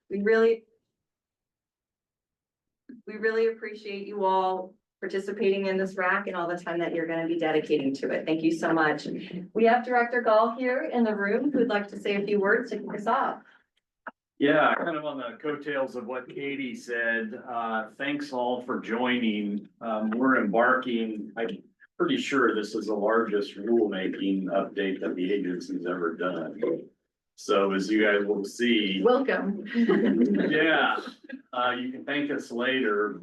We really appreciate you all participating in this RAC and all the time that you're going to be dedicating to it. Thank you so much. We have Director Gall here in the room who'd like to say a few words to kick us off. Yeah, kind of on the coattails of what Katie said, thanks all for joining. We're embarking, I'm pretty sure this is the largest rulemaking update that the agency's ever done. So as you guys will see. Welcome. Yeah, you can thank us later.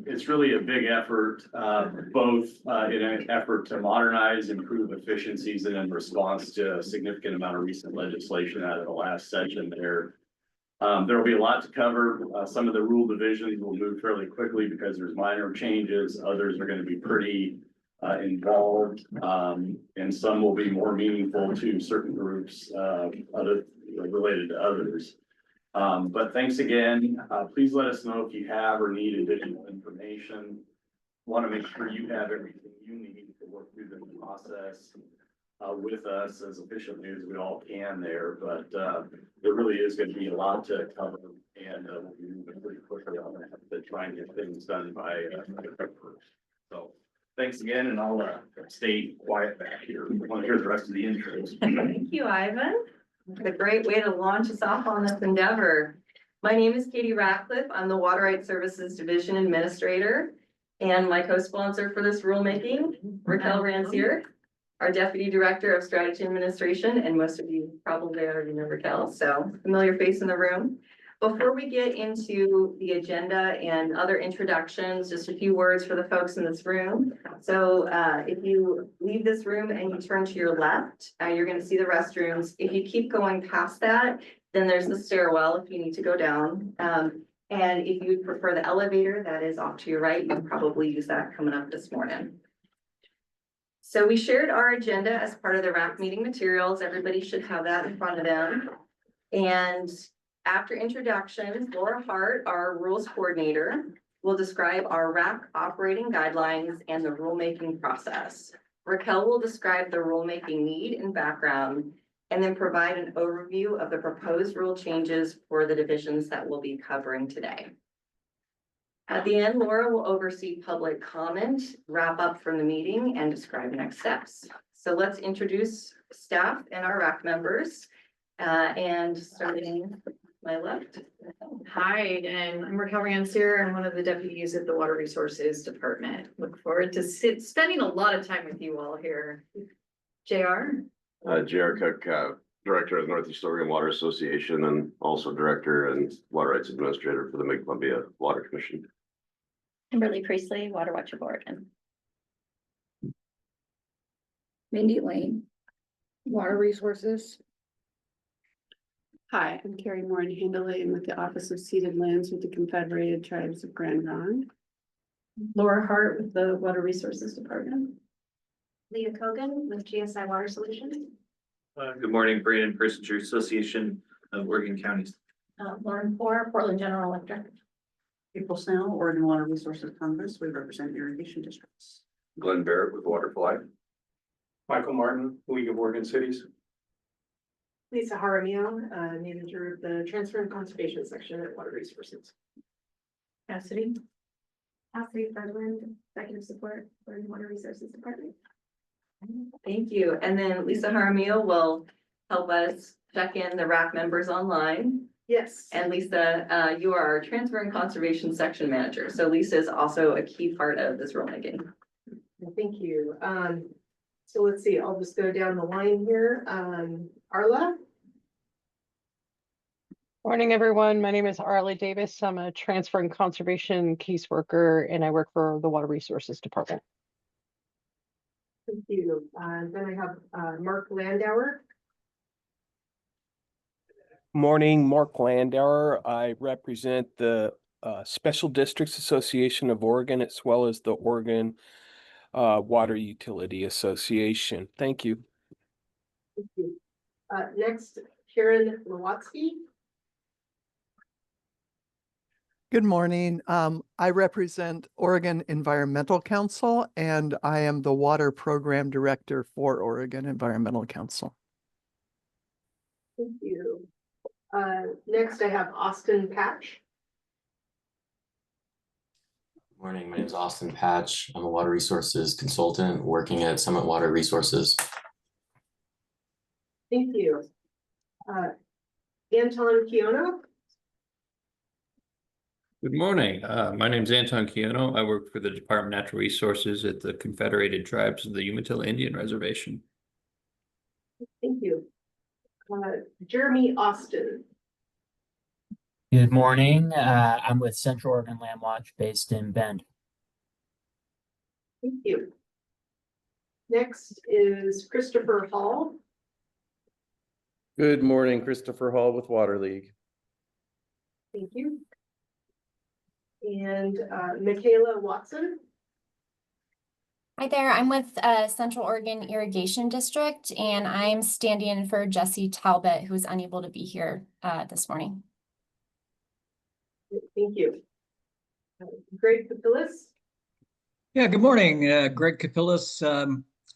It's really a big effort, both in an effort to modernize, improve efficiencies, and in response to a significant amount of recent legislation out of the last session there. There will be a lot to cover. Some of the rule divisions will move fairly quickly because there's minor changes. Others are going to be pretty involved, and some will be more meaningful to certain groups related to others. But thanks again. Please let us know if you have or need additional information. Want to make sure you have everything you need to work through the process with us as efficiently as we all can there. But there really is going to be a lot to cover, and we'll be moving pretty quickly on that to try and get things done by first. So thanks again, and I'll stay quiet back here. I want to hear the rest of the intros. Thank you, Ivan. What a great way to launch us off on this endeavor. My name is Katie Ratcliffe. I'm the Water Rights Services Division Administrator, and my co-sponsor for this rulemaking, Raquel Rancier, our Deputy Director of Strategy Administration, and most of you probably already know Raquel, so familiar face in the room. Before we get into the agenda and other introductions, just a few words for the folks in this room. So if you leave this room and you turn to your left, you're going to see the restrooms. If you keep going past that, then there's the stairwell if you need to go down. And if you prefer the elevator, that is off to your right. You'll probably use that coming up this morning. So we shared our agenda as part of the RAC meeting materials. Everybody should have that in front of them. And after introductions, Laura Hart, our rules coordinator, will describe our RAC operating guidelines and the rulemaking process. Raquel will describe the rulemaking need and background, and then provide an overview of the proposed rule changes for the divisions that we'll be covering today. At the end, Laura will oversee public comment, wrap up from the meeting, and describe next steps. So let's introduce staff and our RAC members, and starting my left. Hi, and I'm Raquel Rancier. I'm one of the deputies at the Water Resources Department. Look forward to spending a lot of time with you all here. JR? JR Cook, Director of the Northeast Oregon Water Association, and also Director and Water Rights Administrator for the Mid-Columbia Water Commission. Kimberly Priestley, Water Watch of Oregon. Mindy Lane, Water Resources. Hi, I'm Carrie Moore and Handling with the Office of Ceded Lands with the Confederated Tribes of Grand Ronde. Laura Hart with the Water Resources Department. Leah Kogan with GSI Water Solutions. Good morning, Brandon Prissinger, Association of Oregon Counties. Lauren Poor, Portland General Electric. April Snell, Oregon Water Resources Congress. We represent irrigation districts. Glenn Barrett with Waterfly. Michael Martin, League of Oregon Cities. Lisa Jaramillo, manager of the Transfer and Conservation section at Water Resources. Cassidy? Cassidy Ferdland, Executive Support for the Water Resources Department. Thank you. And then Lisa Jaramillo will help us check in the RAC members online. Yes. And Lisa, you are our Transfer and Conservation Section Manager. So Lisa is also a key part of this rulemaking. Thank you. So let's see, I'll just go down the line here. Arla? Morning, everyone. My name is Arlie Davis. I'm a transfer and conservation caseworker, and I work for the Water Resources Department. Thank you. Then I have Mark Landauer. Morning, Mark Landauer. I represent the Special Districts Association of Oregon, as well as the Oregon Water Utility Association. Thank you. Thank you. Next, Karen Lewatsky. Good morning. I represent Oregon Environmental Council, and I am the Water Program Director for Oregon Environmental Council. Thank you. Next I have Austin Patch. Morning, my name is Austin Patch. I'm a water resources consultant working at Summit Water Resources. Thank you. Anton Kiono. Good morning. My name is Anton Kiono. I work for the Department of Natural Resources at the Confederated Tribes of the Umatilla Indian Reservation. Thank you. Jeremy Austin. Good morning. I'm with Central Oregon Land Watch based in Bend. Thank you. Next is Christopher Hall. Good morning, Christopher Hall with Water League. Thank you. And Michaela Watson. Hi there, I'm with Central Oregon Irrigation District, and I'm standing in for Jesse Talbot, who's unable to be here this morning. Thank you. Greg Papillis. Yeah, good morning. Greg Capillas,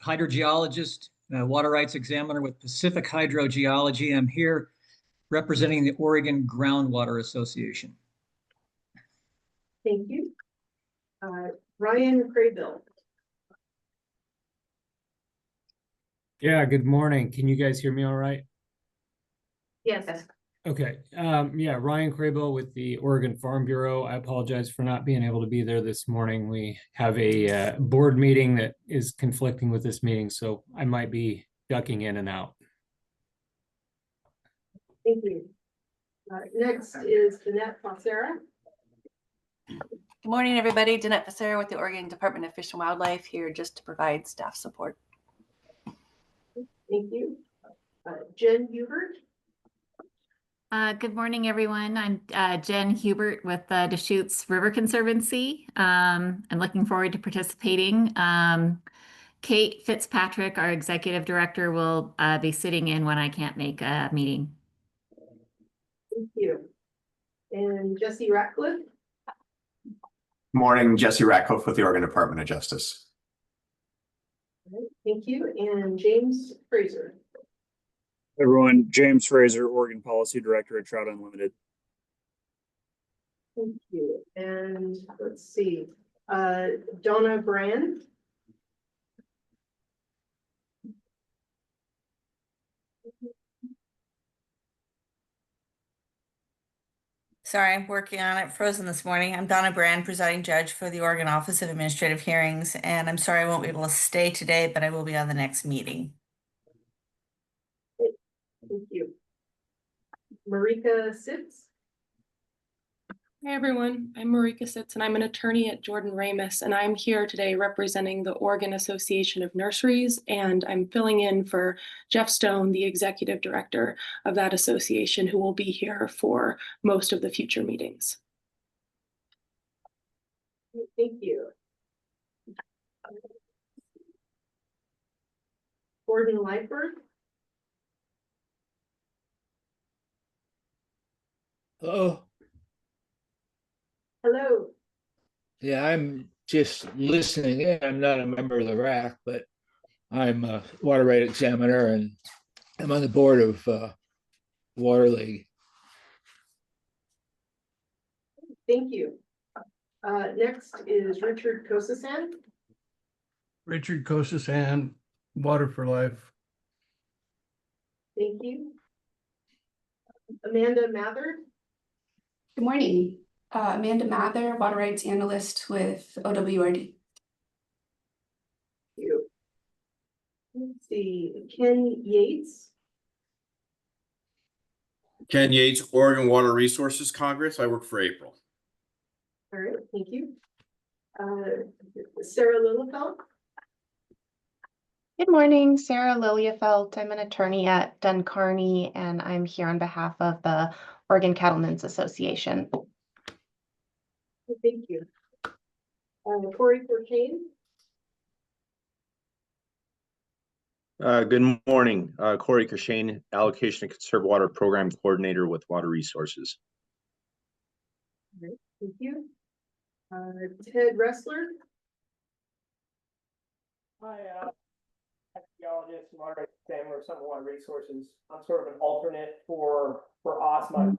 hydrogeologist, water rights examiner with Pacific Hydrogeology. I'm here representing the Oregon Groundwater Association. Thank you. Ryan Craybill. Yeah, good morning. Can you guys hear me all right? Yes. Okay. Yeah, Ryan Craybill with the Oregon Farm Bureau. I apologize for not being able to be there this morning. We have a board meeting that is conflicting with this meeting, so I might be ducking in and out. Thank you. Next is Danette Fossera. Good morning, everybody. Danette Fossera with the Oregon Department of Fish and Wildlife here just to provide staff support. Thank you. Jen Hubert. Good morning, everyone. I'm Jen Hubert with the Deschutes River Conservancy. I'm looking forward to participating. Kate Fitzpatrick, our executive director, will be sitting in when I can't make a meeting. Thank you. And Jesse Ratcliffe. Morning, Jesse Ratcliffe with the Oregon Department of Justice. All right, thank you. And James Fraser. Everyone, James Fraser, Oregon Policy Director at Trout Unlimited. Thank you. And let's see, Donna Brand. Sorry, I'm working on it. Frozen this morning. I'm Donna Brand, presiding judge for the Oregon Office of Administrative Hearings, and I'm sorry I won't be able to stay today, but I will be on the next meeting. Thank you. Marika Sitz. Hi, everyone. I'm Marika Sitz, and I'm an attorney at Jordan Ramus, and I'm here today representing the Oregon Association of Nurseries, and I'm filling in for Jeff Stone, the executive director of that association, who will be here for most of the future meetings. Thank you. Gordon Lightberg. Hello. Hello. Yeah, I'm just listening in. I'm not a member of the RAC, but I'm a water right examiner and I'm on the board of Water League. Thank you. Next is Richard Kosasan. Richard Kosasan, Water for Life. Thank you. Amanda Mather. Good morning. Amanda Mather, Water Rights Analyst with OWRD. Thank you. Let's see, Ken Yates. Ken Yates, Oregon Water Resources Congress. I work for April. All right, thank you. Sarah Lillifeld. Good morning, Sarah Liliefelt. I'm an attorney at Dunn Carney, and I'm here on behalf of the Oregon Cattlemen's Association. Thank you. Corey Fortane. Good morning, Corey Kershane, Allocation and Conserve Water Program Coordinator with Water Resources. All right, thank you. Ted Ressler. Hi, geologist, water examiner of some water resources. I'm sort of an alternate for Osma.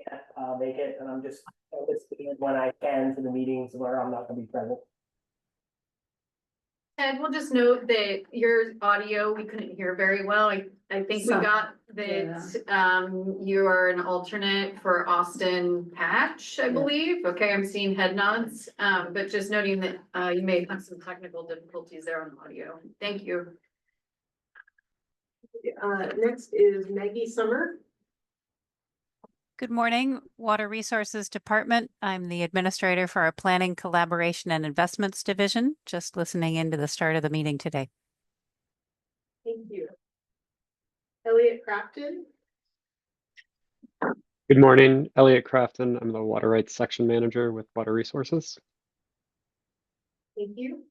Can't make it, and I'm just listening when I can to the meetings where I'm not going to be present. And we'll just note that your audio, we couldn't hear very well. I think we got that, you are an alternate for Austin Patch, I believe. Okay, I'm seeing head nods, but just noting that, you may have some technical difficulties there on audio. Thank you. Next is Maggie Summer. Good morning, Water Resources Department. I'm the administrator for our Planning, Collaboration, and Investments Division, just listening into the start of the meeting today. Thank you. Elliot Crafton. Good morning, Elliot Crafton. I'm the Water Rights Section Manager with Water Resources. Thank you.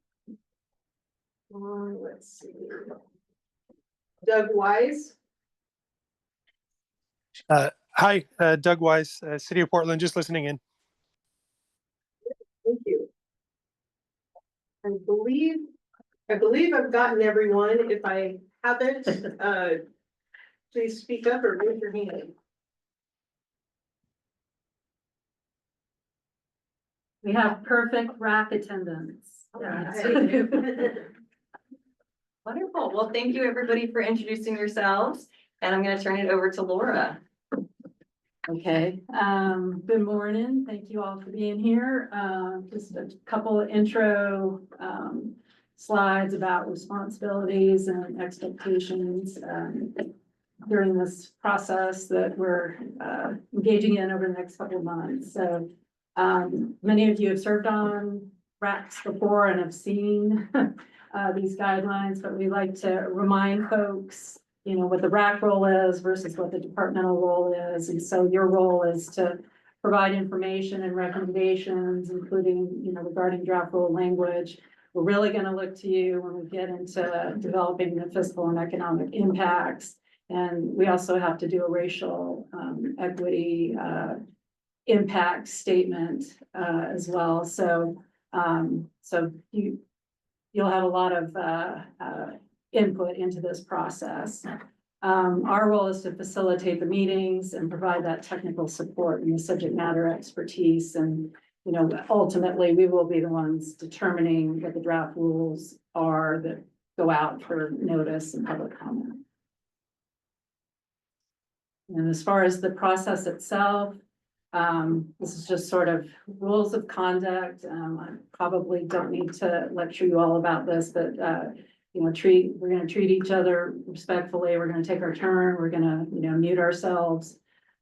Let's see. Doug Wise. Hi, Doug Wise, City of Portland, just listening in. Thank you. I believe I've gotten everyone. If I haven't, please speak up or raise your hand. We have perfect RAC attendance. Wonderful. Well, thank you everybody for introducing yourselves, and I'm going to turn it over to Laura. Okay, good morning. Thank you all for being here. Just a couple of intro slides about responsibilities and expectations during this process that we're engaging in over the next couple of months. So many of you have served on RACs before and have seen these guidelines, but we like to remind folks, you know, what the RAC role is versus what the departmental role is. And so your role is to provide information and recommendations, including, you know, regarding draft rule language. We're really going to look to you when we get into developing the fiscal and economic impacts. And we also have to do a racial equity impact statement as well. So, you'll have a lot of input into this process. Our role is to facilitate the meetings and provide that technical support and the subject matter expertise. And, you know, ultimately we will be the ones determining what the draft rules are that go out for notice and public comment. And as far as the process itself, this is just sort of rules of conduct. I probably don't need to lecture you all about this, but you know, we're going to treat each other respectfully. We're going to take our turn. We're going to, you know, mute ourselves.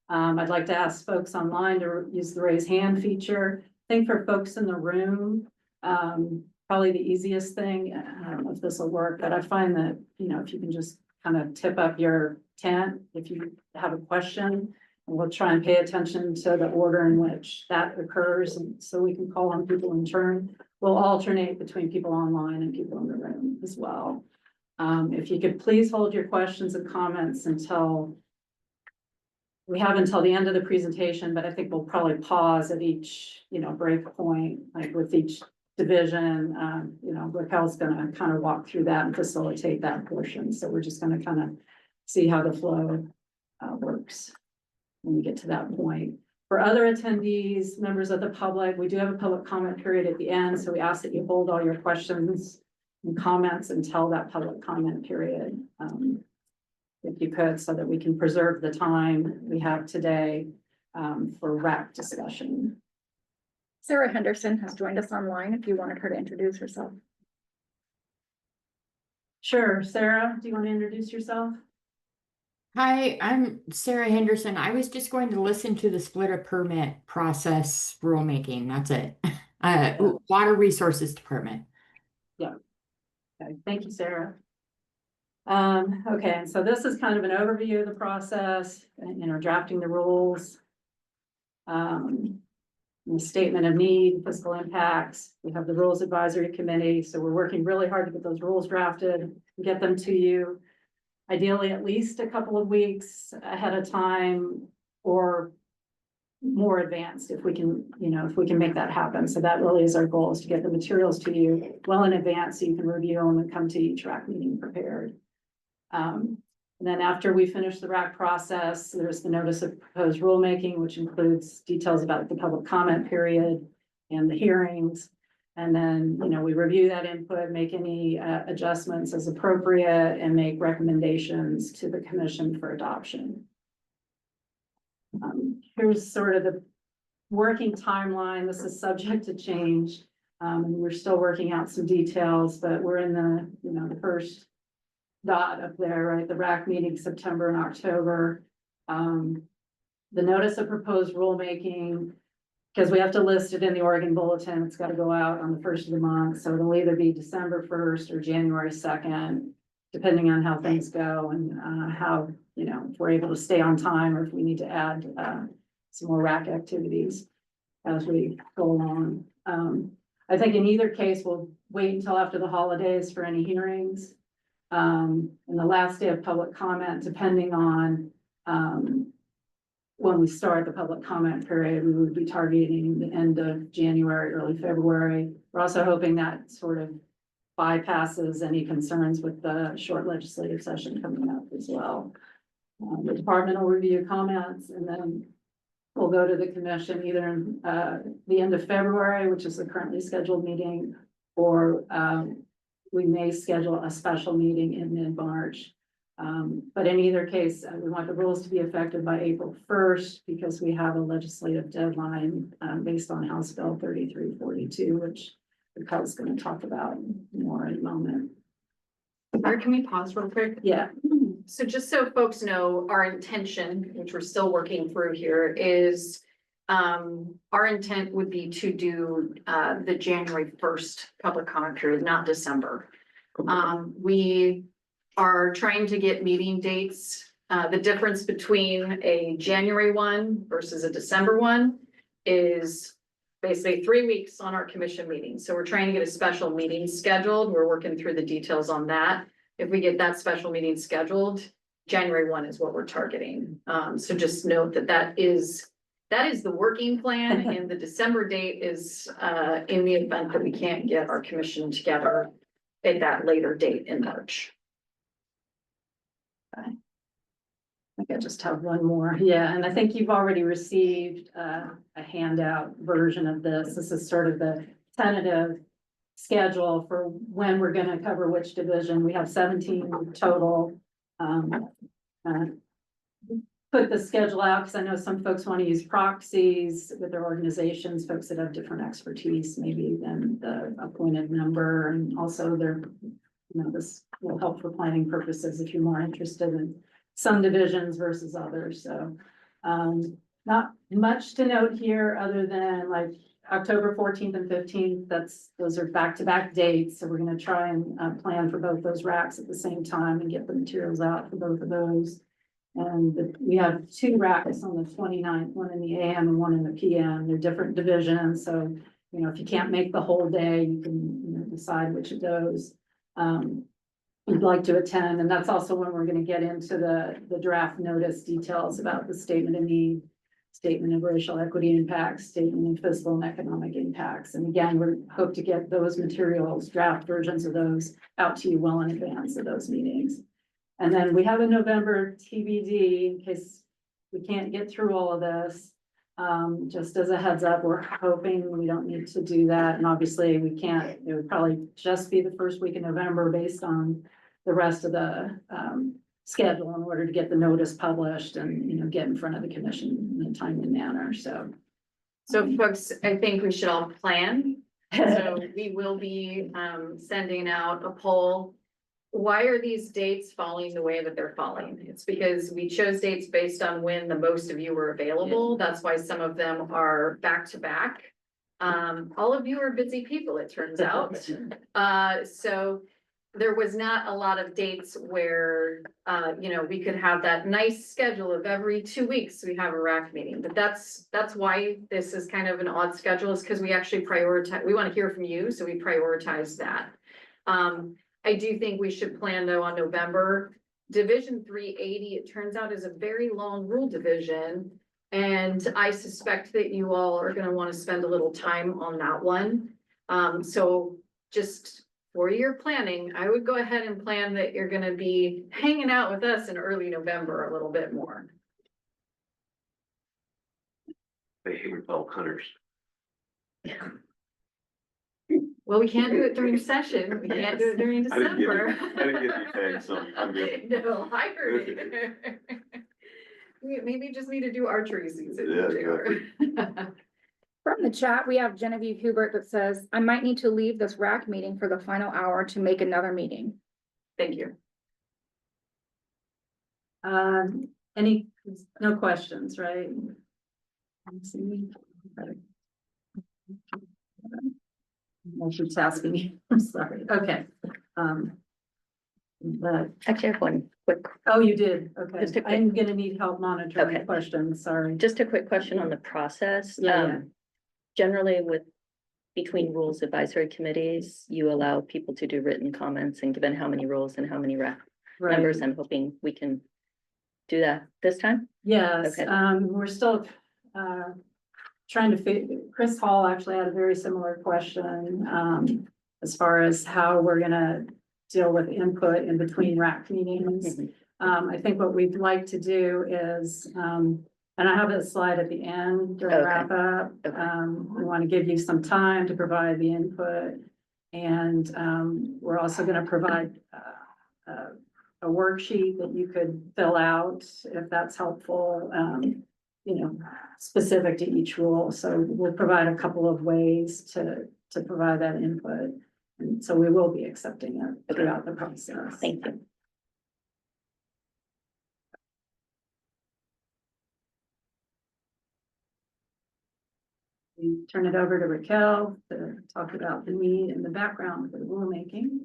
I'd like to ask folks online to use the raise hand feature. I think for folks in the room, probably the easiest thing, I don't know if this will work, but I find that, you know, if you can just kind of tip up your tent if you have a question, and we'll try and pay attention to the order in which that occurs, and so we can call on people in turn. We'll alternate between people online and people in the room as well. If you could please hold your questions and comments until we have until the end of the presentation, but I think we'll probably pause at each, you know, break point, like with each division. You know, Raquel's going to kind of walk through that and facilitate that portion. So we're just going to kind of see how the flow works when we get to that point. For other attendees, members of the public, we do have a public comment period at the end, so we ask that you hold all your questions and comments until that public comment period, if you could, so that we can preserve the time we have today for RAC discussion. Sarah Henderson has joined us online if you wanted her to introduce herself. Sure, Sarah, do you want to introduce yourself? Hi, I'm Sarah Henderson. I was just going to listen to the splitter permit process rulemaking. That's it. Water Resources Department. Yeah. Okay. Thank you, Sarah. Okay, and so this is kind of an overview of the process, you know, drafting the rules. The statement of need, fiscal impacts. We have the Rules Advisory Committee, so we're working really hard to get those rules drafted and get them to you. Ideally, at least a couple of weeks ahead of time, or more advanced if we can, if we can make that happen. So that really is our goal, is to get the materials to you well in advance so you can review them and come to each RAC meeting prepared. And then after we finish the RAC process, there's the notice of proposed rulemaking, which includes details about the public comment period and the hearings. And then, we review that input, make any adjustments as appropriate, and make recommendations to the commission for adoption. Here's sort of the working timeline. This is subject to change. And we're still working out some details, but we're in the, the first dot up there, right? The RAC meeting, September and October. The notice of proposed rulemaking, because we have to list it in the Oregon Bulletin, it's got to go out on the first of the month. So it'll either be December 1st or January 2nd, depending on how things go and how, if we're able to stay on time or if we need to add some more RAC activities as we go along. I think in either case, we'll wait until after the holidays for any hearings. And the last day of public comment, depending on when we start the public comment period, we would be targeting the end of January, early February. We're also hoping that sort of bypasses any concerns with the short legislative session coming up as well. The department will review comments, and then we'll go to the commission either in the end of February, which is the currently scheduled meeting, or we may schedule a special meeting in mid-March. But in either case, we want the rules to be effective by April 1st because we have a legislative deadline based on House Bill 3342, which Kyle's going to talk about more in a moment. Or can we pause real quick? Yeah. So just so folks know, our intention, which we're still working through here, is our intent would be to do the January 1st public comment period, not December. We are trying to get meeting dates. The difference between a January 1 versus a December 1 is basically 3 weeks on our commission meeting. So we're trying to get a special meeting scheduled. We're working through the details on that. If we get that special meeting scheduled, January 1 is what we're targeting. So just note that that is the working plan, and the December date is in the event that we can't get our commission together at that later date in March. Okay. I think I just have one more. Yeah, and I think you've already received a handout version of this. This is sort of the tentative schedule for when we're going to cover which division. We have 17 total. Put the schedule out because I know some folks want to use proxies with their organizations, folks that have different expertise, maybe than the appointed member, and also their, this will help for planning purposes if you're more interested in some divisions versus others. So not much to note here other than like October 14th and 15th, those are back-to-back dates. So we're going to try and plan for both those RACs at the same time and get the materials out for both of those. And we have 2 RACs on the 29th, one in the AM and one in the PM. They're different divisions. So, if you can't make the whole day, you can decide which of those you'd like to attend. And that's also when we're going to get into the draft notice details about the statement of need, statement of racial equity impacts, statement of fiscal and economic impacts. And again, we hope to get those materials, draft versions of those, out to you well in advance of those meetings. And then we have a November TBD in case we can't get through all of this. Just as a heads up, we're hoping we don't need to do that. And obviously we can't, it would probably just be the first week in November based on the rest of the schedule in order to get the notice published and, get in front of the commission in a timely manner. So folks, I think we should all plan. So we will be sending out a poll. Why are these dates falling the way that they're falling? It's because we chose dates based on when the most of you were available. That's why some of them are back to back. All of you are busy people, it turns out. So there was not a lot of dates where, we could have that nice schedule of every 2 weeks we have a RAC meeting. But that's why this is kind of an odd schedule, is because we actually prioritize, we want to hear from you. So we prioritize that. I do think we should plan though on November. Division 380, it turns out, is a very long rule division. And I suspect that you all are gonna wanna spend a little time on that one. So just for your planning, I would go ahead and plan that you're gonna be hanging out with us in early November a little bit more. They hate elk hunters. Well, we can't do it during session, we can't do it during I didn't get December. it. I didn't get you tagged, so I'm good. No, I heard it. We maybe just need to do archery season. Yeah, From the chat, we have Genevieve Hubert that says, I might need to leave this RAC meeting for the final hour to make another meeting. Thank you. Any, no questions, right? Multitasking, I'm sorry, okay. But, Actually, I have one quick, oh, you did, okay. Just a quick- I'm gonna need help monitoring Okay. questions, sorry. just a quick question on the process. Yeah. Generally between rules advisory committees, you allow people to do written comments, and given how many rules and how many RAC Right. members, I'm hoping we can do that this time. Yes, Okay. we're still, trying to Chris Hall actually had a very similar question, as far as how we're gonna deal with input in between RAC meetings. I think what we'd like to do is, and I have a slide at the end during Okay. wrap up. We want to give you some time to provide the input. And, we're also gonna provide, a worksheet that you could fill out if that's helpful, you know, specific to each rule. So we'll provide a couple of ways to provide that input. And so we will be accepting it throughout the process. Thank you. We turn it over to Raquel to talk about the need and the background for the rulemaking.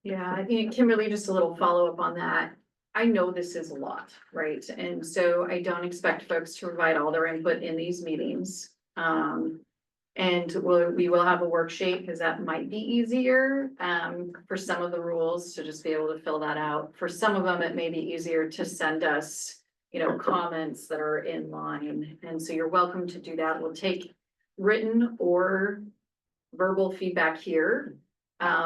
Yeah, I think Kimberly, just a little follow-up on that. I know this is a lot, right? And so I don't expect folks to provide all their input in these meetings. And we will have a worksheet because that might be easier for some of the rules to just be able to fill that out. For some of them, it may be easier to send us, you know, comments that are in line. And so you're welcome to do that. We'll take written or verbal feedback here.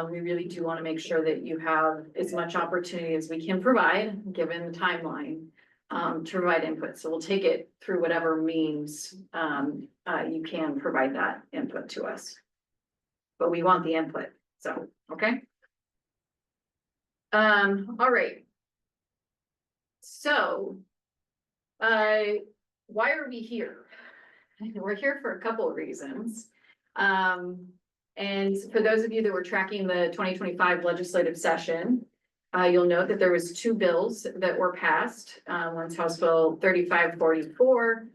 We really do want to make sure that you have as much opportunity as we can provide, given the timeline, to provide input. So we'll take it through whatever means you can provide that input to us. But we want the input, so, okay? All right. So, why are we here? We're here for a couple of reasons. And for those of you that were tracking the 2025 legislative session, you'll note that there was 2 bills that were passed. One's House Bill 3544,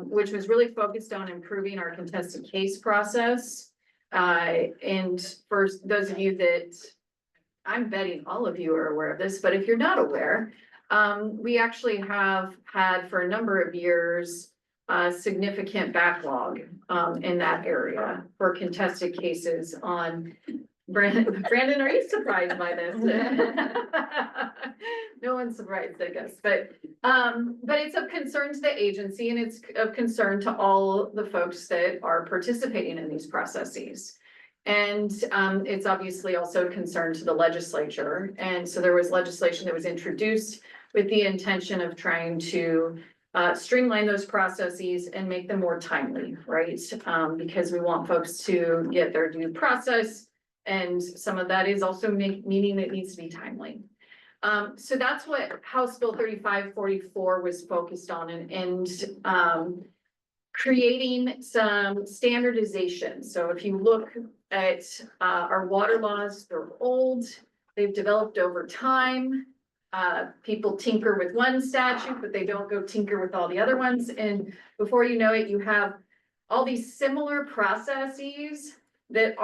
which was really focused on improving our contested case process. And for those of you that, I'm betting all of you are aware of this, but if you're not aware, we actually have had for a number of years a significant backlog in that area for contested cases on Brandon, are you surprised by this? No one's surprised, I guess, but it's of concern to the agency and it's of concern to all the folks that are participating in these processes. And it's obviously also a concern to the legislature. And so there was legislation that was introduced with the intention of trying to streamline those processes and make them more timely, right? Because we want folks to get their due process, and some of that is also meaning it needs to be timely. So that's what House Bill 3544 was focused on, and creating some standardization. So if you look at our water laws, they're old, they've developed over time. People tinker with one statute, but they don't go tinker with all the other ones. And before you know it, you have all these similar processes that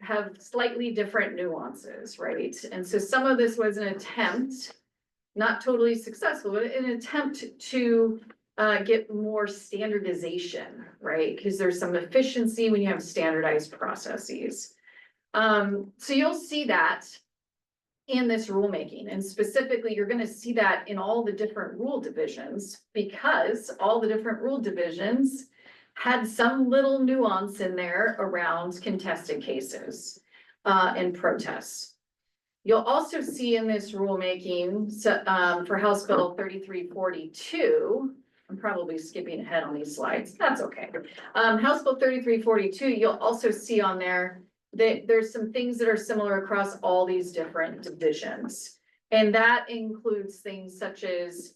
have slightly different nuances, right? And so some of this was an attempt, not totally successful, but an attempt to get more standardization, right? Because there's some efficiency when you have standardized processes. So you'll see that in this rulemaking. And specifically, you're gonna see that in all the different rule divisions, because all the different rule divisions had some little nuance in there around contested cases and protests. You'll also see in this rulemaking, for House Bill 3342, I'm probably skipping ahead on these slides, that's okay. House Bill 3342, you'll also see on there that there's some things that are similar across all these different divisions. And that includes things such as,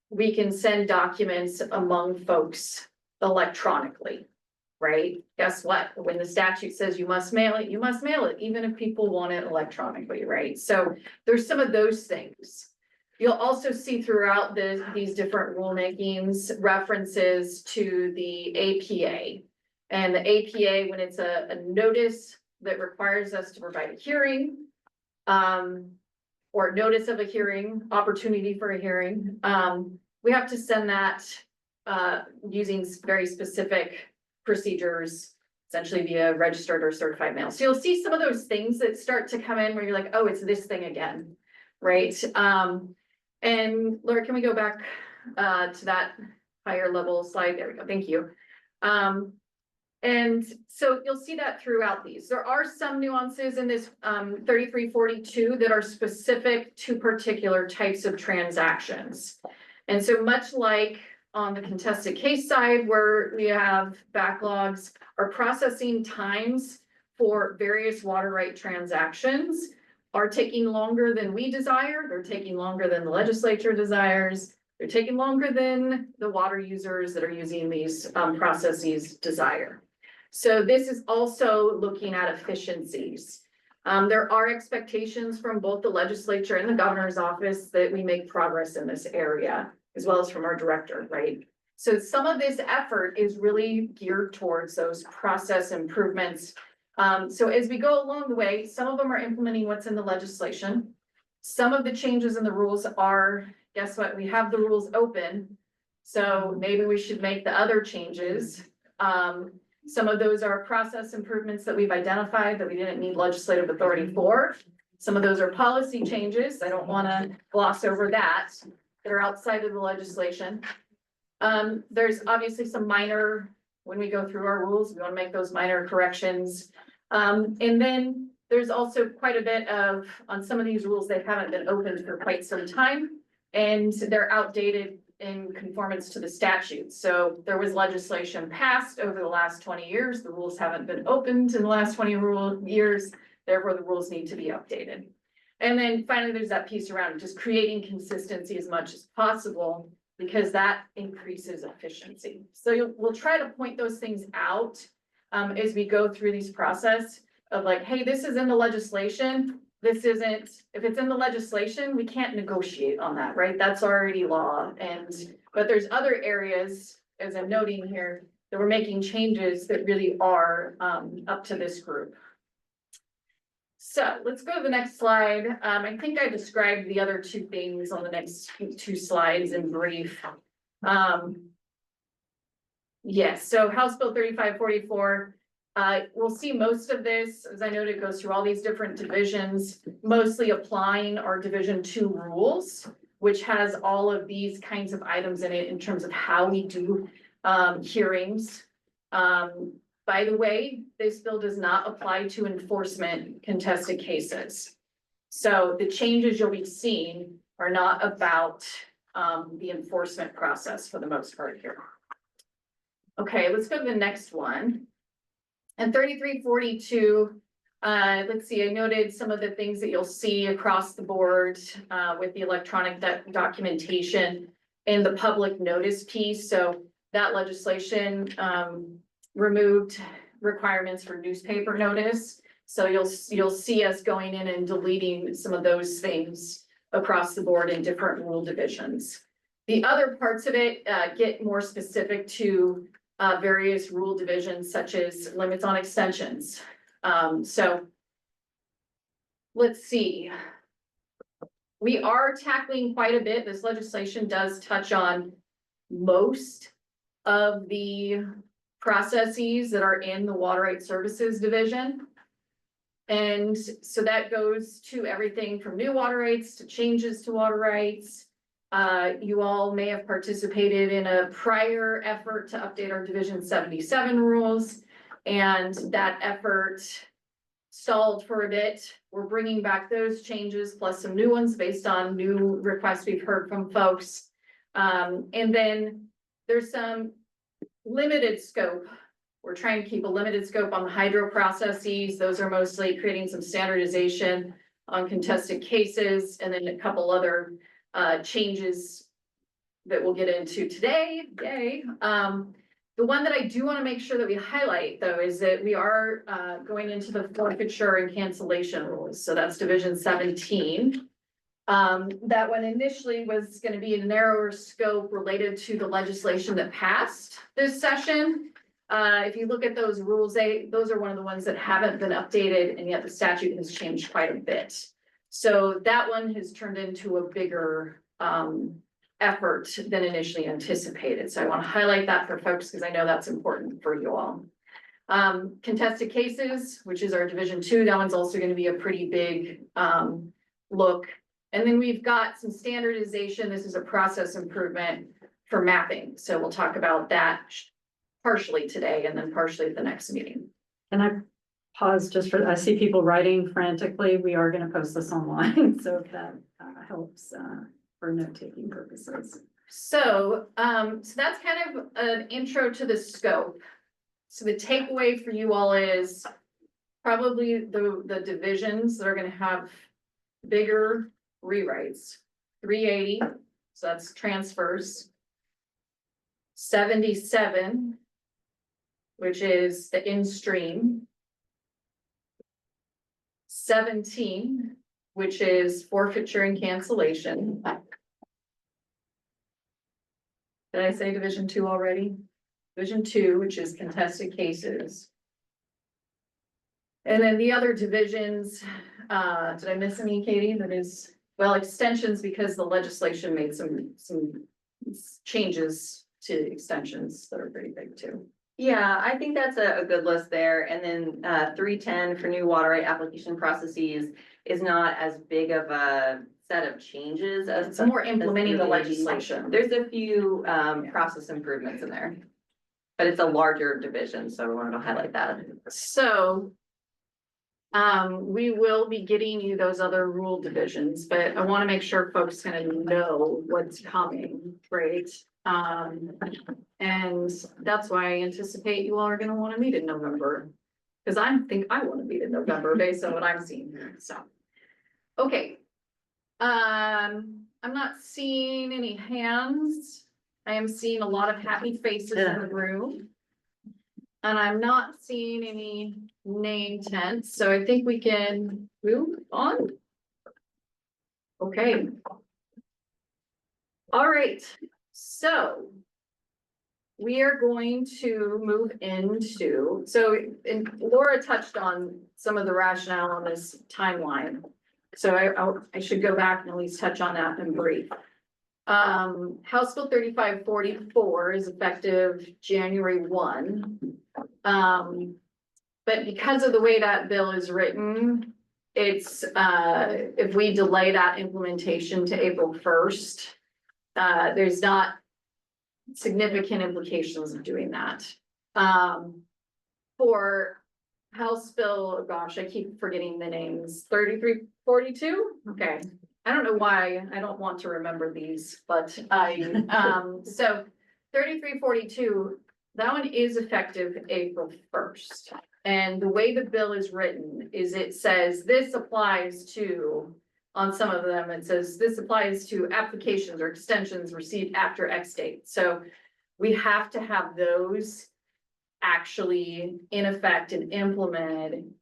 we can send documents among folks electronically, right? Guess what? When the statute says you must mail it, you must mail it, even if people want it electronically, right? So there's some of those things. You'll also see throughout these different rulemakings references to the APA. And the APA, when it's a notice that requires us to provide a hearing, or notice of a hearing, opportunity for a hearing, we have to send that using very specific procedures, essentially via registered or certified mail. So you'll see some of those things that start to come in where you're like, oh, it's this thing again, right? And Laura, can we go back to that higher level slide? There we go, thank you. And so you'll see that throughout these. There are some nuances in this 3342 that are specific to particular types of transactions. And so much like on the contested case side where we have backlogs, our processing times for various water right transactions are taking longer than we desire. They're taking longer than the legislature desires. They're taking longer than the water users that are using these processes desire. So this is also looking at efficiencies. There are expectations from both the legislature and the governor's office that we make progress in this area, as well as from our director, right? So some of this effort is really geared towards those process improvements. So as we go along the way, some of them are implementing what's in the legislation. Some of the changes in the rules are, guess what, we have the rules open. So maybe we should make the other changes. Some of those are process improvements that we've identified that we didn't need legislative authority for. Some of those are policy changes. I don't want to gloss over that are outside of the legislation. There's obviously some minor, when we go through our rules, we want to make those minor corrections. And then there's also quite a bit of, on some of these rules, they haven't been opened for quite some time and they're outdated in conformance to the statute. So there was legislation passed over the last 20 years. The rules haven't been opened in the last 20 years. Therefore, the rules need to be updated. And then finally, there's that piece around just creating consistency as much as possible because that increases efficiency. So we'll try to point those things out as we go through these process of like, hey, this is in the legislation. This isn't, if it's in the legislation, we can't negotiate on that, right? That's already law. But there's other areas, as I'm noting here, that we're making changes that really are up to this group. So let's go to the next slide. I think I described the other two things on the next two slides in brief. Yes, so House Bill 3544. We'll see most of this, as I noted, goes through all these different divisions, mostly applying our Division 2 rules, which has all of these kinds of items in it in terms of how we do hearings. By the way, this bill does not apply to enforcement contested cases. So the changes you'll be seeing are not about the enforcement process for the most part here. Okay, let's go to the next one. And 3342, let's see, I noted some of the things that you'll see across the board with the electronic documentation and the public notice piece. So that legislation removed requirements for newspaper notice. So you'll see us going in and deleting some of those things across the board in different rule divisions. The other parts of it get more specific to various rule divisions, such as limits on extensions. So let's see. We are tackling quite a bit. This legislation does touch on most of the processes that are in the Water Rights Services Division. And so that goes to everything from new water rights to changes to water rights. You all may have participated in a prior effort to update our Division 77 rules, and that effort stalled for a bit. We're bringing back those changes plus some new ones based on new requests we've heard from folks. And then there's some limited scope. We're trying to keep a limited scope on the hydro processes. Those are mostly creating some standardization on contested cases, and then a couple other changes that we'll get into today. Yay. The one that I do want to make sure that we highlight, though, is that we are going into the forfeiture and cancellation rules. So that's Division 17. That one initially was going to be a narrower scope related to the legislation that passed this session. If you look at those rules, those are one of the ones that haven't been updated, and yet the statute has changed quite a bit. So that one has turned into a bigger effort than initially anticipated. So I want to highlight that for folks because I know that's important for you all. Contested cases, which is our Division 2, that one's also going to be a pretty big look. And then we've got some standardization. This is a process improvement for mapping. So we'll talk about that partially today and then partially at the next meeting. And I pause just for, I see people writing frantically. We are going to post this online, so if that helps for note-taking purposes. So, so that's kind of an intro to the scope. So the takeaway for you all is probably the divisions that are going to have bigger rewrites. 380, so that's transfers. 77, which is the in-stream. 17, which is forfeiture and cancellation. Did I say Division 2 already? Division 2, which is contested cases. And then the other divisions, did I miss any, Katie? That is, well, extensions, because the legislation made some changes to extensions that are pretty big too. Yeah, I think that's a good list there. And then 310 for new water right application processes is not as big of a set of changes as it's more implementing the legislation. There's a few process improvements in there, but it's a larger division, so we wanted to highlight that. So we will be getting you those other rule divisions, but I want to make sure folks kind of know what's coming, right? And that's why I anticipate you all are going to want to meet in November, because I think I want to meet in November based on what I'm seeing here. So, okay. I'm not seeing any hands. I am seeing a lot of happy faces in the room. And I'm not seeing any name tags, so I think we can move on. Okay. All right, so we are going to move into, and Laura touched on some of the rationale on this timeline. So I should go back and at least touch on that in brief. House Bill 3544 is effective January 1. But because of the way that bill is written, it's, if we delay that implementation to April 1st, there's not significant implications of doing that. For House Bill, gosh, I keep forgetting the names, 3342, okay. I don't know why, I don't want to remember these, but so 3342, that one is effective April 1st. And the way the bill is written is it says this applies to, on some of them, it says this applies to applications or extensions received after X date. So we have to have those actually in effect and implemented.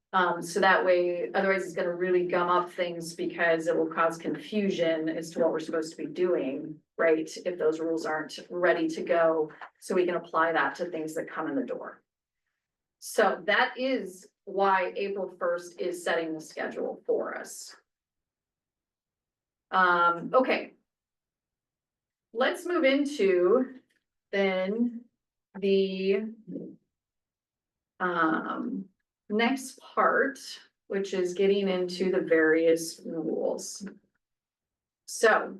So that way, otherwise it's going to really gum up things because it will cause confusion as to what we're supposed to be doing, right? If those rules aren't ready to go, so we can apply that to things that come in the door. So that is why April 1st is setting the schedule for us. Okay. Let's move into then the next part, which is getting into the various rules. So,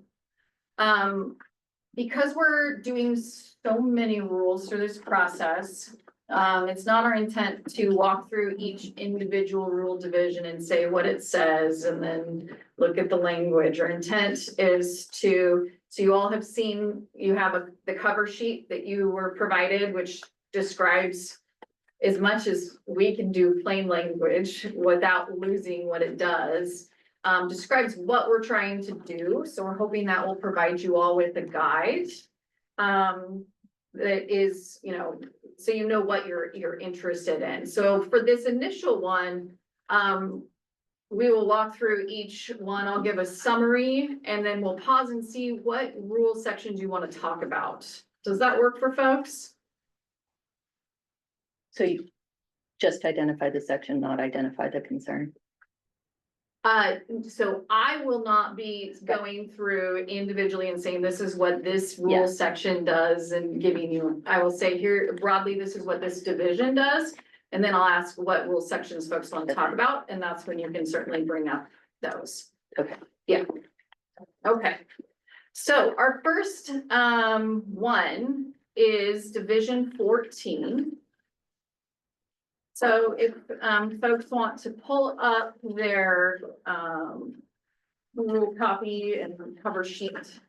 because we're doing so many rules through this process, it's not our intent to walk through each individual rule division and say what it says and then look at the language. Our intent is to, so you all have seen, you have the cover sheet that you were provided, which describes as much as we can do plain language without losing what it does. Describes what we're trying to do. So we're hoping that will provide you all with a guide. That is, you know, so you know what you're interested in. So for this initial one, we will walk through each one. I'll give a summary and then we'll pause and see what rule sections you want to talk about. Does that work for folks? So you just identify the section, not identify the concern. So I will not be going through individually and saying this is what this rule Yeah. section does and giving you, I will say here broadly, this is what this division does. And then I'll ask what rule sections folks want to talk about, and that's when you can certainly bring up those. Okay. Yeah. Okay. So our first one is Division 14. So if folks want to pull up their rule copy and cover sheet,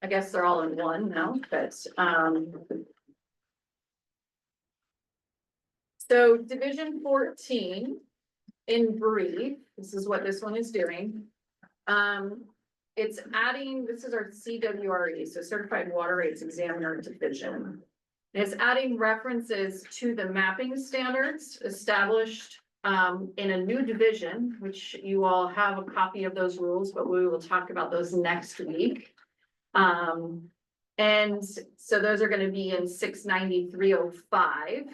I guess they're all in one now, but so Division 14 in brief, this is what this one is doing. It's adding, this is our CWRE, so Certified Water Rates Examiner Division. It's adding references to the mapping standards established in a new division, which you all have a copy of those rules, but we will talk about those next week. And so those are going to be in 693.05.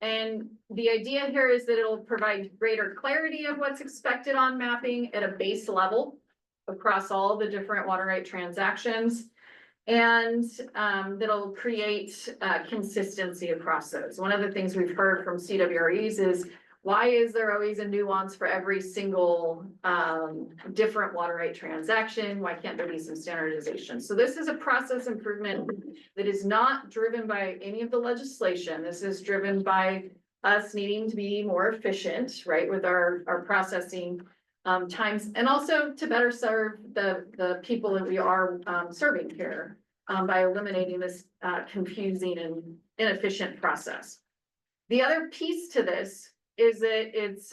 And the idea here is that it'll provide greater clarity of what's expected on mapping at a base level across all the different water right transactions. And that'll create consistency across those. One of the things we've heard from CWREs is, why is there always a nuance for every single different water right transaction? Why can't there be some standardization? So this is a process improvement that is not driven by any of the legislation. This is driven by us needing to be more efficient, right, with our processing times, and also to better serve the people that we are serving here by eliminating this confusing and inefficient process. The other piece to this is that it's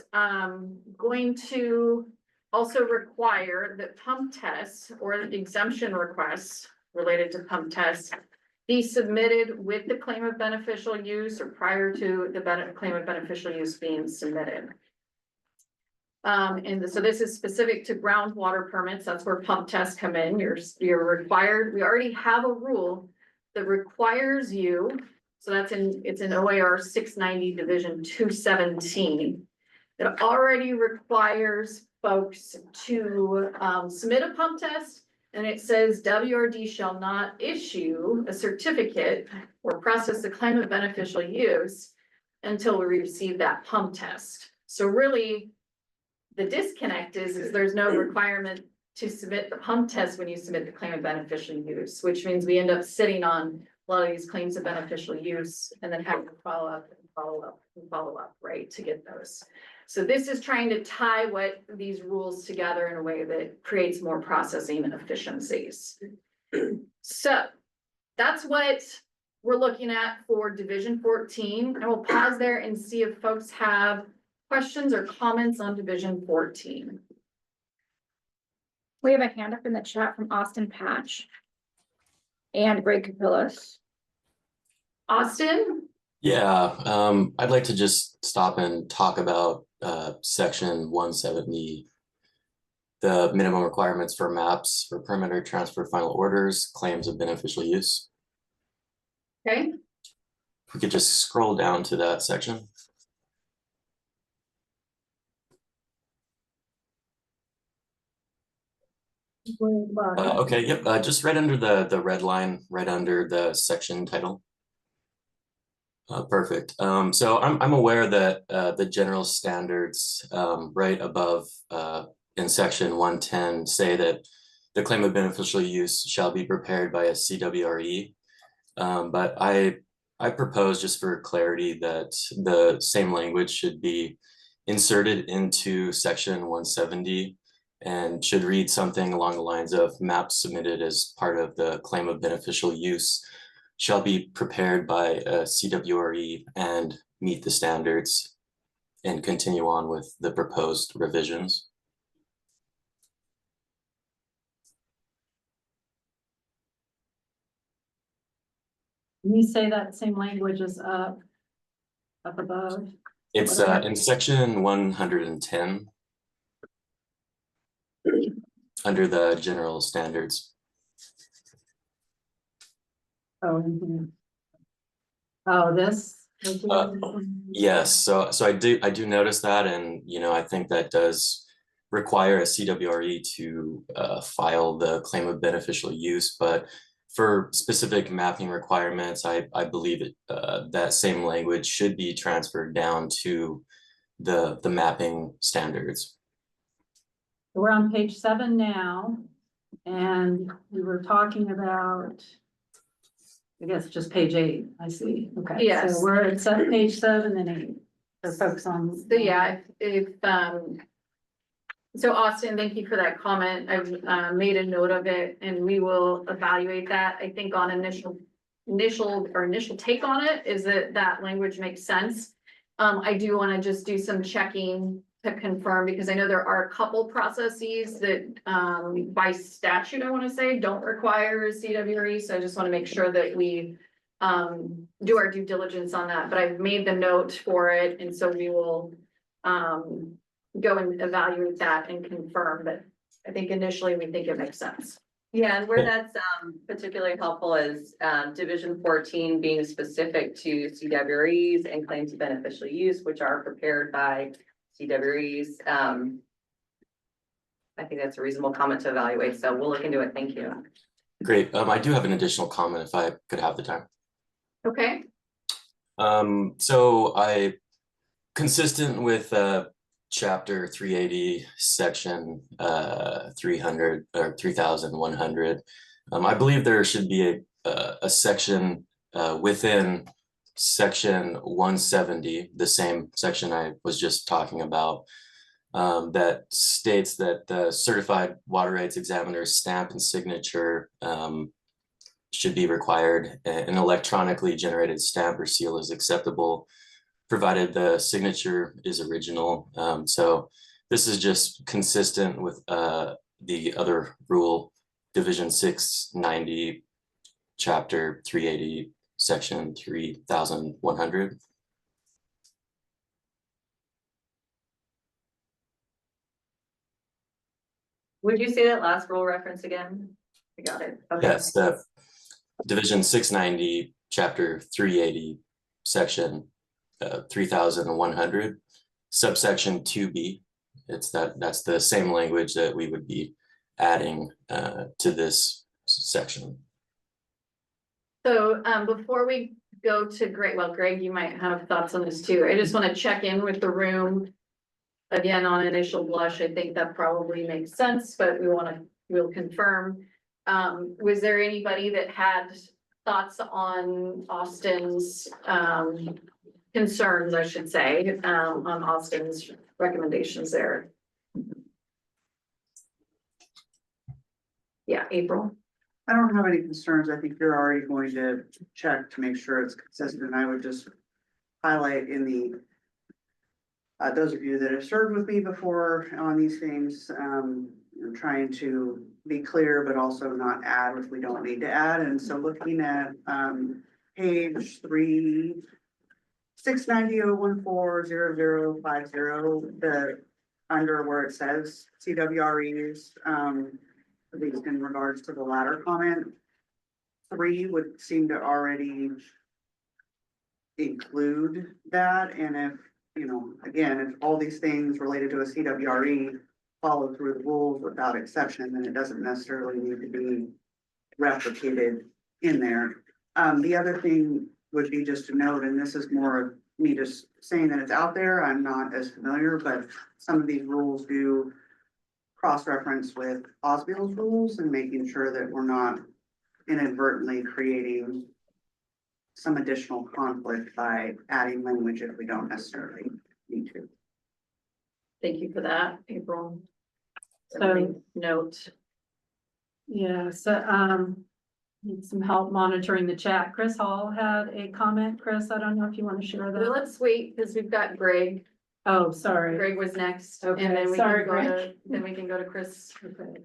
going to also require that pump tests or exemption requests related to pump tests be submitted with the claim of beneficial use or prior to the claim of beneficial use being submitted. And so this is specific to groundwater permits. That's where pump tests come in. You're required. We already have a rule that requires you. So that's it's in OAR 690 Division 217. It already requires folks to submit a pump test, and it says WRD shall not issue a certificate or process the claim of beneficial use until we receive that pump test. So really, the disconnect is there's no requirement to submit the pump test when you submit the claim of beneficial use, which means we end up sitting on a lot of these claims of beneficial use and then having to follow up and follow up and follow up, right, to get those. So this is trying to tie what these rules together in a way that creates more processing efficiencies. So that's what we're looking at for Division 14. I will pause there and see if folks have questions or comments on Division 14. We have a hand up in the chat from Austin Patch and Greg Capillas. Austin? Yeah, I'd like to just stop and talk about section 170, the minimum requirements for maps for permit or transfer final orders, claims of beneficial use. Okay. If we could just scroll down to that section. Okay, yep, just right under the red line, right under the section title. Perfect. So I'm aware that the general standards right above in section 110 say that the claim of beneficial use shall be prepared by a CWRE. But I propose, just for clarity, that the same language should be inserted into section 170 and should read something along the lines of maps submitted as part of the claim of beneficial use shall be prepared by a CWRE and meet the standards, and continue on with the proposed revisions. Can you say that same language is up above? It's in section 110 under the general standards. Oh, in here. Oh, this? Yes, so I do notice that, and I think that does require a CWRE to file the claim of beneficial use, but for specific mapping requirements, I believe it that same language should be transferred down to the mapping standards. We're on page 7 now, and we were talking about, I guess, just page 8, I see. Okay. Yes. So we're at page 7 and 8. So focus on. So yeah, if so Austin, thank you for that comment. I've made a note of it, and we will evaluate that. I think on initial take on it is that language makes sense. I do want to just do some checking to confirm, because I know there are a couple processes that by statute, I want to say, don't require a CWRE. So I just want to make sure that we do our due diligence on that. But I've made the note for it, and so we will go and evaluate that and confirm. But I think initially we think it makes sense. Yeah, and where that's particularly helpful is division 14 being specific to CWREs and claims of beneficial use, which are prepared by CWREs. I think that's a reasonable comment to evaluate, so we'll look into it. Thank you. Great. I do have an additional comment if I could have the time. Okay. So consistent with chapter 380, section 300 or 3100, I believe there should be a section within section 170, the same section I was just talking about, that states that the certified water rights examiner's stamp and signature should be required. An electronically generated stamp or seal is acceptable, provided the signature is original. So this is just consistent with the other rule, division 690, chapter 380, section 3100. Would you say that last rule reference again? I got it. Okay. Yes, the division 690, chapter 380, section 3100, subsection 2B. That's the same language that we would be adding to this section. So before we go to Greg, well, Greg, you might have thoughts on this too. I just want to check in with the room. Again, on initial blush, I think that probably makes sense, but we'll confirm. Was there anybody that had thoughts on Austin's concerns, I should say, on Austin's recommendations there? Yeah, April. I don't have any concerns. I think you're already going to check to make sure it's consistent. And I would just highlight in the those of you that have served with me before on these things, trying to be clear, but also not add if we don't need to add. And so looking at page 3, 690.014.0050, the under where it says CWREs, at least in regards to the latter comment, 3 would seem to already include that. And if, again, if all these things related to a CWRE follow through the rules without exception, then it doesn't necessarily need to be replicated in there. The other thing would be just a note, and this is more of me just saying that it's out there. I'm not as familiar, but some of these rules do cross-reference with Osbeil's rules and making sure that we're not inadvertently creating some additional conflict by adding language if we don't necessarily need to. Thank you for that, April. So- Note. Yeah, so, need some help monitoring the chat. Chris Hall had a comment. Chris, I don't know if you want to share Well, that. let's wait, because we've got Greg. Oh, sorry. Greg was next, Okay, and then we sorry, can go to, Greg. then we can go to Chris. Okay.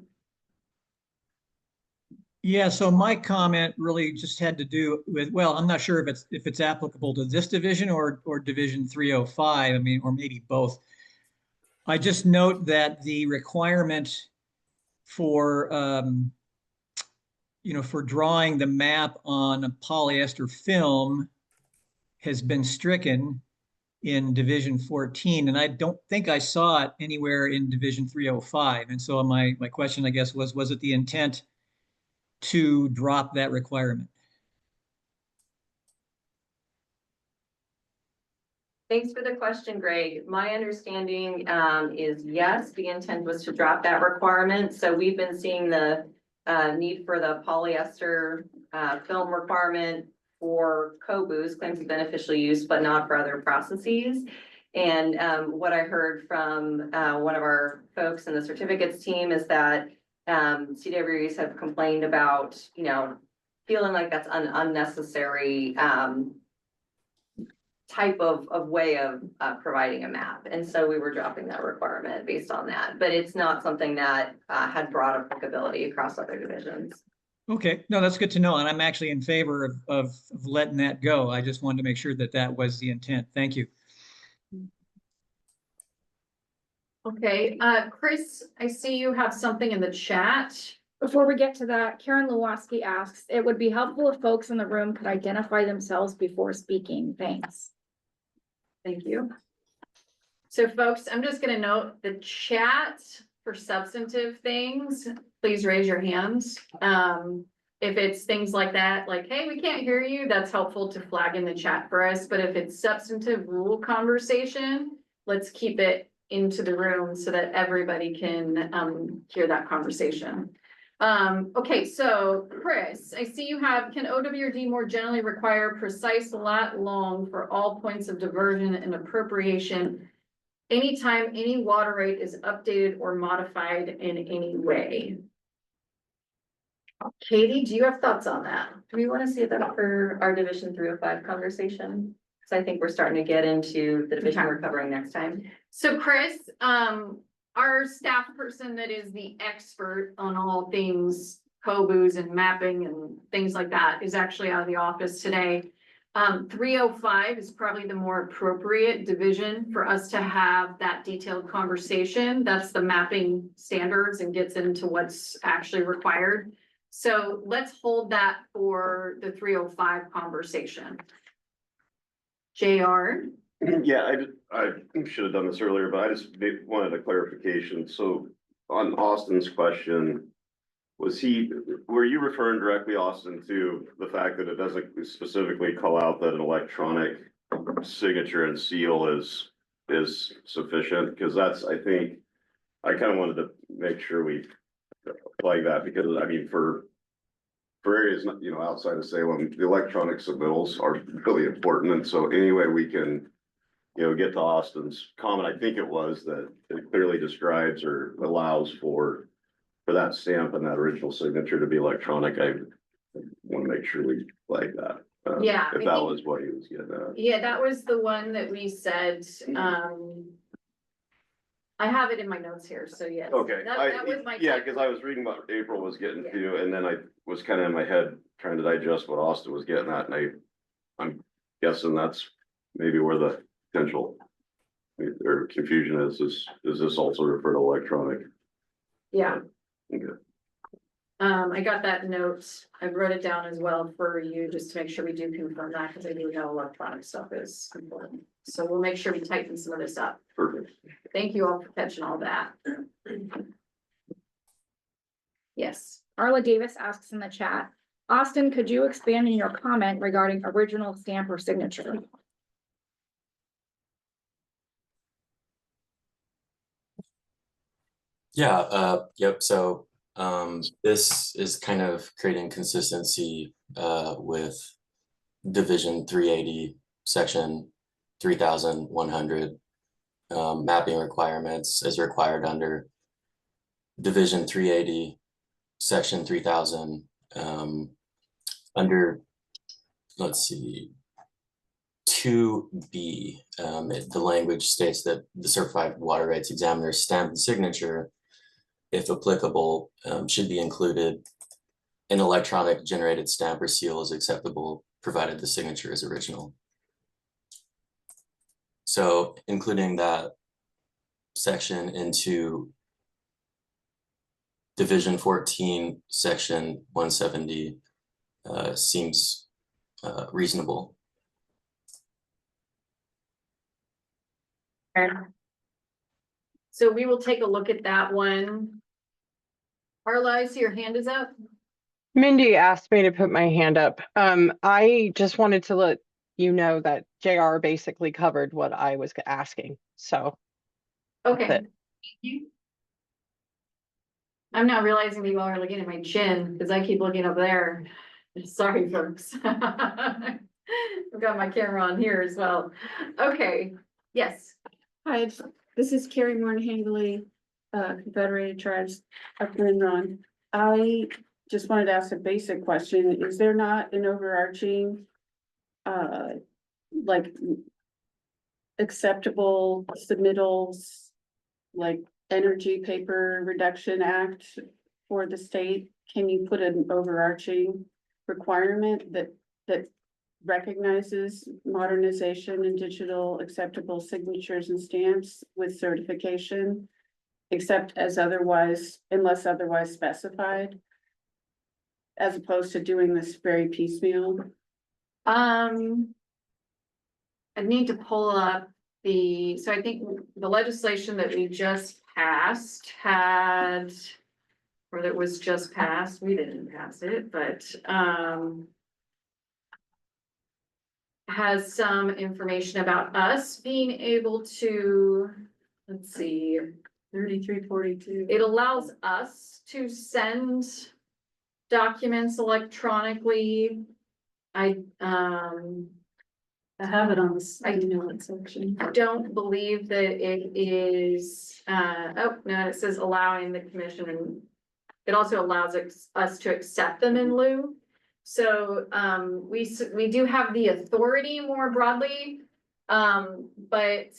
Yeah, so my comment really just had to do with, well, I'm not sure if it's applicable to this division or Division 305, I mean, or maybe both. I just note that the requirement for for drawing the map on a polyester film has been stricken in Division 14, and I don't think I saw it anywhere in Division 305. And so my question, I guess, was it the intent to drop that requirement? Thanks for the question, Greg. My understanding is yes, the intent was to drop that requirement. So we've been seeing the need for the polyester film requirement for COBUs, claims of beneficial use, but not for other processes. And what I heard from one of our folks in the certificates team is that CWEs have complained about, feeling like that's an unnecessary type of way of providing a map. And so we were dropping that requirement based on that, but it's not something that had broad applicability across other divisions. Okay, no, that's good to know. And I'm actually in favor of letting that go. I just wanted to make sure that that was the intent. Thank you. Okay, Chris, I see you have something in the chat. Before we get to that, Karen Lewaski asks, it would be helpful if folks in the room could identify themselves before speaking. Thanks. Thank you. So folks, I'm just gonna note the chat for substantive things, please raise your hands. If it's things like that, like, hey, we can't hear you, that's helpful to flag in the chat for us. But if it's substantive rule conversation, let's keep it into the room so that everybody can hear that conversation. Okay, so Chris, I see you have, can OWRD more generally require precise lat long for all points of diversion and appropriation anytime any water rate is updated or modified in any way? Katie, do you have thoughts on that? Do we want to see that for our Division 305 conversation? Because I think we're starting to get into the division we're covering next time. So Chris, our staff person that is the expert on all things COBUs and mapping and things like that is actually out of the office today. 305 is probably the more appropriate division for us to have that detailed conversation. That's the mapping standards and gets into what's actually required. So let's hold that for the 305 conversation. JR? Yeah, I should have done this earlier, but I just wanted a clarification. So on Austin's question, were you referring directly, Austin, to the fact that it doesn't specifically call out that an electronic signature and seal is sufficient? Because that's, I think, I kind of wanted to make sure we flag that, because I mean, for areas, outside of Salem, the electronic submittals are really important. And so anyway, we can, get to Austin's comment, I think it was that it clearly describes or allows for that stamp and that original signature to be electronic. I want to make sure we flag that. Yeah, If that was what he was getting at. Yeah, that was the one that we said, I have it in my notes here, so yes. Okay, That was my. yeah, because I was reading what April was getting to, and then I was kind of in my head trying to digest what Austin was getting at, and I'm guessing that's maybe where the potential or confusion is this also referred to electronic? Yeah, Okay. I got that note. I wrote it down as well for you, just to make sure we do confirm that, because I do know electronic stuff is important. So we'll make sure we tighten some of this up. Perfect. Thank you all for catching all that. Yes. Arla Davis asks in the chat, Austin, could you expand in your comment regarding original stamp or signature? Yeah, yep, so this is kind of creating consistency with Division 380, Section 3100 mapping requirements as required under Division 380, Section 3000 under, let's see, 2B. The language states that the certified water rights examiner's stamp and signature, if applicable, should be included. An electronic generated stamp or seal is acceptable, provided the signature is original. So including that section into Division 14, Section 170 seems reasonable. So we will take a look at that one. Carla, I see your hand is up. Mindy asked me to put my hand up. I just wanted to let you know that JR basically covered what I was asking. So. Okay. that's it. Thank you. I'm not realizing that you all are looking at my chin because I keep looking up there. Sorry, folks. I've got my camera on here as well. Okay, yes. Hi, this is Carrie Moore-Hangley, Confederated Tribes of Ron. I just wanted to ask a basic question. Is there not an overarching, like acceptable submittals, like Energy Paper Reduction Act for the state? Can you put an overarching requirement that recognizes modernization and digital acceptable signatures and stamps with certification, except as otherwise, unless otherwise specified, as opposed to doing this very piecemeal? I need to pull up so I think the legislation that we just passed had, or that was just passed, we didn't pass it, but, has some information about us being able to, let's see, 3342. it allows us to send documents electronically. I have it on this, I know it section. don't believe that it is, oh, no, it says allowing the commission, and it also allows us to accept them in lieu. So, we do have the authority more broadly, but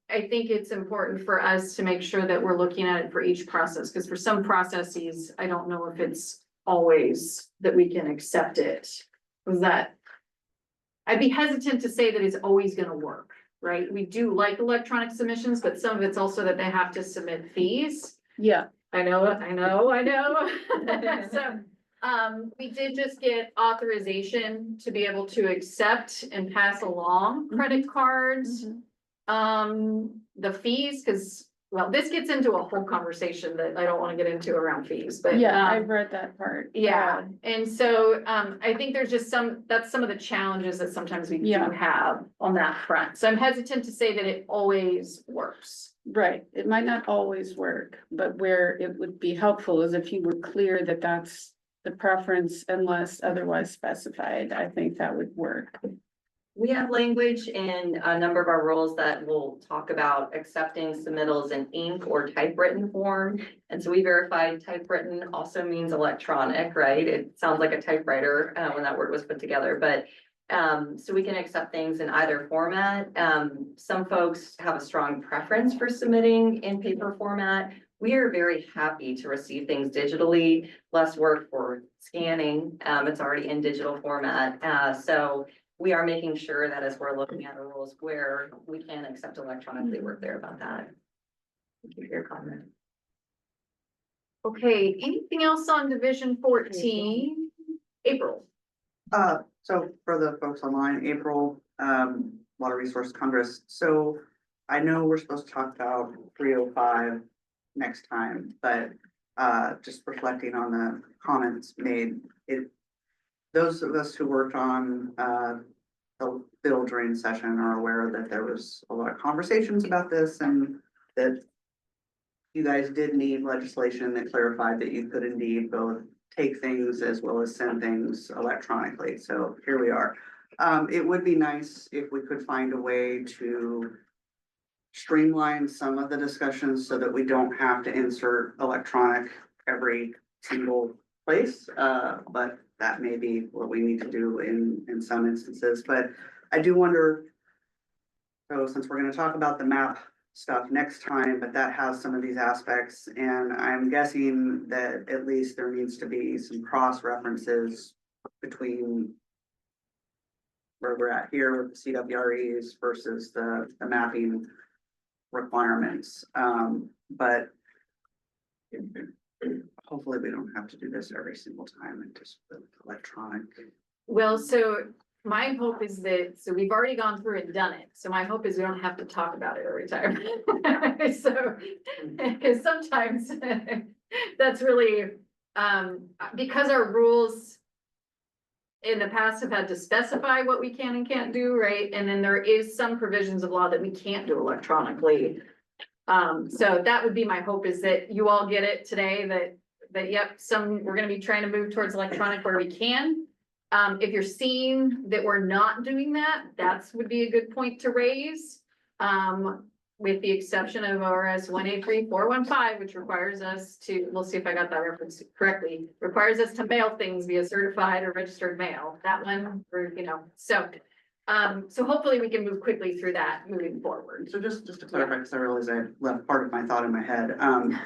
I think it's important for us to make sure that we're looking at it for each process, because for some processes, I don't know if it's always that we can accept it. Was that? I'd be hesitant to say that it's always gonna work, right? We do like electronic submissions, but some of it's also that they have to submit fees. Yeah. I know. So, we did just get authorization to be able to accept and pass along credit cards. The fees, because, well, this gets into a whole conversation that I don't want to get into around fees, but. Yeah, I've read that part. Yeah, and so, I think there's just that's some of the challenges that sometimes we do have on that front. So I'm hesitant to say that it always works. Right, it might not always work, but where it would be helpful is if you were clear that that's the preference unless otherwise specified. I think that would work. We have language in a number of our rules that will talk about accepting submittals in ink or typewritten form. And so we verified typewritten also means electronic, right? It sounds like a typewriter when that word was put together, but so we can accept things in either format. Some folks have a strong preference for submitting in paper format. We are very happy to receive things digitally, less work for scanning. It's already in digital format. So we are making sure that as we're looking at our rules where we can accept electronically, we're clear about that. Thank you for your comment. Okay, anything else on Division 14? April. So for the folks online, April, Water Resource Congress. So I know we're supposed to talk about 305 next time, but just reflecting on the comments made, those of us who worked on, the bill during session are aware that there was a lot of conversations about this and that you guys did need legislation that clarified that you could indeed both take things as well as send things electronically. So here we are. It would be nice if we could find a way to streamline some of the discussions so that we don't have to insert electronic every single place. But that may be what we need to do in some instances. But I do wonder, so since we're gonna talk about the map stuff next time, but that has some of these aspects, and I'm guessing that at least there needs to be some cross references between where we're at here with the CWREs versus the mapping requirements. But hopefully we don't have to do this every single time and just electronic. Well, so my hope is that, so we've already gone through and done it, so my hope is we don't have to talk about it every time. So, because sometimes that's really, because our rules in the past have had to specify what we can and can't do, right? And then there is some provisions of law that we can't do electronically. So that would be my hope, is that you all get it today, that yep, we're gonna be trying to move towards electronic where we can. If you're seeing that we're not doing that, would be a good point to raise. With the exception of RS 183-415, which requires us to, we'll see if I got that reference correctly, requires us to mail things via certified or registered mail. That one, or, so hopefully we can move quickly through that moving forward. So just to clarify, because I realize I left part of my thought in my head.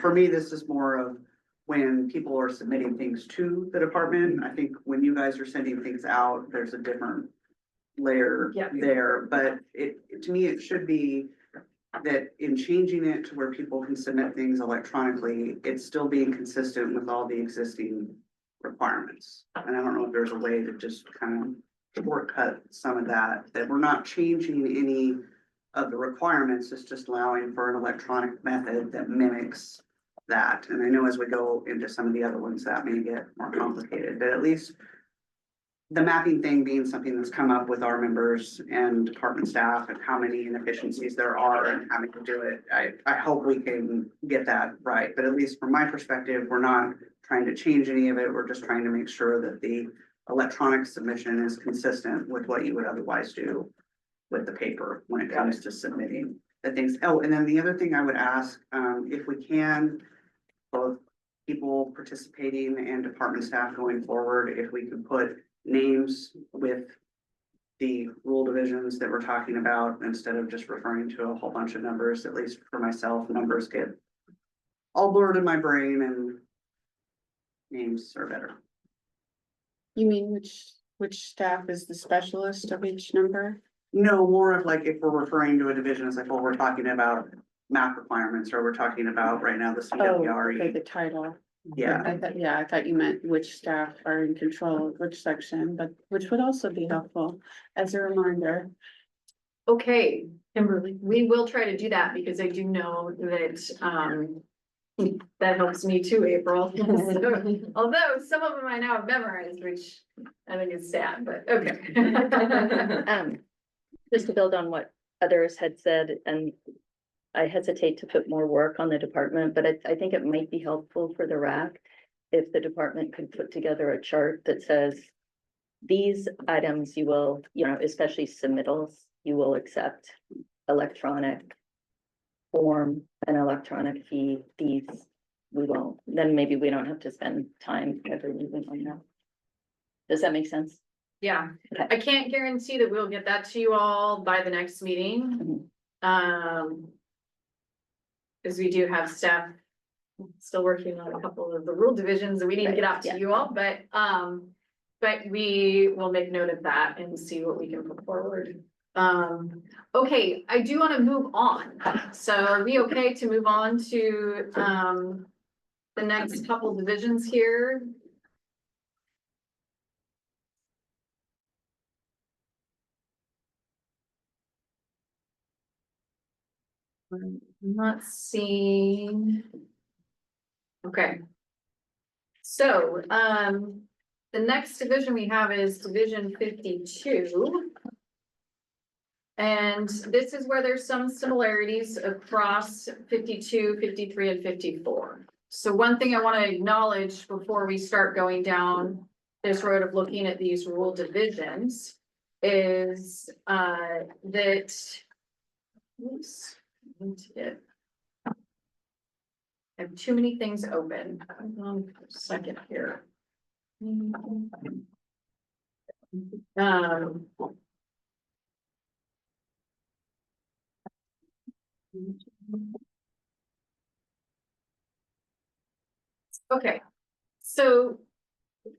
For me, this is more of when people are submitting things to the department. I think when you guys are sending things out, there's a different layer there, but to me, it should be that in changing it to where people can submit things electronically, it's still being consistent with all the existing requirements. And I don't know if there's a way to just kind of shortcut some of that we're not changing any of the requirements. It's just allowing for an electronic method that mimics that. And I know as we go into some of the other ones, that may get more complicated, but at least the mapping thing being something that's come up with our members and department staff and how many inefficiencies there are and having to do it. I hope we can get that right. But at least from my perspective, we're not trying to change any of it. We're just trying to make sure that the electronic submission is consistent with what you would otherwise do with the paper when it comes to submitting the things. Oh, and then the other thing I would ask, if we can, both people participating and department staff going forward, if we could put names with the rule divisions that we're talking about instead of just referring to a whole bunch of numbers. At least for myself, numbers get all blurred in my brain and names are better. You mean which staff is the specialist of each number? No, more of like if we're referring to a division, it's like, well, we're talking about map requirements, or we're talking about right now the CWRE. Okay, the title. Yeah. I thought you meant which staff are in control of which section, but which would also be helpful as a reminder. Okay, Kimberly, we will try to do that because I do know that, that helps me too, April. So, although some of them I now have memorized, which I think is sad, but okay. Just to build on what others had said, and I hesitate to put more work on the department, but I think it might be helpful for the RAC if the department could put together a chart that says these items you will, especially submittals, you will accept electronic form and electronic fee. These we won't. Then maybe we don't have to spend time every moving on that. Does that make sense? Yeah, I can't guarantee that we'll get that to you all by the next meeting. Because we do have staff still working on a couple of the rule divisions that we need to get out to you all, but we will make note of that and see what we can put forward. Okay, I do want to move on. So are we okay to move on to the next couple divisions here? I'm not seeing. Okay. So, the next division we have is Division 52. And this is where there's some similarities across 52, 53, and 54. So one thing I want to acknowledge before we start going down this road of looking at these rule divisions is that, oops, I have too many things open. Hold on for a second here. Okay, so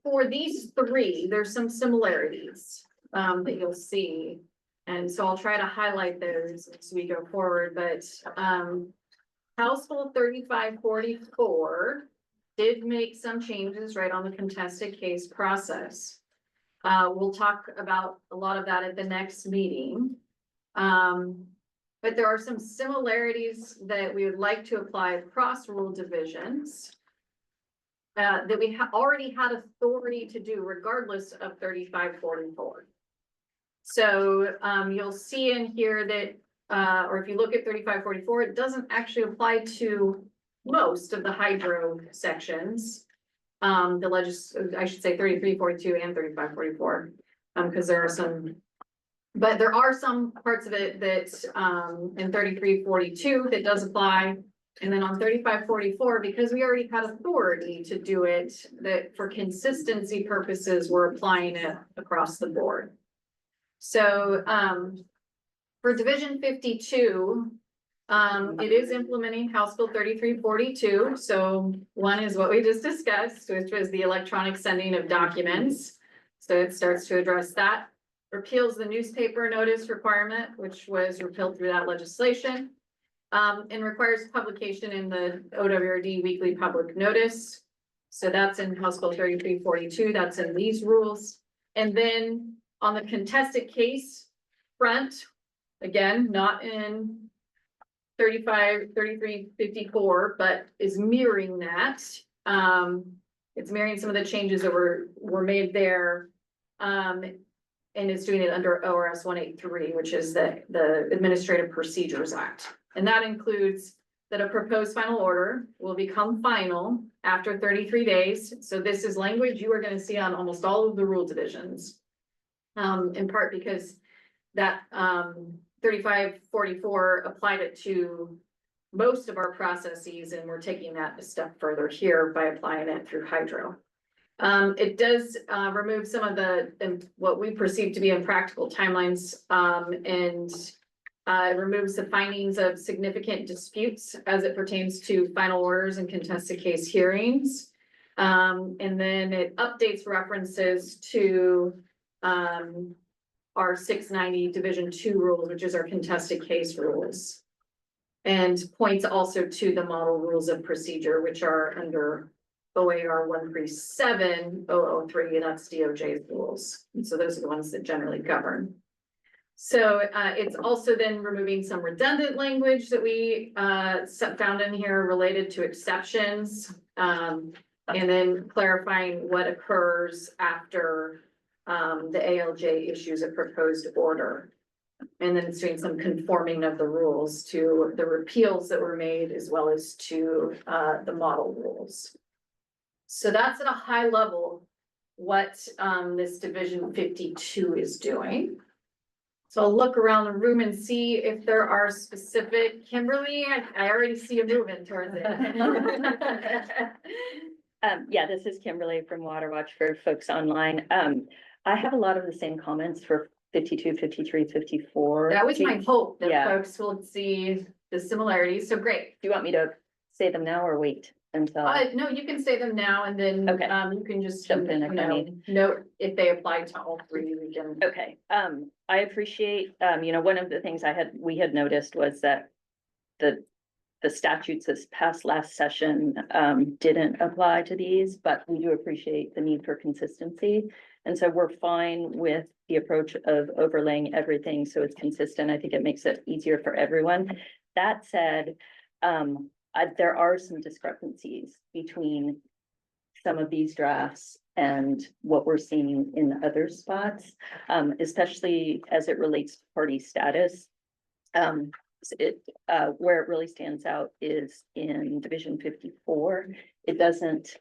for these three, there's some similarities that you'll see. And so I'll try to highlight those as we go forward, but House Bill 3544 did make some changes right on the contested case process. We'll talk about a lot of that at the next meeting. But there are some similarities that we would like to apply across rule divisions that we already had authority to do regardless of 3544. So you'll see in here that, or if you look at 3544, it doesn't actually apply to most of the hydro sections. I should say 3342 and 3544, because there are some, but there are some parts of it that in 3342 that does apply. And then on 3544, because we already had authority to do it, that for consistency purposes, we're applying it across the board. So for Division 52, it is implementing House Bill 3342. So one is what we just discussed, which was the electronic sending of documents. So it starts to address that. Repeals the newspaper notice requirement, which was repealed through that legislation. And requires publication in the OWRD weekly public notice. So that's in House Bill 3342, that's in these rules. And then on the contested case front, again, not in 3354, but is mirroring that. It's mirroring some of the changes that were made there. And it's doing it under ORS 183, which is the Administrative Procedures Act. And that includes that a proposed final order will become final after 33 days. So this is language you are going to see on almost all of the rule divisions. In part because that 3544 applied it to most of our processes, and we're taking that a step further here by applying it through hydro. It does remove some of what we perceive to be impractical timelines, and it removes the findings of significant disputes as it pertains to final orders and contested case hearings. And then it updates references to our 690 Division 2 rules, which is our contested case rules. And points also to the model rules of procedure, which are under OAR 137003, and that's DOJ's rules. And so those are the ones that generally govern. So it's also then removing some redundant language that we found in here related to exceptions, and then clarifying what occurs after the ALJ issues a proposed order. And then it's doing some conforming of the rules to the repeals that were made as well as to the model rules. So that's at a high level what this Division 52 is doing. So I'll look around the room and see if there are specific, Kimberly, I already see you moving towards it. Yeah, this is Kimberly from Water Watch for folks online. I have a lot of the same comments for 52, 53, 54. That was my hope that Yeah. folks will see the similarities. So great. Do you want me to say them now or wait until? No, you can say them now and then Okay. You can just Jump in if I need. note if they apply to all three. We can. Okay, I appreciate, one of the things we had noticed was that the statutes this past last session, didn't apply to these, but we do appreciate the need for consistency. And so we're fine with the approach of overlaying everything so it's consistent. I think it makes it easier for everyone. That said, there are some discrepancies between some of these drafts and what we're seeing in other spots, especially as it relates to party status. Where it really stands out is in Division 54. It doesn't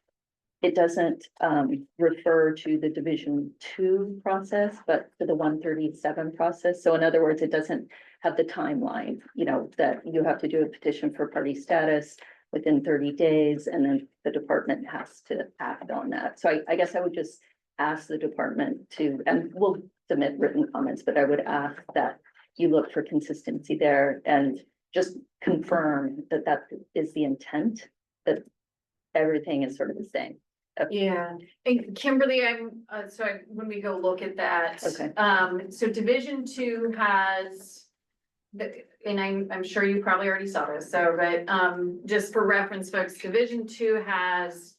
refer to the Division 2 process, but to the 137 process. So in other words, it doesn't have the timeline, you know, that you have to do a petition for party status within 30 days, and then the department has to act on that. So I guess I would just ask the department to, and we'll submit written comments, but I would ask that you look for consistency there and just confirm that that is the intent, that everything is sort of the same. Yeah, and Kimberly, when we go look at that. Okay. So Division 2 has. And I'm sure you probably already saw this, so, but, just for reference, folks, Division 2 has.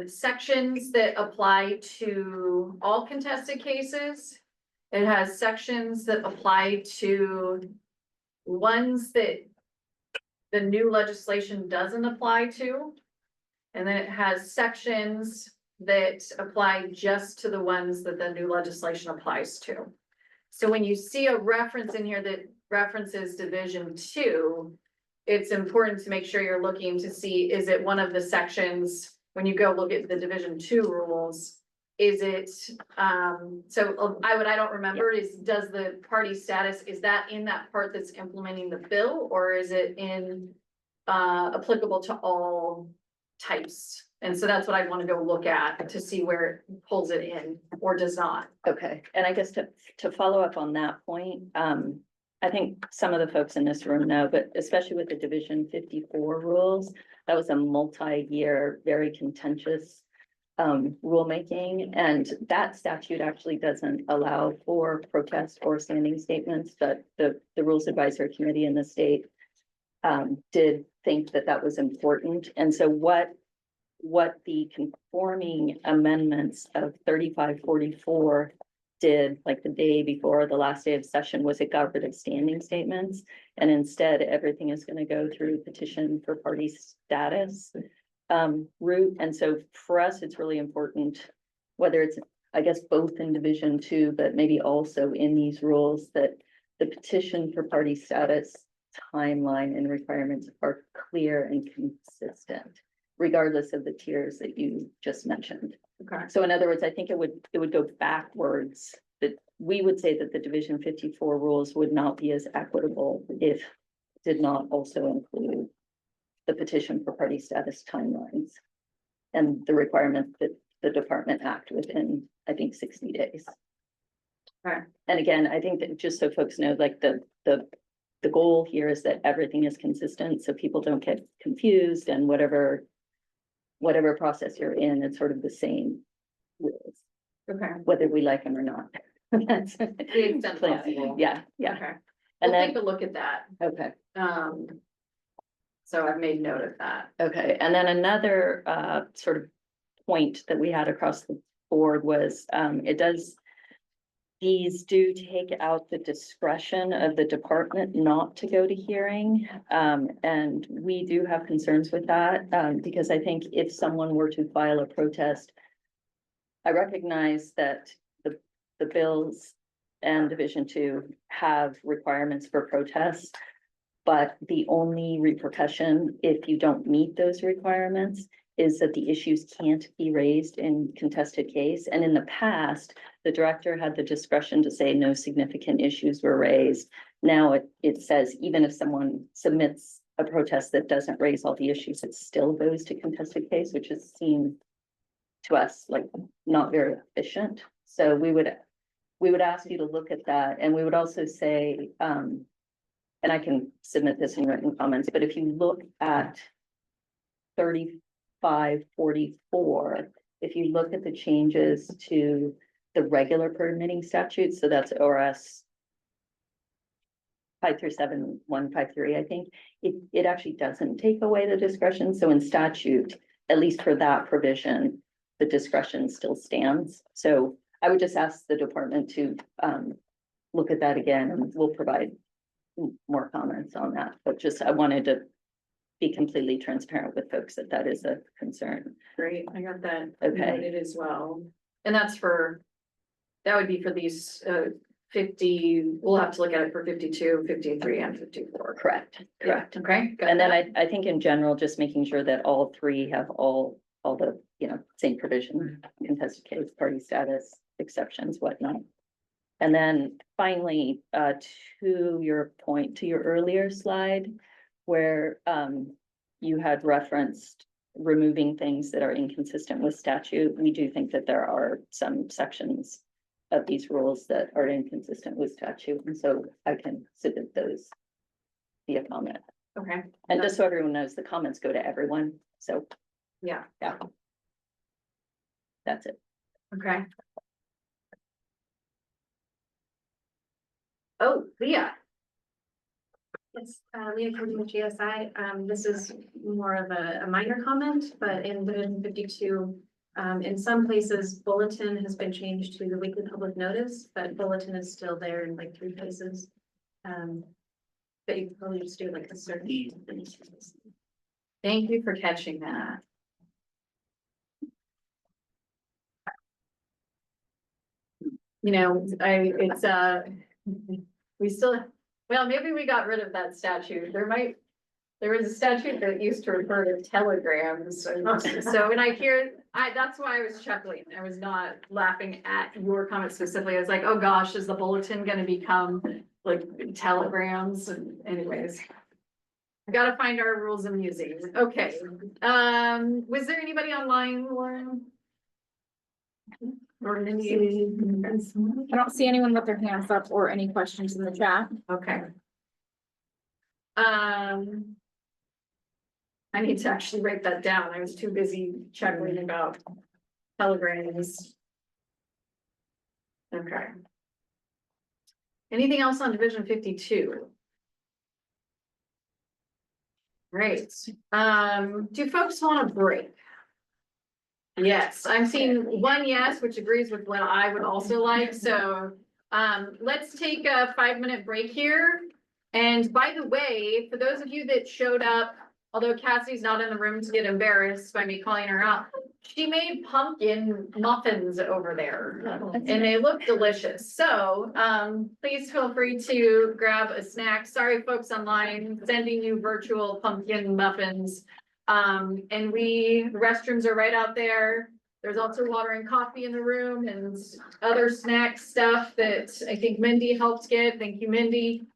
Sections that apply to all contested cases. It has sections that apply to ones that the new legislation doesn't apply to. And then it has sections that apply just to the ones that the new legislation applies to. So when you see a reference in here that references Division 2, it's important to make sure you're looking to see, is it one of the sections, when you go look at the Division 2 rules, is it, I don't remember, does the party status, is that in that part that's implementing the bill, or is it in, applicable to all types? And so that's what I want to go look at to see where it pulls it in or does not. Okay, and I guess to follow up on that point, I think some of the folks in this room know, but especially with the Division 54 rules, that was a multi-year, very contentious rulemaking, and that statute actually doesn't allow for protest or standing statements, but the Rules Advisory Committee in the state did think that that was important. And so what the conforming amendments of 3544 did, like the day before the last day of session, was it got rid of standing statements, and instead everything is going to go through petition for party status route. And so for us, it's really important, whether it's, I guess, both in Division 2, but maybe also in these rules, that the petition for party status timeline and requirements are clear and consistent, regardless of the tiers that you just mentioned. Okay. So in other words, I think it would go backwards, that we would say that the Division 54 rules would not be as equitable if it did not also include the petition for party status timelines and the requirement that the department act within, I think, 60 days. Right. And again, I think that just so folks know, like the goal here is that everything is consistent, so people don't get confused, and whatever process you're in, it's sort of the same rules, Okay. whether we like them or not. That's To the extent possible. Yeah. Okay. And We'll then, take a look at that. okay. So I've made note of that. Okay, and then another sort of point that we had across the board was these do take out the discretion of the department not to go to hearing. And we do have concerns with that, because I think if someone were to file a protest, I recognize that the bills and Division 2 have requirements for protests. But the only repercussion, if you don't meet those requirements, is that the issues can't be raised in contested case. And in the past, the director had the discretion to say no significant issues were raised. Now it says even if someone submits a protest that doesn't raise all the issues, it still goes to contested case, which is seen to us like not very efficient. So we would ask you to look at that, and we would also say, and I can submit this in written comments, but if you look at 3544, if you look at the changes to the regular permitting statute, so that's ORS 537-153, I think, it actually doesn't take away the discretion. So in statute, at least for that provision, the discretion still stands. So I would just ask the department to look at that again, and we'll provide more comments on that, but just I wanted to be completely transparent with folks that that is a concern. Great, I got that. Okay. Noted as well. And that's for, that would be for these 50, we'll have to look at it for 52, 53, and 54. Correct, correct. Okay. got And then that. I think in general, just making sure that all three have all the, same provision, contested case, party status, exceptions, whatnot. And then finally, to your point, to your earlier slide, where you had referenced removing things that are inconsistent with statute, we do think that there are some sections of these rules that are inconsistent with statute, and so I can submit those via comment. Okay. And just so everyone knows, the comments go to everyone, so Yeah, yeah. That's it. okay. Oh, Leah. It's Leah Cody with GSI. This is more of a minor comment, but in Division 52, in some places, bulletin has been changed to the weekly public notice, but bulletin is still there in like 3 places. But you can probably just do like a search. Thank you for catching that. We still, well, maybe we got rid of that statute. There was a statute that used to refer to telegrams. So when I hear, that's why I was chuckling. I was not laughing at your comment specifically. I was like, oh gosh, is the bulletin gonna become like telegrams? And anyways. I gotta find our rules amusing. Okay, was there anybody online, Lauren? Or Mindy? I don't see anyone with their hands up or any questions in the chat. Okay. I need to actually write that down. I was too busy chuckling about telegrams. Okay. Anything else on Division 52? Great. Do folks want a break? Yes, I'm seeing one yes, which agrees with what I would also like. So let's take a 5-minute break here. And by the way, for those of you that showed up, although Cassie's not in the room to get embarrassed by me calling her out, she made pumpkin muffins over there and they look delicious. So please feel free to grab a snack. Sorry, folks online, sending you virtual pumpkin muffins. And the restrooms are right out there. There's also water and coffee in the room and other snack stuff that I think Mindy helped get. Thank you, Mindy.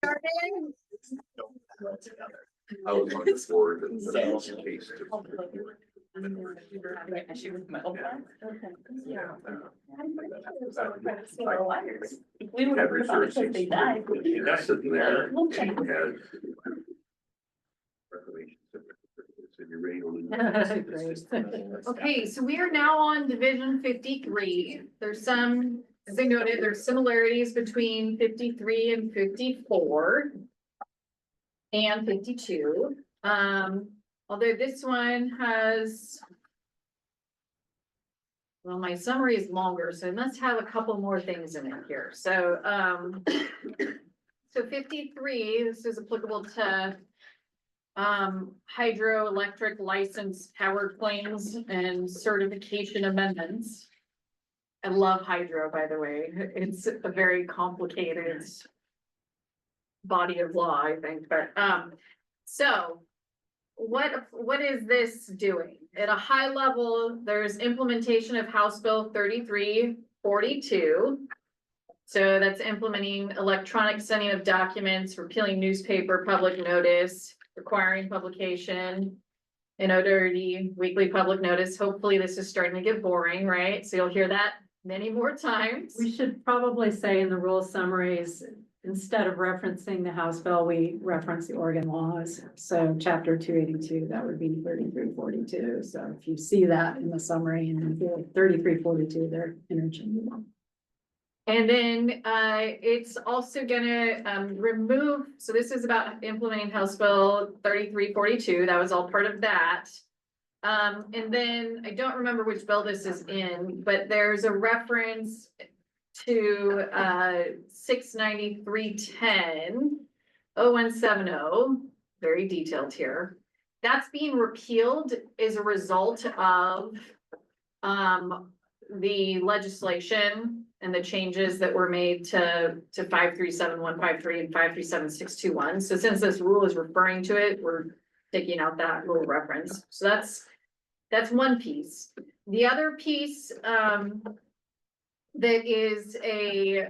I was looking forward to the case. Every Thursday, that's sitting there. And you had so you're ready to- Okay, so we are now on Division 53. There's some, as I noted, there's similarities between 53 and 54. And 52. Although this one has. Well, my summary is longer, so it must have a couple more things in it here. So, so 53, this is applicable to hydroelectric license power claims and certification amendments. I love hydro, by the way. It's a very complicated body of law, I think, but, so what is this doing? At a high level, there's implementation of House Bill 3342. So that's implementing electronic sending of documents, repealing newspaper public notice, requiring publication in ODRD, weekly public notice. Hopefully this is starting to get boring, right? So you'll hear that many more times. We should probably say in the rule summaries, instead of referencing the House bill, we reference the Oregon laws. So chapter 282, that would be 3342. So if you see that in the summary and 3342, they're interchangeable. And then it's also gonna remove, so this is about implementing House Bill 3342. That was all part of that. And then I don't remember which bill this is in, but there's a reference to 69310 0170, very detailed here. That's being repealed as a result of the legislation and the changes that were made to 537153 and 537621. So since this rule is referring to it, we're taking out that rule reference. So that's one piece. The other piece that is a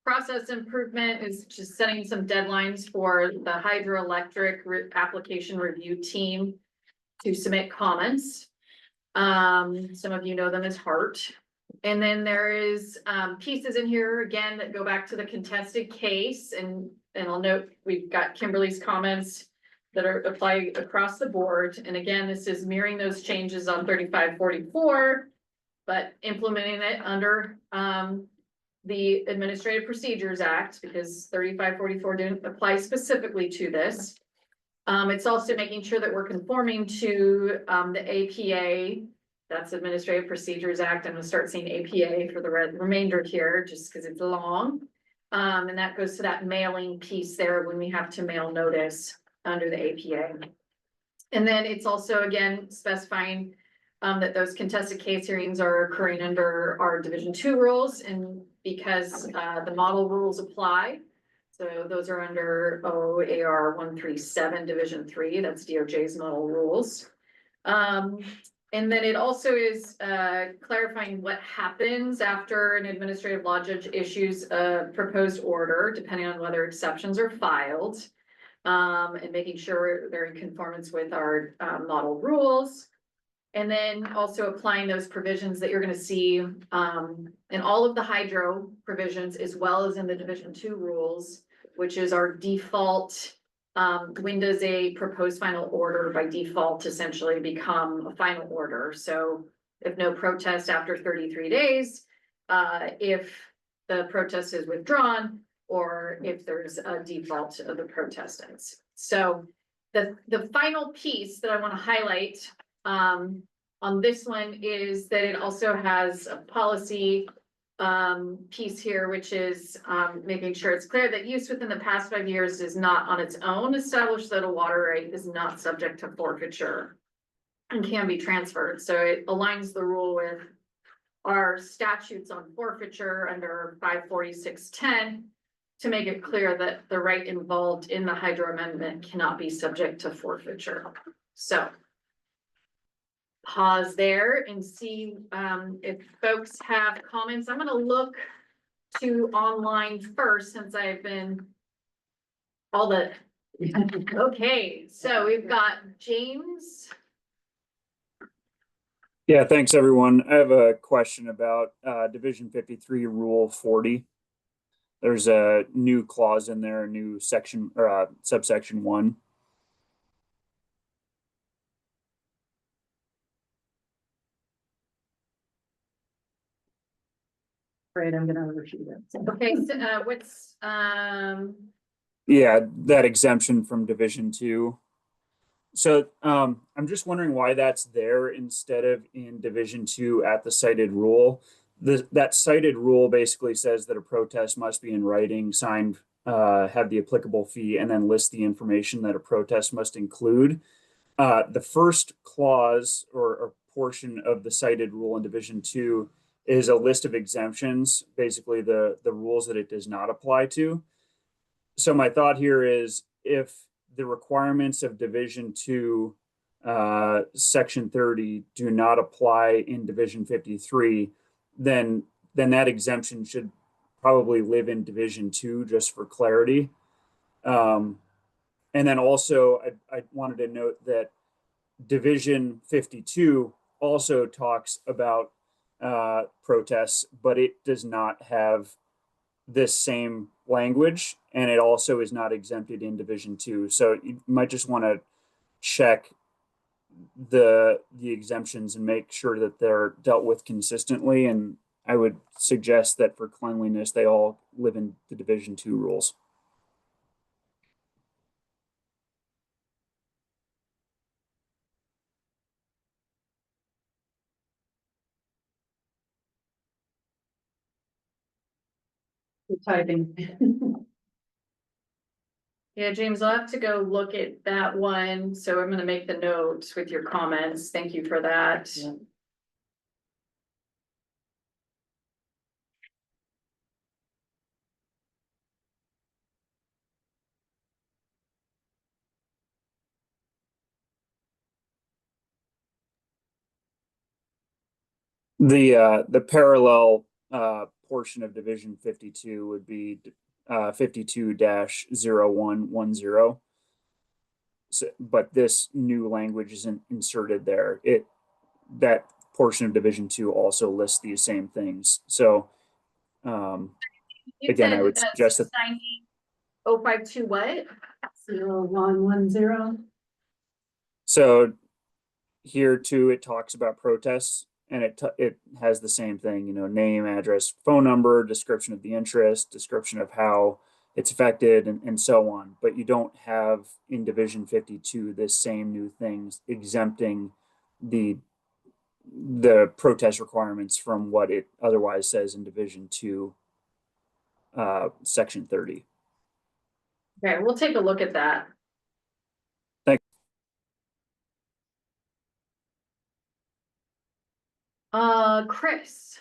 process improvement is just setting some deadlines for the hydroelectric application review team to submit comments. Some of you know them as HART. And then there is pieces in here again that go back to the contested case, and I'll note we've got Kimberly's comments that are applied across the board. And again, this is mirroring those changes on 3544, but implementing it under the Administrative Procedures Act, because 3544 didn't apply specifically to this. It's also making sure that we're conforming to the APA. That's Administrative Procedures Act. I'm gonna start saying APA for the remainder here, just because it's long. And that goes to that mailing piece there when we have to mail notice under the APA. And then it's also, again, specifying that those contested case hearings are occurring under our Division 2 rules, and because the model rules apply. So those are under OAR 137 Division 3, that's DOJ's model rules. And then it also is clarifying what happens after an administrative law judge issues a proposed order, depending on whether exceptions are filed. And making sure they're in conformance with our model rules. And then also applying those provisions that you're gonna see in all of the hydro provisions, as well as in the Division 2 rules, which is our default, when does a proposed final order by default essentially become a final order? So if no protest after 33 days, if the protest is withdrawn, or if there's a default of the protestants. So the final piece that I want to highlight on this one is that it also has a policy piece here, which is making sure it's clear that use within the past 5 years does not on its own establish that a water right is not subject to forfeiture and can be transferred. So it aligns the rule with our statutes on forfeiture under 54610 to make it clear that the right involved in the hydro amendment cannot be subject to forfeiture. So pause there and see if folks have comments. I'm gonna look to online first, since I've been all the, okay, so we've got James. Yeah, thanks, everyone. I have a question about Division 53, Rule 40. There's a new clause in there, a new section or subsection 1. Great, I'm gonna overshoot it. Okay, so what's Yeah, that exemption from Division 2. So I'm just wondering why that's there instead of in Division 2 at the cited rule. That cited rule basically says that a protest must be in writing, signed, have the applicable fee, and then list the information that a protest must include. The first clause or portion of the cited rule in Division 2 is a list of exemptions, basically the rules that it does not apply to. So my thought here is if the requirements of Division 2, Section 30 do not apply in Division 53, then that exemption should probably live in Division 2 just for clarity. And then also I wanted to note that Division 52 also talks about protests, but it does not have this same language, and it also is not exempted in Division 2. So you might just want to check the exemptions and make sure that they're dealt with consistently. And I would suggest that for cleanliness, they all live in the Division 2 rules. Typing. Yeah, James, I'll have to go look at that one. So I'm gonna make the notes with your comments. Thank you for that. Yeah. The parallel portion of Division 52 would be 52-0110. So, but this new language isn't inserted there. That portion of Division 2 also lists these same things. So You again, I said would suggest that 690-052 what? 0110. so here too it talks about protests, and it has the same thing, name, address, phone number, description of the interest, description of how it's affected, and so on. But you don't have in Division 52 this same new things exempting the protest requirements from what it otherwise says in Division 2, Section 30. Okay, we'll take a look at that. Thanks. Chris.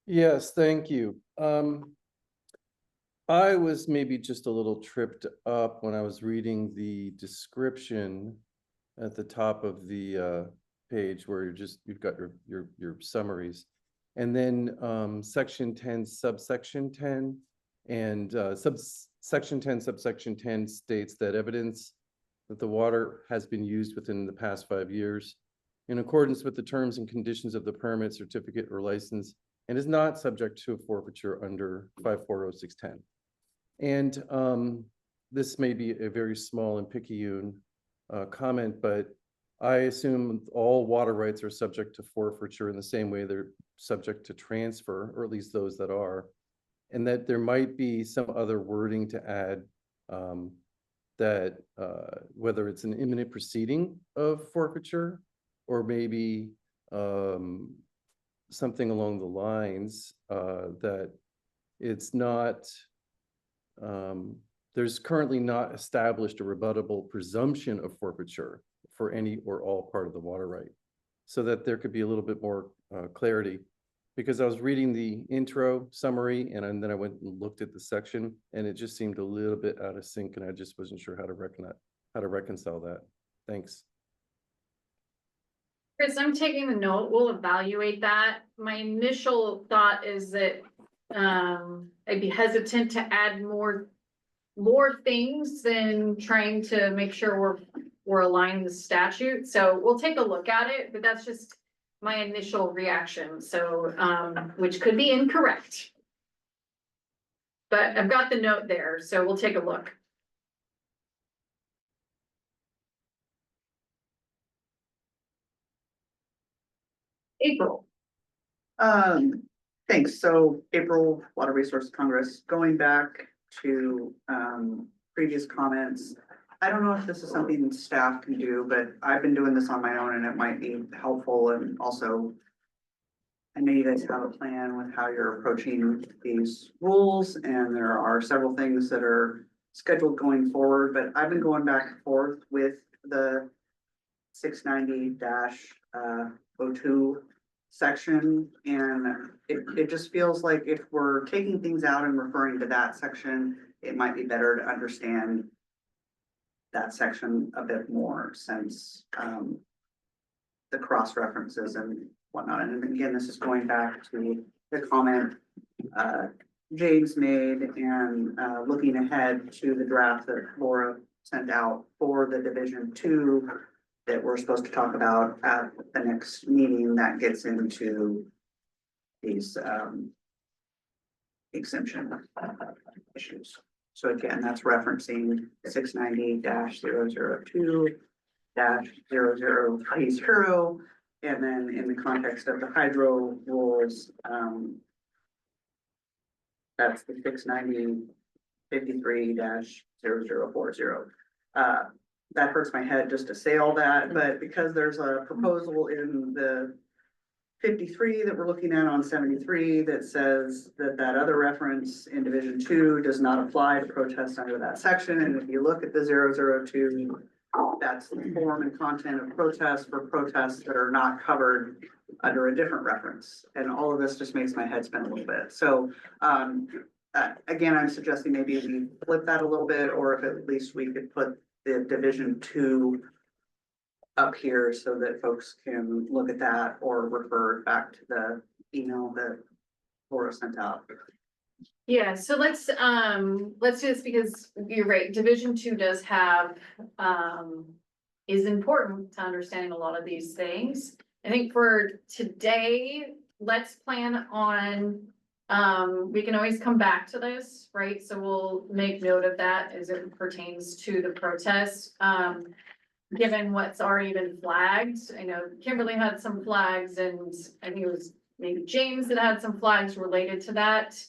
Yes, thank you. I was maybe just a little tripped up when I was reading the description at the top of the page where you've got your summaries. And then Section 10, subsection 10, and Section 10, subsection 10 states that evidence that the water has been used within the past 5 years in accordance with the terms and conditions of the permit, certificate, or license, and is not subject to a forfeiture under 540610. And this may be a very small and picayune comment, but I assume all water rights are subject to forfeiture in the same way they're subject to transfer, or at least those that are, and that there might be some other wording to add that whether it's an imminent proceeding of forfeiture, or maybe something along the lines that it's not, there's currently not established a rebuttable presumption of forfeiture for any or all part of the water right, so that there could be a little bit more clarity. Because I was reading the intro summary and then I went and looked at the section, and it just seemed a little bit out of sync, and I just wasn't sure how to reconcile that. Thanks. Chris, I'm taking the note. We'll evaluate that. My initial thought is that I'd be hesitant to add more things than trying to make sure we're aligning the statute. So we'll take a look at it, but that's just my initial reaction. So which could be incorrect. But I've got the note there, so we'll take a look. April. Thanks. So April Water Resource Congress, going back to previous comments. I don't know if this is something staff can do, but I've been doing this on my own and it might be helpful. And also, I know you guys have a plan with how you're approaching these rules, and there are several things that are scheduled going forward, but I've been going back and forth with the 690-02 section, and it just feels like if we're taking things out and referring to that section, it might be better to understand that section a bit more, since the cross references and whatnot. And again, this is going back to the comment James made, and looking ahead to the draft that Laura sent out for the Division 2 that we're supposed to talk about at the next meeting, that gets into these exemption issues. So again, that's referencing 690-002-0030, and then in the context of the hydro rules, that's the 690-53-0040. That hurts my head just to say all that, but because there's a proposal in the 53 that we're looking at on 73 that says that that other reference in Division 2 does not apply to protests under that section. And if you look at the 002, that's the form and content of protests for protests that are not covered under a different reference. And all of this just makes my head spin a little bit. So again, I'm suggesting maybe we flip that a little bit, or if at least we could put the Division 2 up here so that folks can look at that or refer back to the email that Laura sent out. Yeah, so let's do this, because you're right, Division 2 does have is important to understanding a lot of these things. I think for today, let's plan on we can always come back to this, right? So we'll make note of that as it pertains to the protests. Given what's already been flagged, I know Kimberly had some flags, and I think it was maybe James that had some flags related to that.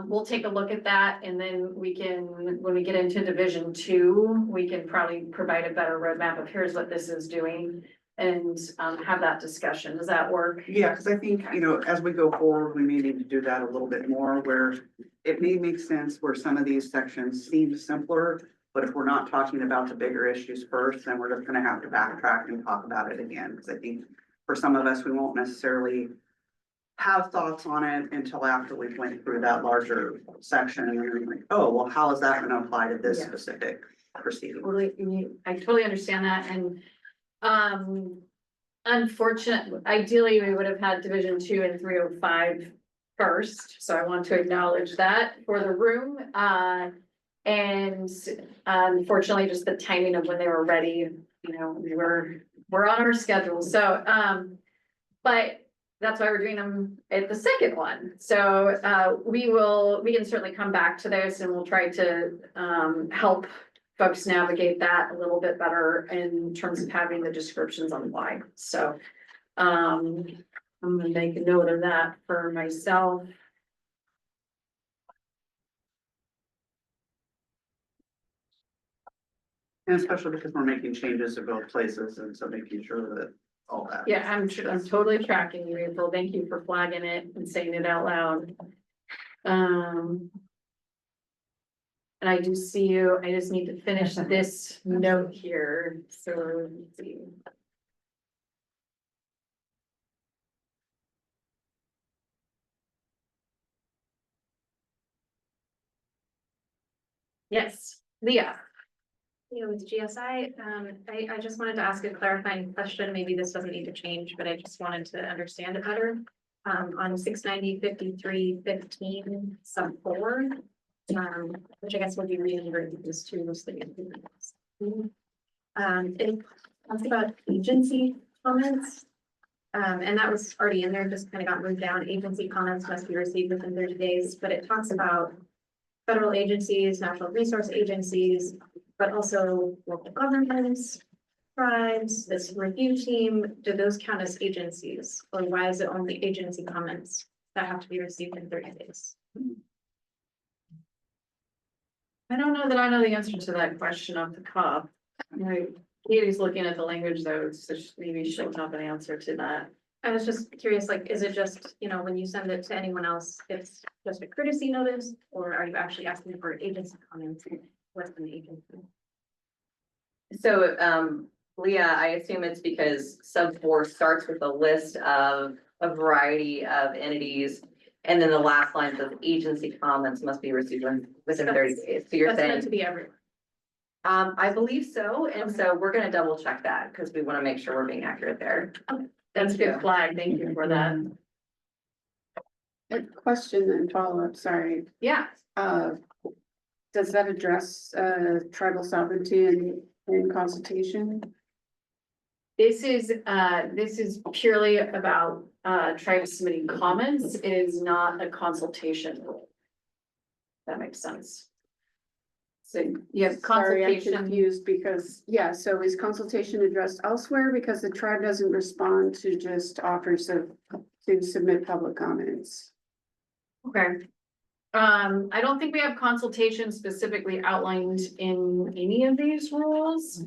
We'll take a look at that, and then we can, when we get into Division 2, we can probably provide a better roadmap of here's what this is doing, and have that discussion. Does that work? Yeah, because I think, as we go forward, we may need to do that a little bit more, where it may make sense where some of these sections seem simpler, but if we're not talking about the bigger issues first, then we're just gonna have to backtrack and talk about it again. Because I think for some of us, we won't necessarily have thoughts on it until after we've went through that larger section, and then we're like, oh, well, how is that gonna apply to this specific proceeding? I totally understand that, and unfortunately, ideally, we would have had Division 2 and 305 first, so I want to acknowledge that for the room. And unfortunately, just the timing of when they were ready, we're on our schedule. So, but that's why we're doing them at the second one. So we can certainly come back to this, and we'll try to help folks navigate that a little bit better in terms of having the descriptions on why. So I'm gonna make a note of that for myself. And especially because we're making changes to both places, and so making sure that all that. Yeah, I'm totally tracking you, April. Thank you for flagging it and saying it out loud. And I do see you. I just need to finish this note here. So let's see. Yes, Leah. With GSI, I just wanted to ask a clarifying question. Maybe this doesn't need to change, but I just wanted to understand it better. On 690-53-15 sub 4, which I guess would be reiterated as two was the. It talks about agency comments. And that was already in there, just kind of got moved down. Agency comments must be received within 30 days, but it talks about federal agencies, natural resource agencies, but also local governments, tribes, this review team. Do those count as agencies? Or why is it only agency comments that have to be received in 30 days? I don't know that I know the answer to that question off the cuff. Katie's looking at the language though, so maybe she'll have an answer to that. I was just curious, like, is it just, when you send it to anyone else, it's just a courtesy notice? Or are you actually asking for agency comments? What's an agency? So, Leah, I assume it's because sub 4 starts with a list of a variety of entities. And then the last line says agency comments must be received within 30 days. So you're That's saying. meant to be everywhere. I believe so. And so we're gonna double check that because we want to make sure we're being accurate there. That's a good flag. Thank you for that. A question and follow-up, sorry. Yeah. Does that address tribal sovereignty and consultation? This is purely about tribes submitting comments. It is not a consultation rule. That makes sense. So yes, Sorry, I'm consultation. confused because, so is consultation addressed elsewhere because the tribe doesn't respond to just offers to submit public comments? Okay. I don't think we have consultation specifically outlined in any of these rules.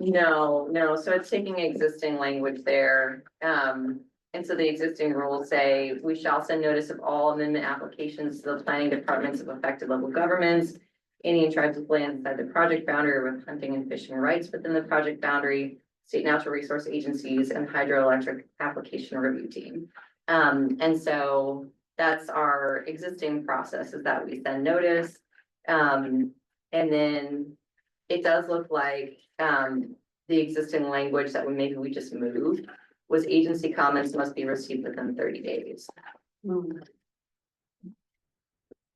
No, so it's taking existing language there. And so the existing rules say, we shall send notice of all amendment applications to the planning departments of affected local governments, Indian tribes with land inside the project boundary or with hunting and fishing rights within the project boundary, state natural resource agencies, and hydroelectric application review team. And so that's our existing process, is that we send notice. And then it does look like the existing language that we just moved was agency comments must be received within 30 days.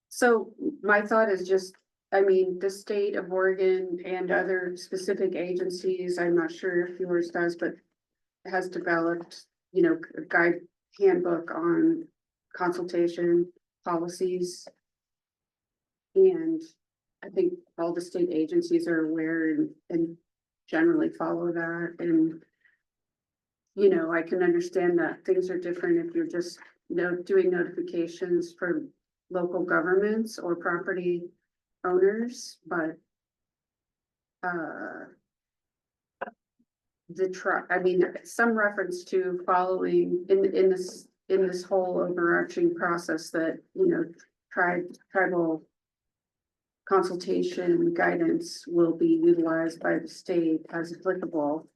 So my thought is just, the state of Oregon and other specific agencies, I'm not sure if yours does, but has developed, a guide handbook on consultation policies. And I think all the state agencies are aware and generally follow that. And, I can understand that things are different if you're just doing notifications for local governments or property owners, but some reference to following in this whole overarching process that, tribal consultation guidance will be utilized by the state as applicable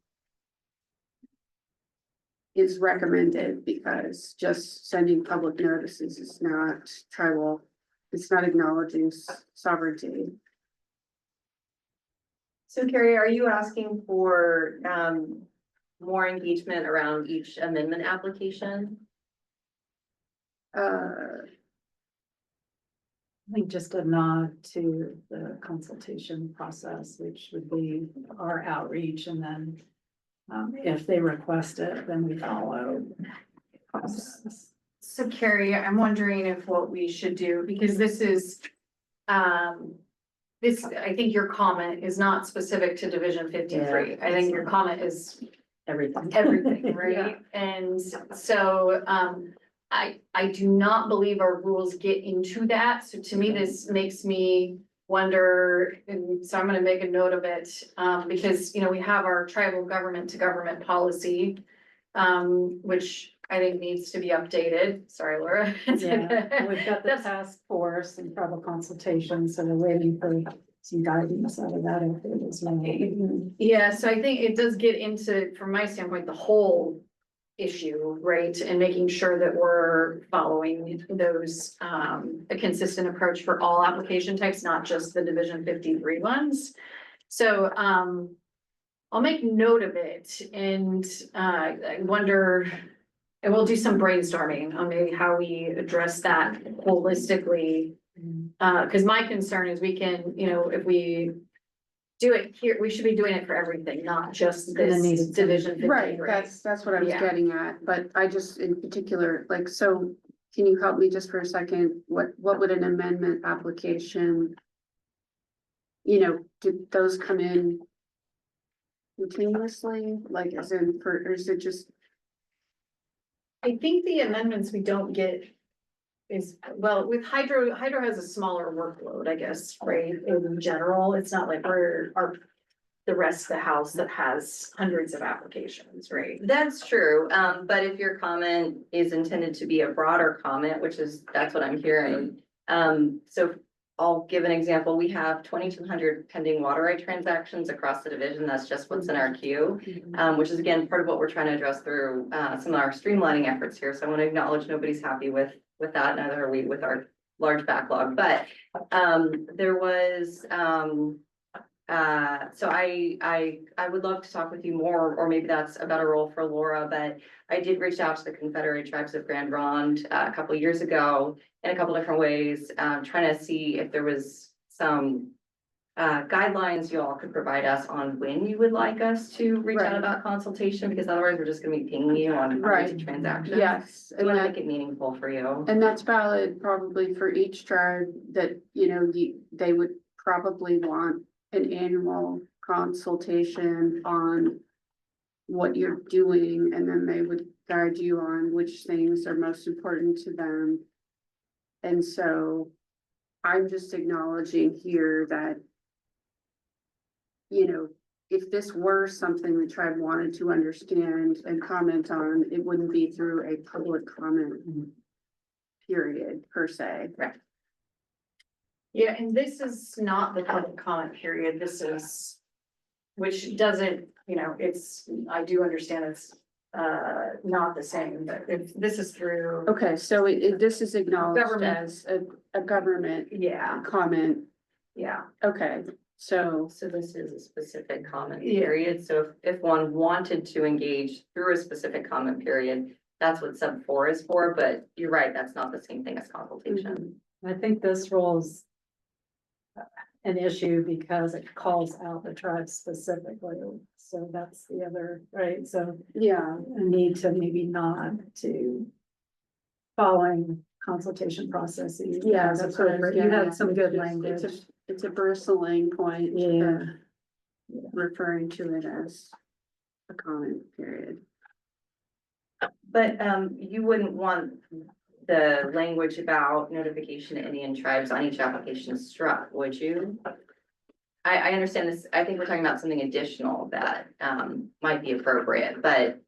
is recommended, because just sending public notices is not tribal. It's not acknowledging sovereignty. So Carrie, are you asking for more engagement around each amendment application? I think just a nod to the consultation process, which would be our outreach, and then if they request it, then we follow the process. So Carrie, I'm wondering if what we should do, because this is, I think your comment is not specific to Division 53. I think your comment is everything, right? Yeah. And so, I do not believe our rules get into that. So to me, this makes me wonder, and so I'm gonna make a note of it, because, we have our tribal government to government policy, which I think needs to be updated. Sorry, Laura. Yeah, we've got the task force and tribal consultation, so we're waiting for some guidance out of that as well. Yeah, so I think it does get into, from my standpoint, the whole issue, right? And making sure that we're following those, a consistent approach for all application types, not just the Division 53 ones. So, I'll make note of it and, I wonder, and we'll do some brainstorming on maybe how we address that holistically. Cause my concern is we can, you know, if we do it here, we should be doing it for everything, not just And then this need- division 53. Right, that's what I was Yeah. getting at, but I just in particular, like, so can you help me just for a second? What would an amendment application? You know, did those come in continuously, like as in for, or is it just, I think the amendments we don't get is, well, with hydro has a smaller workload, I guess, right? In general, it's not like the rest of the house that has hundreds of applications, right? That's true, but if your comment is intended to be a broader comment, that's what I'm hearing. So I'll give an example. We have 2,200 pending water right transactions across the division. That's just what's in our queue. Which is again, part of what we're trying to address through, some of our streamlining efforts here. So I want to acknowledge nobody's happy with that, neither are we with our large backlog, but, there was, so I would love to talk with you more, or maybe that's a better role for Laura, but I did reach out to the Confederate Tribes of Grand Ronde a couple of years ago in a couple different ways, trying to see if there was some guidelines you all could provide us on when you would like us to reach out about consultation, because otherwise we're just gonna be pinging you on basic transactions. yes, We wanna make it meaningful for you. and that's valid probably for each tribe that, you know, they would probably want an annual consultation on what you're doing, and then they would guide you on which things are most important to them. And so I'm just acknowledging here that, you know, if this were something the tribe wanted to understand and comment on, it wouldn't be through a public comment period per se. Right. Yeah, and this is not the public comment period, this is, which doesn't, you know, I do understand it's not the same, but if this is through. Okay, so this is acknowledged Government. as a government Yeah, comment. yeah. Okay, so So this is a specific comment Yeah. period. So if one wanted to engage through a specific comment period, that's what sub 4 is for, but you're right, that's not the same thing as consultation. I think this role's an issue because it calls out the tribe specifically. So that's the other, right? So yeah, a need to maybe nod to following consultation processes. yeah, that's what I was You getting had at. some good It's language. it's a bristling point. Yeah. Referring to it as a comment period. But you wouldn't want the language about notification to Indian tribes on each application struck, would you? I understand this. I think we're talking about something additional that might be appropriate, but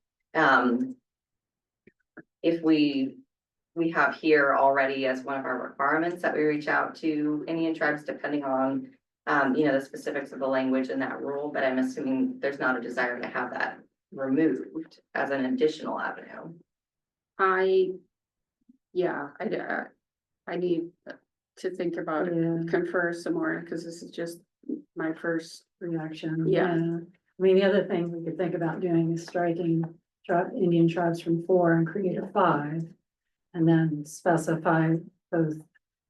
if we have here already as one of our requirements that we reach out to Indian tribes depending on you know, the specifics of the language in that rule, but I'm assuming there's not a desire to have that removed as an additional avenue. I need to think about it, confer some more, because this is just my first reaction. Yeah. I mean, the other thing we could think about doing is striking Indian tribes from 4 and create a 5. And then specify both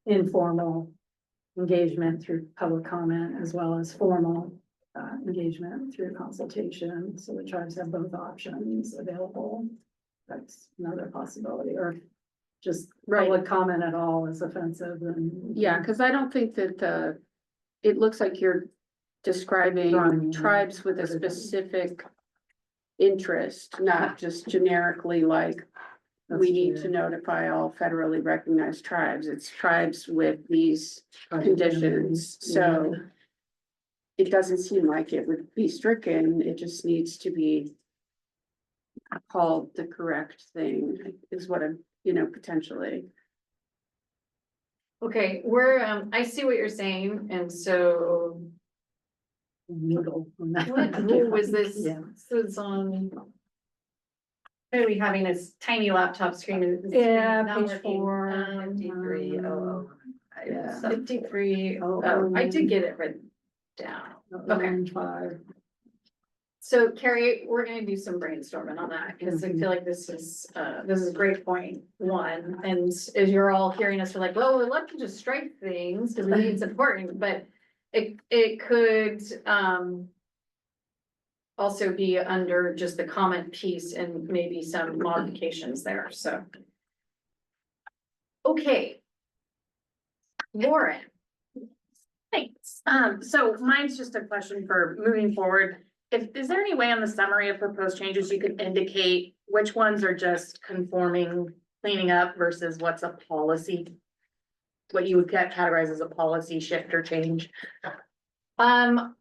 informal engagement through public comment as well as formal engagement through consultation. So the tribes have both options available. That's another possibility, or just public comment at all is offensive and. Yeah, because I don't think that it looks like you're describing tribes with a specific interest, not just generically like we need to notify all federally recognized tribes. It's tribes with these conditions, so it doesn't seem like it would be stricken. It just needs to be called the correct thing is what I'm, you know, potentially. Okay, I see what you're saying, and so. Noodle on that. What rule was this? Yeah. So it's on. Clearly having this tiny laptop screen. Is Yeah, not page working. 4. 53. Yeah, 53. Oh, I did get it, but down. Okay. Okay. So Carrie, we're gonna do some brainstorming on that, because I feel like this is a great point, one, and as you're all hearing us, we're like, well, we'd love to just strike things, because we think it's important, but it could, also be under just the comment piece and maybe some modifications there, so. Okay. Lauren. Thanks. So mine's just a question for moving forward. Is there any way on the summary of proposed changes you could indicate which ones are just conforming, cleaning up versus what's a policy? What you would categorize as a policy shift or change?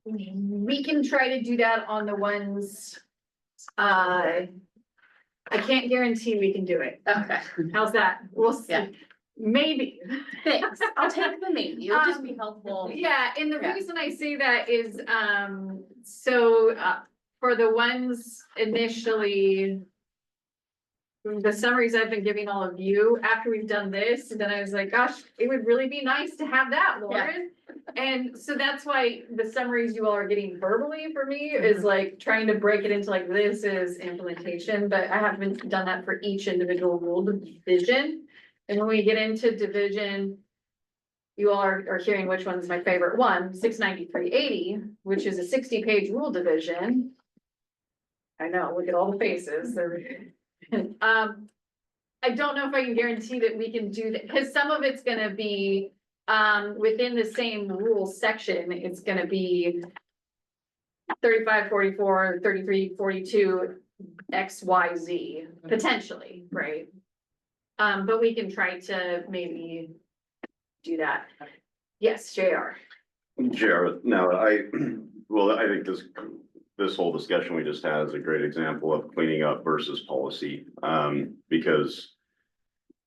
We can try to do that on the ones, I can't guarantee we can do it. Okay. How's that? We'll see. Yeah. Maybe. Thanks. I'll take the maybe. It'll just be helpful. Yeah, and the Yeah. reason I say that is, for the ones initially, the summaries I've been giving all of you, after we've done this, then I was like, gosh, it would really be nice to have that, Lauren. And so that's why the summaries you all are getting verbally for me is like trying to break it into like, this is implementation, but I haven't done that for each individual rule division. And when we get into division, you all are hearing which one's my favorite one, 69380, which is a 60-page rule division. I know, look at all the faces. I don't know if I can guarantee that we can do that, because some of it's gonna be within the same rule section, it's gonna be 3544, 3342, XYZ, potentially, right? But we can try to maybe do that. Yes, JR. Jared, no, I think this whole discussion we just had is a great example of cleaning up versus policy. Because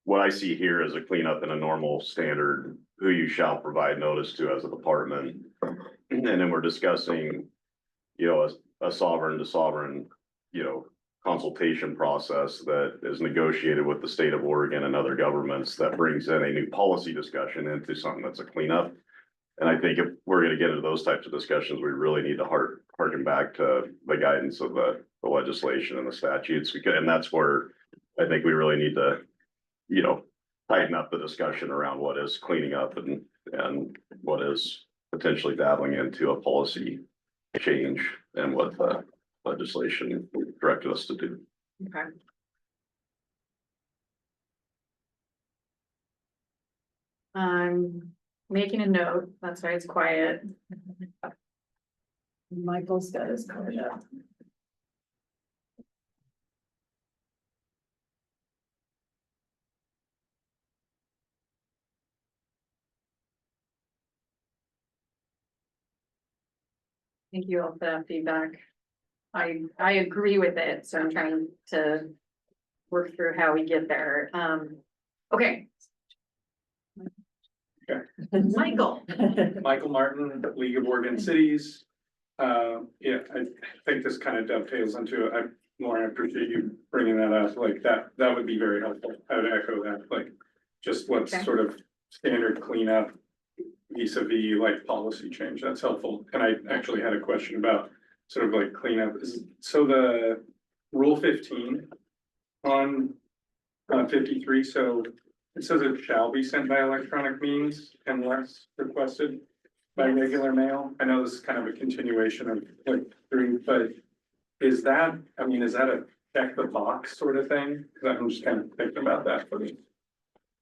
what I see here is a cleanup in a normal standard, who you shall provide notice to as a department. And then we're discussing, a sovereign to sovereign, consultation process that is negotiated with the state of Oregon and other governments that brings in a new policy discussion into something that's a cleanup. And I think if we're gonna get into those types of discussions, we really need to harken back to the guidance of the legislation and the statutes, and that's where I think we really need to, tighten up the discussion around what is cleaning up and what is potentially dabbling into a policy change and what the legislation directed us to do. Okay. I'm making a note, that's why it's quiet. Michael's got his card up. Thank you all for that feedback. I agree with it, so I'm trying to work through how we get there. Okay. Michael. Michael Martin, League of Oregon Cities. Yeah, I think this kind of dovetails into it. Lauren, I appreciate you bringing that up. Like that would be very helpful. I would echo that, like just what's sort of standard cleanup vis-a-vis like policy change. That's helpful. And I actually had a question about sort of like cleanup. So the rule 15 on 53, so it says it shall be sent by electronic means unless requested by regular mail. I know this is kind of a continuation of like three, but is that a check the box sort of thing? Cause I'm just kind of thinking about that for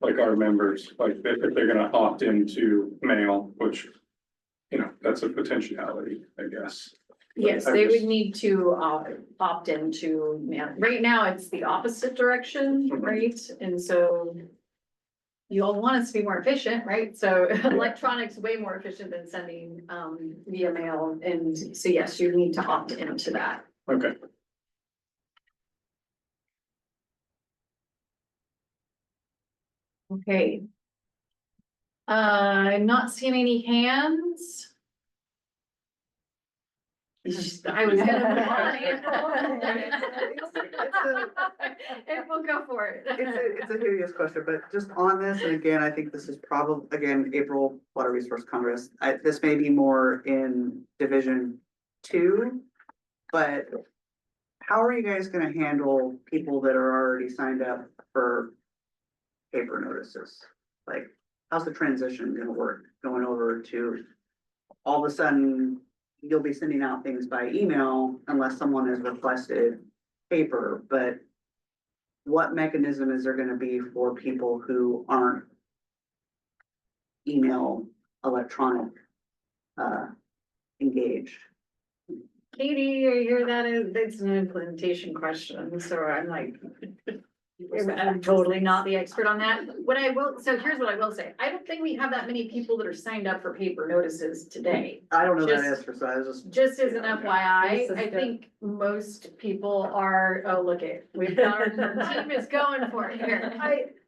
like our members, like if they're gonna opt into mail, which, that's a potentiality, I guess. Yes, they would need to opt into mail. Right now, it's the opposite direction, right? And so you all want us to be more efficient, right? So electronics way more efficient than sending via mail. And so yes, you need to opt into that. Okay. Okay. I'm not seeing any hands. I was gonna. April, go for it. It's a hideous question, but just on this, and again, I think this is probably, again, April Water Resource Congress. This may be more in Division 2, but how are you guys gonna handle people that are already signed up for paper notices? Like, how's the transition gonna work going over to all of a sudden you'll be sending out things by email unless someone has requested paper, but what mechanism is there gonna be for people who aren't email, electronic, engaged? Katie, I hear that it's an implementation question, so I'm like, I'm totally not the expert on that. So here's what I will say. I don't think we have that many people that are signed up for paper notices today. I don't know that Just- answer, so I was Just as an FYI, This is I good. think most people are, oh, look it, we've got our team is going for it here.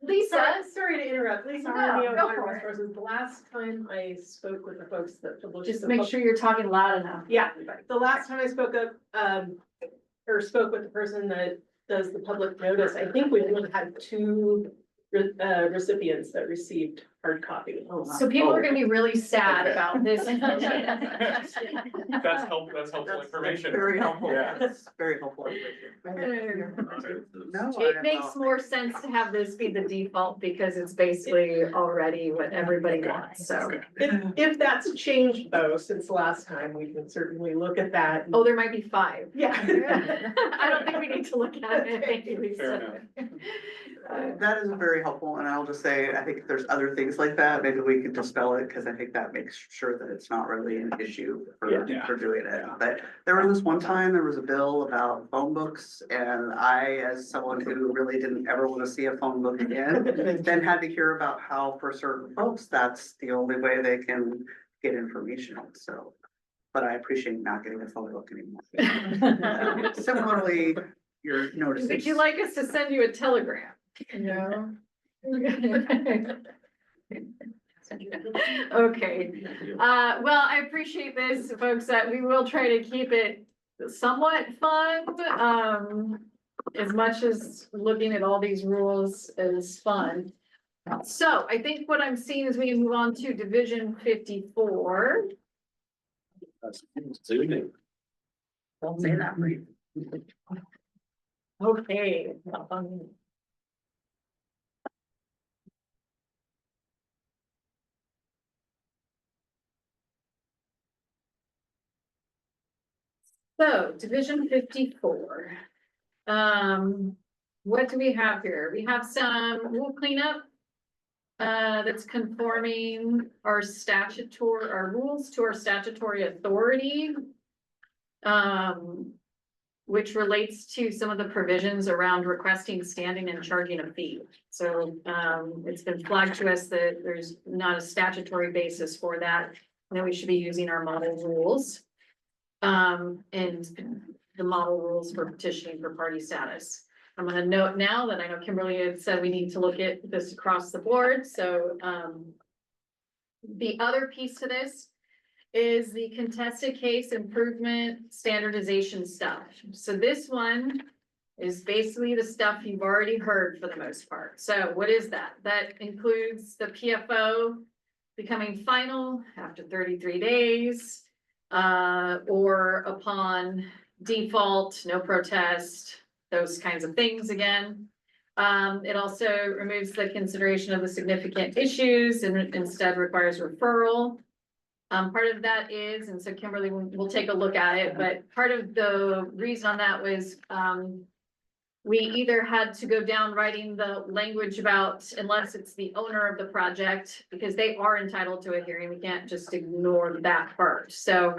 Lisa, Sorry to interrupt, Lisa No, Armio, go Water for it. Resources. The last time I spoke with the folks that published. just the make book- sure you're talking loud enough. Yeah, the last time I spoke up, or spoke with the person that does the public notice, I think we only had 2 recipients that received hard copy. So people are gonna be really sad Okay. about this. That's helpful information. Very helpful. Yeah. That's very helpful information. No, It makes more sense to have this be the default because it's basically already what everybody wants, so. If that's changed though, since last time, we can certainly look at that. Oh, there might be 5. Yeah. I don't think we need to look at it. Thank you, Lisa. That is very helpful, and I'll just say, I think if there's other things like that, maybe we can dispel it, because I think that makes sure that it's not really an issue Yeah. for doing it. But there was this one time, there was a bill about phone books, and I, as someone who really didn't ever want to see a phone book again, then had to hear about how for certain folks, that's the only way they can get information, so. But I appreciate not getting a phone book anymore. Similarly, your notices. Would you like us to send you a telegram? No. Okay, well, I appreciate this, folks, that we will try to keep it somewhat fun. As much as looking at all these rules is fun. So I think what I'm seeing is we can move on to Division 54. Don't say that, please. Okay. So, Division 54. What do we have here? We have some rule cleanup. That's conforming our rules to our statutory authority. Which relates to some of the provisions around requesting, standing, and charging a fee. So, it's been flagged to us that there's not a statutory basis for that, and that we should be using our model rules. And the model rules for petitioning for party status. I'm gonna note now that I know Kimberly had said we need to look at this across the board, so, the other piece to this is the contested case improvement standardization stuff. So this one is basically the stuff you've already heard for the most part. So what is that? That includes the PFO becoming final after 33 days, or upon default, no protest, those kinds of things again. It also removes the consideration of the significant issues and instead requires referral. Part of that is, and so Kimberly will take a look at it, but part of the reason on that was, we either had to go down writing the language about unless it's the owner of the project, because they are entitled to a hearing, we can't just ignore that part. So,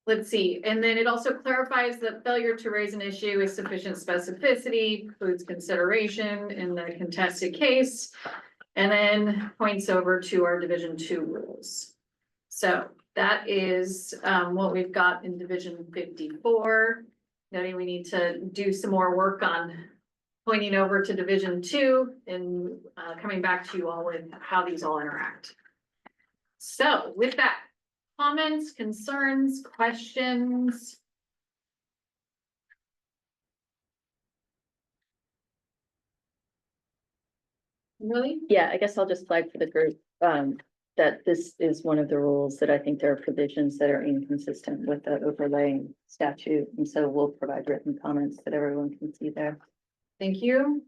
let's see, and then it also clarifies that failure to raise an issue with sufficient specificity includes consideration in the contested case. And then points over to our Division 2 rules. So that is what we've got in Division 54. Noting we need to do some more work on pointing over to Division 2 and coming back to you all with how these all interact. So with that, comments, concerns, questions? Really? Yeah, I guess I'll just flag for the group, that this is one of the rules that I think there are provisions that are inconsistent with the overlaying statute. And so we'll provide written comments that everyone can see there. Thank you.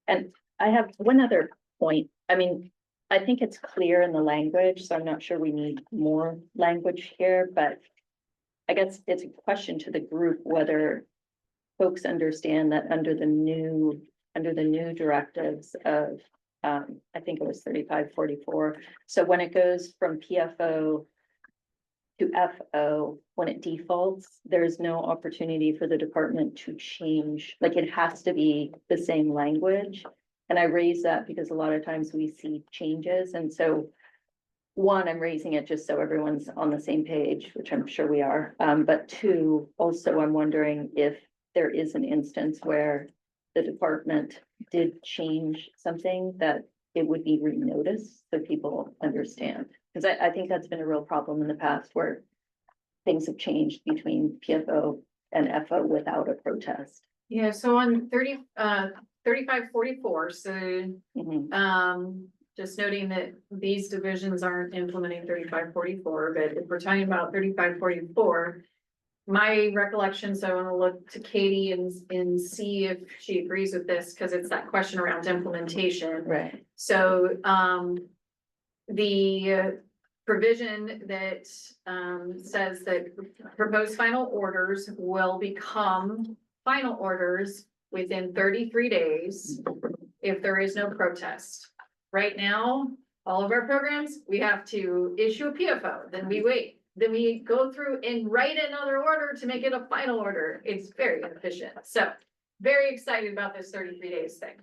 And I have one other point. I mean, I think it's clear in the language, so I'm not sure we need more language here, but I guess it's a question to the group whether folks understand that under the new directives of, I think it was 3544. So when it goes from PFO to FO, when it defaults, there's no opportunity for the department to change, like it has to be the same language. And I raise that because a lot of times we see changes. And so one, I'm raising it just so everyone's on the same page, which I'm sure we are. But two, also I'm wondering if there is an instance where the department did change something that it would be renoticed so people understand. Because I think that's been a real problem in the past where things have changed between PFO and FO without a protest. Yeah, so on 3544, so just noting that these divisions aren't implementing 3544, but if we're talking about 3544, my recollection, so I want to look to Katie and see if she agrees with this, because it's that question around implementation. Right. So the provision that says that proposed final orders will become final orders within 33 days if there is no protest. Right now, all of our programs, we have to issue a PFO, then we wait. Then we go through and write another order to make it a final order. It's very inefficient. So very excited about this 33 days thing.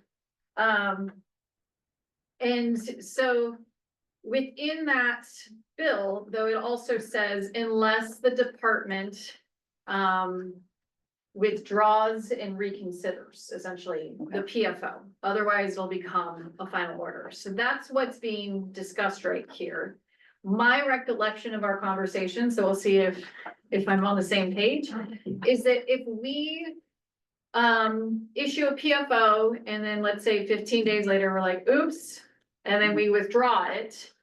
And so within that bill, though, it also says unless the department withdraws and reconsiders essentially the PFO, otherwise it'll become a final order. So that's what's being discussed right here. My recollection of our conversation, so we'll see if I'm on the same page, is that if we issue a PFO and then let's say 15 days later, we're like, oops, and then we withdraw it,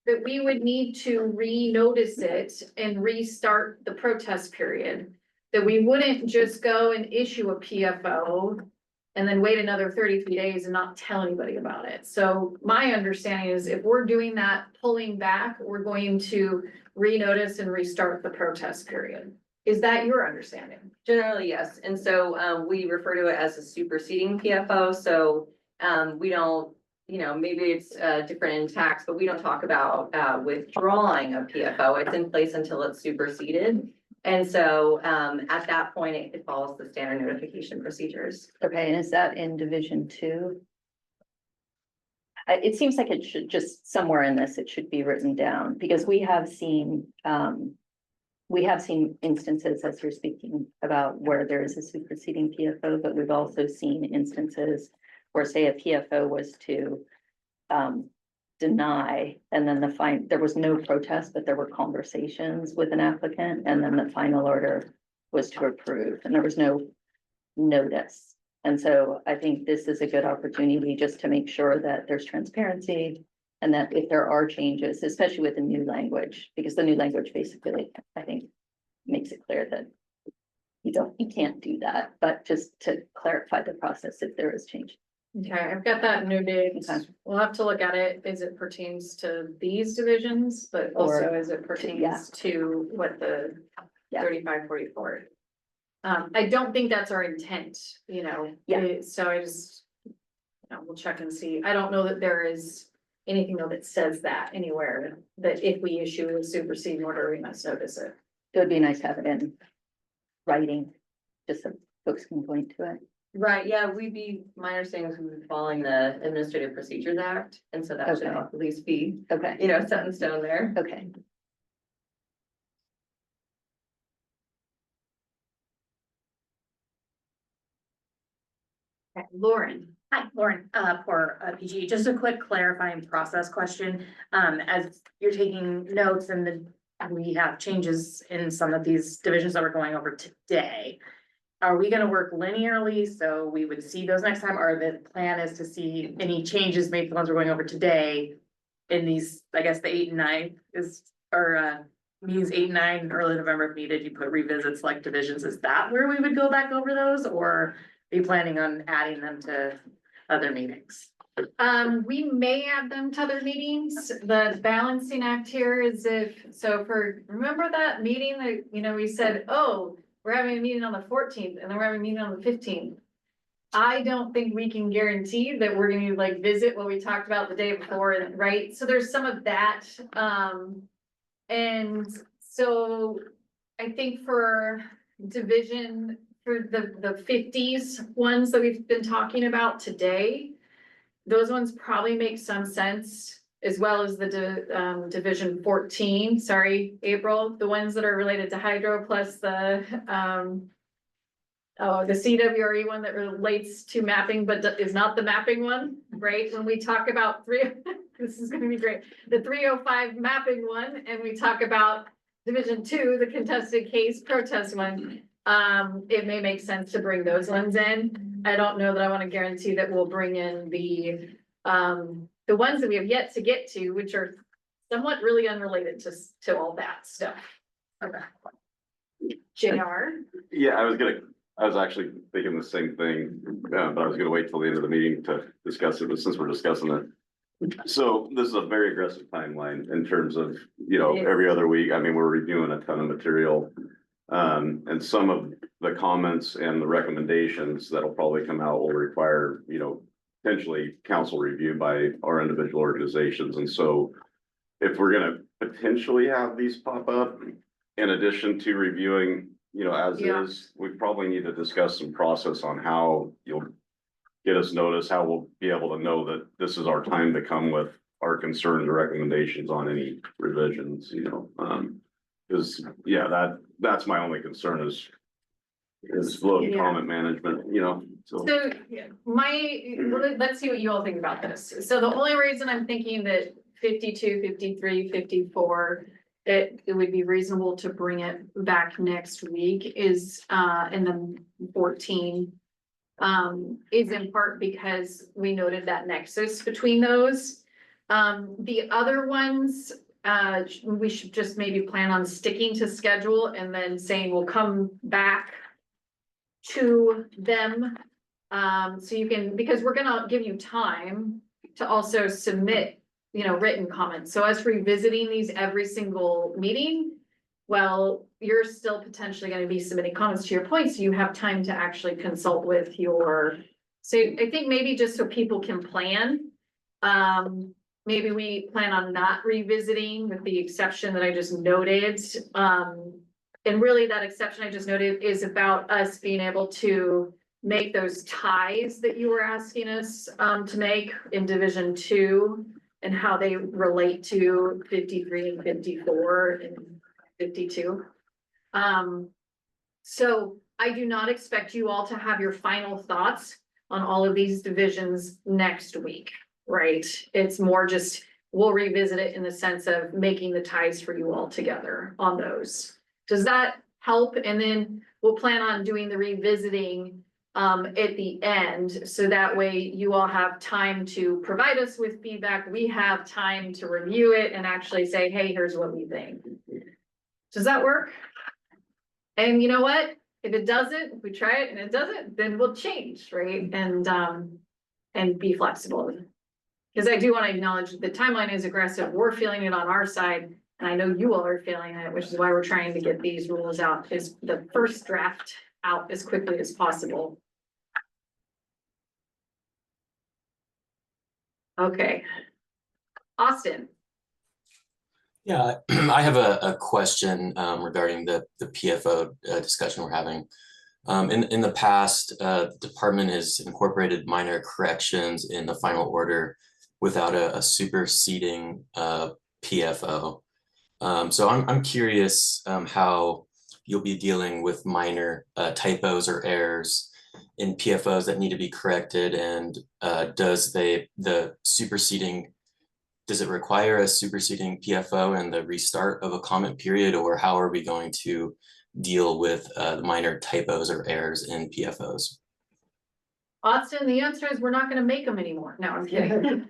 that we would need to renotice it and restart the protest period. That we wouldn't just go and issue a PFO and then wait another 33 days and not tell anybody about it. So my understanding is if we're doing that, pulling back, we're going to renotice and restart the protest period. Is that your understanding? Generally, yes. And so we refer to it as a superseding PFO. So we don't, maybe it's different in tax, but we don't talk about withdrawing a PFO. It's in place until it's superseded. And so at that point, it follows the standard notification procedures. Okay, and is that in Division 2? It seems like it should just somewhere in this, it should be written down because we have seen instances as you're speaking about where there is a superseding PFO, but we've also seen instances where say a PFO was to deny, and then there was no protest, but there were conversations with an applicant, and then the final order was to approve, and there was no notice. And so I think this is a good opportunity just to make sure that there's transparency and that if there are changes, especially with the new language, because the new language basically, I think, makes it clear that you can't do that, but just to clarify the process if there is change. Okay, I've got that noted. Okay. We'll have to look at it as it pertains to these divisions, but also as it pertains to what the 3544. I don't think that's our intent, so I just, we'll check and see. I don't know that there is anything though that says that anywhere, that if we issue a superseding order, we must notice it. It would be nice to have it in writing, just so folks can point to it. Right, yeah, my understanding is we'd be following the Administrative Procedures Act, and so that should at least be, set in stone there. Okay. Okay, Lauren. Hi, Lauren, for PG, just a quick clarifying process question. As you're taking notes and we have changes in some of these divisions that we're going over today. Are we gonna work linearly, so we would see those next time, or the plan is to see any changes made to the ones we're going over today? In these, I guess the 8 and 9 is, or means 8 and 9, early November if needed, you put revisit select divisions, is that where we would go back over those, or are you planning on adding them to other meetings? We may add them to other meetings. The balancing act here is remember that meeting that, we said, oh, we're having a meeting on the 14th and then we're having a meeting on the 15th. I don't think we can guarantee that we're gonna like visit what we talked about the day before, right? So there's some of that. And so I think for division, for the 50s ones that we've been talking about today, those ones probably make some sense, as well as the division 14, sorry, April, the ones that are related to hydro plus the CWRE one that relates to mapping, but is not the mapping one, right? When we talk about this is gonna be great, the 305 mapping one, and we talk about division 2, the contested case protest one, it may make sense to bring those ones in. I don't know that I want to guarantee that we'll bring in the ones that we have yet to get to, which are somewhat really unrelated to all that stuff. Okay. JR? Yeah, I was actually thinking the same thing, but I was gonna wait till the end of the meeting to discuss it, but since we're discussing it. So this is a very aggressive timeline in terms of, every other week. I mean, we're reviewing a ton of material. And some of the comments and the recommendations that'll probably come out will require, potentially council review by our individual organizations. And so if we're gonna potentially have these pop up, in addition to reviewing, as is, we probably need to discuss some process on how you'll get us notice, how we'll be able to know that this is our time to come with our concerns or recommendations on any revisions, because, that's my only concern is flow of comment management, so. So, let's see what you all think about this. So the only reason I'm thinking that 52, 53, 54, it would be reasonable to bring it back next week is, and then 14, is in part because we noted that nexus between those. The other ones, we should just maybe plan on sticking to schedule and then saying we'll come back to them. So you can, because we're gonna give you time to also submit, written comments. So us revisiting these every single meeting, well, you're still potentially gonna be submitting comments to your points. So you have time to actually consult with so I think maybe just so people can plan, maybe we plan on not revisiting with the exception that I just noted. And really that exception I just noted is about us being able to make those ties that you were asking us to make in division 2 and how they relate to 53 and 54 and 52. So I do not expect you all to have your final thoughts on all of these divisions next week, right? It's more just, we'll revisit it in the sense of making the ties for you all together on those. Does that help? And then we'll plan on doing the revisiting at the end. So that way you all have time to provide us with feedback. We have time to review it and actually say, hey, here's what we think. Does that work? And you know what? If it doesn't, if we try it and it doesn't, then we'll change, right? And be flexible. Because I do want to acknowledge the timeline is aggressive. We're feeling it on our side. And I know you all are feeling it, which is why we're trying to get these rules out, is the first draft out as quickly as possible. Okay. Austin. Yeah, I have a question regarding the PFO discussion we're having. In the past, the department has incorporated minor corrections in the final order without a superseding PFO. So I'm curious how you'll be dealing with minor typos or errors in PFOs that need to be corrected? And does the superseding, does it require a superseding PFO and the restart of a comment period, or how are we going to deal with the minor typos or errors in PFOs? Austin, the answer is we're not gonna make them anymore. No, I'm kidding.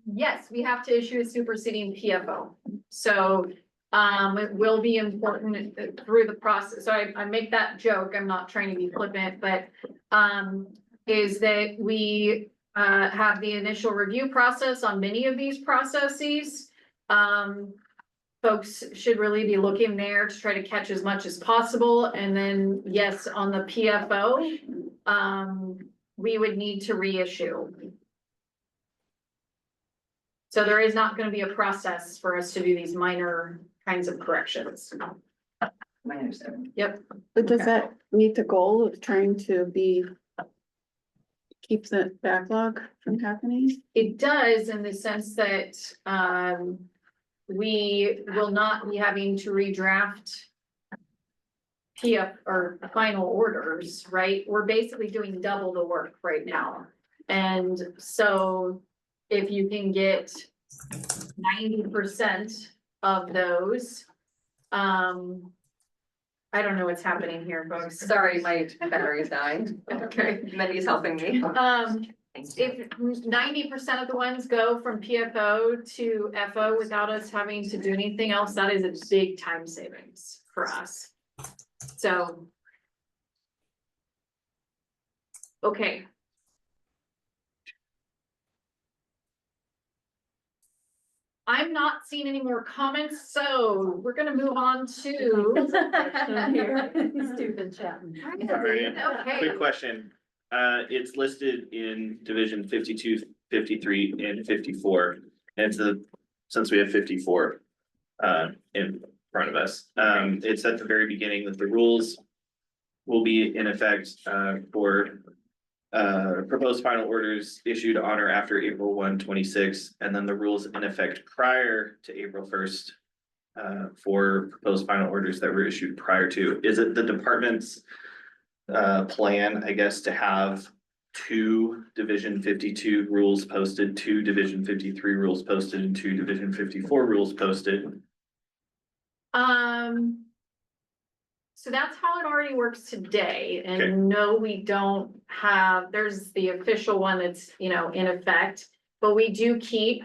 Yes, we have to issue a superseding PFO. So, it will be important through the process. So I make that joke. I'm not trying to be flippant, but, is that we, have the initial review process on many of these processes. Folks should really be looking there to try to catch as much as possible. And then, yes, on the PFO, we would need to reissue. So there is not going to be a process for us to do these minor kinds of corrections. My understanding. Yep. But does that meet the goal of trying to keep the backlog from happening? It does, in the sense that, we will not be having to redraft PF or final orders, right? We're basically doing double the work right now. And so if you can get 90% of those, I don't know what's happening here, folks. Sorry, my battery's dying. Okay. Mindy's helping me. If 90% of the ones go from PFO to FO without us having to do anything else, that is a big time savings for us. So. Okay. I'm not seeing any more comments, so we're gonna move on to. Stupid chatting. Sorry. Okay. Quick question. It's listed in division 52, 53, and 54. And since we have 54 in front of us, it's at the very beginning that the rules will be in effect for proposed final orders issued on or after April 1, 26, and then the rules in effect prior to April 1st for proposed final orders that were issued prior to. Is it the department's plan, I guess, to have 2 division 52 rules posted, 2 division 53 rules posted, and 2 division 54 rules posted? So that's how it already works today. And Okay. no, we don't have, there's the official one that's, in effect, but we do keep.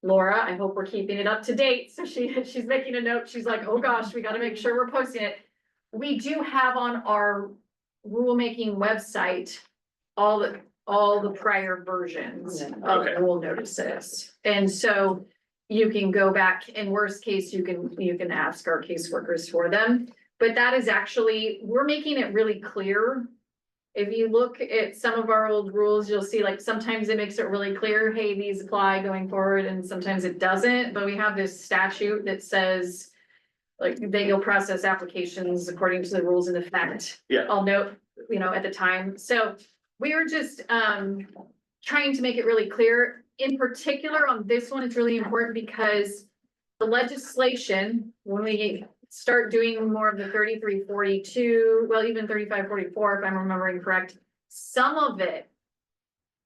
Laura, I hope we're keeping it up to date. So she's making a note. She's like, oh gosh, we got to make sure we're posting it. We do have on our rulemaking website all the prior versions of rule notices. And so you can go back, in worst case, you can ask our caseworkers for them. But that is actually, we're making it really clear. If you look at some of our old rules, you'll see like sometimes it makes it really clear, hey, these apply going forward, and sometimes it doesn't. But we have this statute that says like you'll process applications according to the rules in effect. Yeah. I'll note, at the time. So we were just trying to make it really clear. In particular on this one, it's really important because the legislation, when we start doing more of the 3342, well, even 3544, if I'm remembering correct, some of it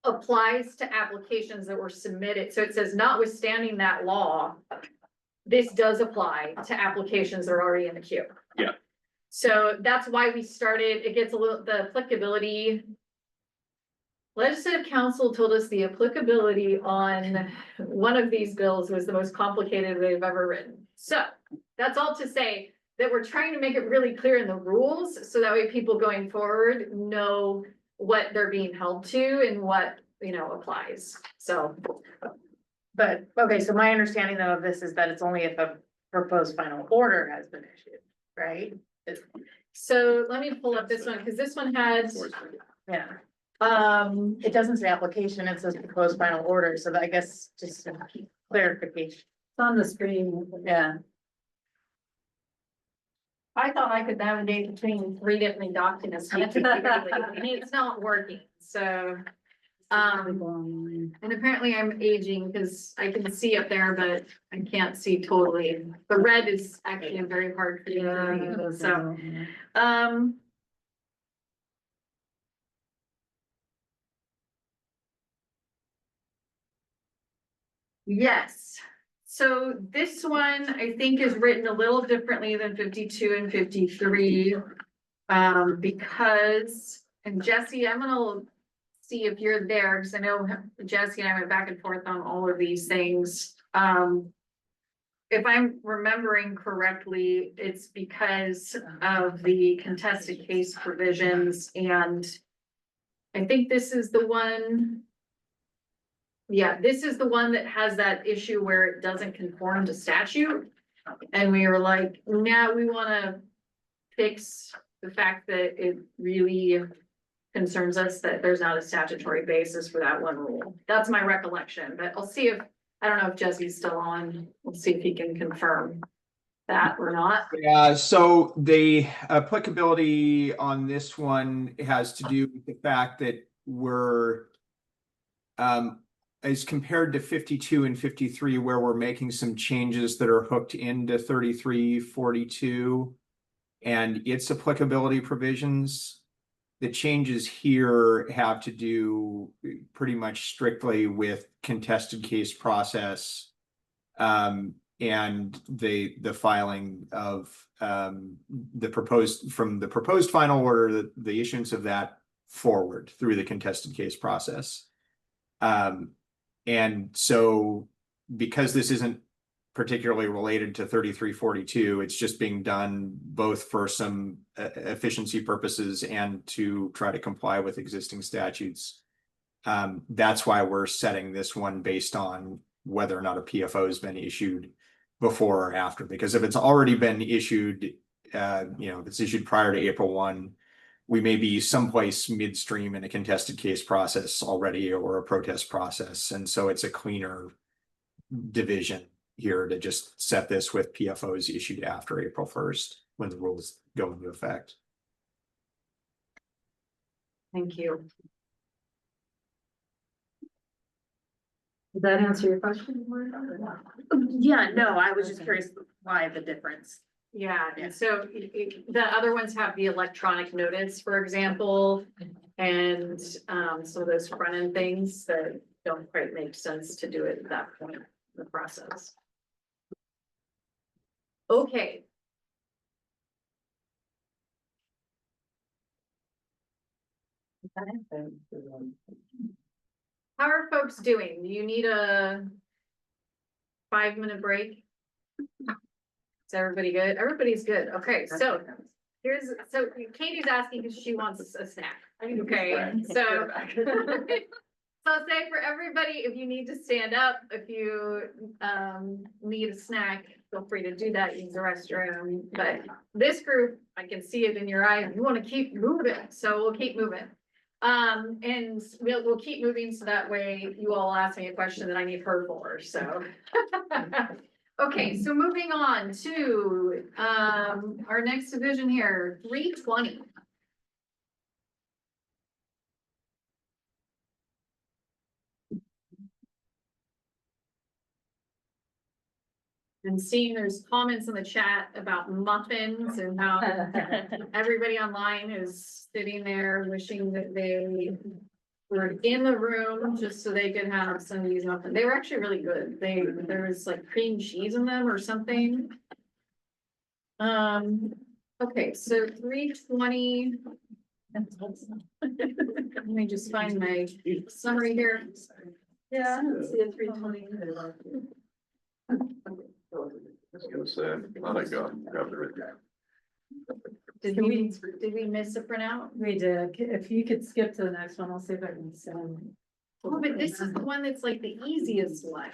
applies to applications that were submitted. So it says, notwithstanding that law, this does apply to applications that are already in the queue. Yeah. So that's why we started, it gets the applicability. Legislative Council told us the applicability on one of these bills was the most complicated they've ever written. So that's all to say that we're trying to make it really clear in the rules, so that way people going forward know what they're being held to and what, applies. So. But, okay, so my understanding though of this is that it's only if a proposed final order has been issued, right? So let me pull up this one, because this one has, Yeah. It doesn't say application, it says proposed final order, so that I guess just clarification. It's on the screen. Yeah. I thought I could navigate between 3 different documents. And it's not working, so. And apparently I'm aging because I can see up there, but I can't see totally. The red is actually very hard for you to read, so. Yes, so this one I think is written a little differently than 52 and 53. Because, and Jesse, I'm gonna see if you're there, because I know Jesse and I went back and forth on all of these things. If I'm remembering correctly, it's because of the contested case provisions, and I think this is the one. Yeah, this is the one that has that issue where it doesn't conform to statute. And we were like, now we wanna fix the fact that it really concerns us that there's not a statutory basis for that one rule. That's my recollection, but I'll see if, I don't know if Jesse's still on. We'll see if he can confirm that or not. Yeah, so the applicability on this one has to do with the fact that we're as compared to 52 and 53, where we're making some changes that are hooked into 3342 and its applicability provisions. The changes here have to do pretty much strictly with contested case process and the filing of the proposed final order, the issuance of that forward through the contested case process. And so because this isn't particularly related to 3342, it's just being done both for some efficiency purposes and to try to comply with existing statutes. That's why we're setting this one based on whether or not a PFO has been issued before or after, because if it's already been issued, if it's issued prior to April 1, we may be someplace midstream in a contested case process already or a protest process. And so it's a cleaner division here to just set this with PFOs issued after April 1st when the rules go into effect. Thank you. Did that answer your question? Yeah, no, I was just curious why the difference. Yeah, and so the other ones have the electronic notice, for example, and some of those front end things that don't quite make sense to do it at that point in the process. Okay. How are folks doing? Do you need a 5-minute break? Is everybody good? Everybody's good. Okay, so so Katie's asking because she wants a snack. Okay, so so I'll say for everybody, if you need to stand up, if you need a snack, feel free to do that, use the restroom. But this group, I can see it in your eyes, you want to keep moving, so we'll keep moving. And we'll keep moving so that way you all ask me a question that I need her for, so. Okay, so moving on to our next division here, 320. And seeing there's comments in the chat about muffins and how everybody online is sitting there wishing that they were in the room just so they could have some of these muffins. They were actually really good. There was like cream cheese in them or something. Okay, so 320. Let me just find my summary here. Yeah, I don't see a 320. I was gonna say, I thought I grabbed it right there. Did we miss a printout? We did. If you could skip to the next one, I'll see if I can send. Oh, but this is the one that's like the easiest one.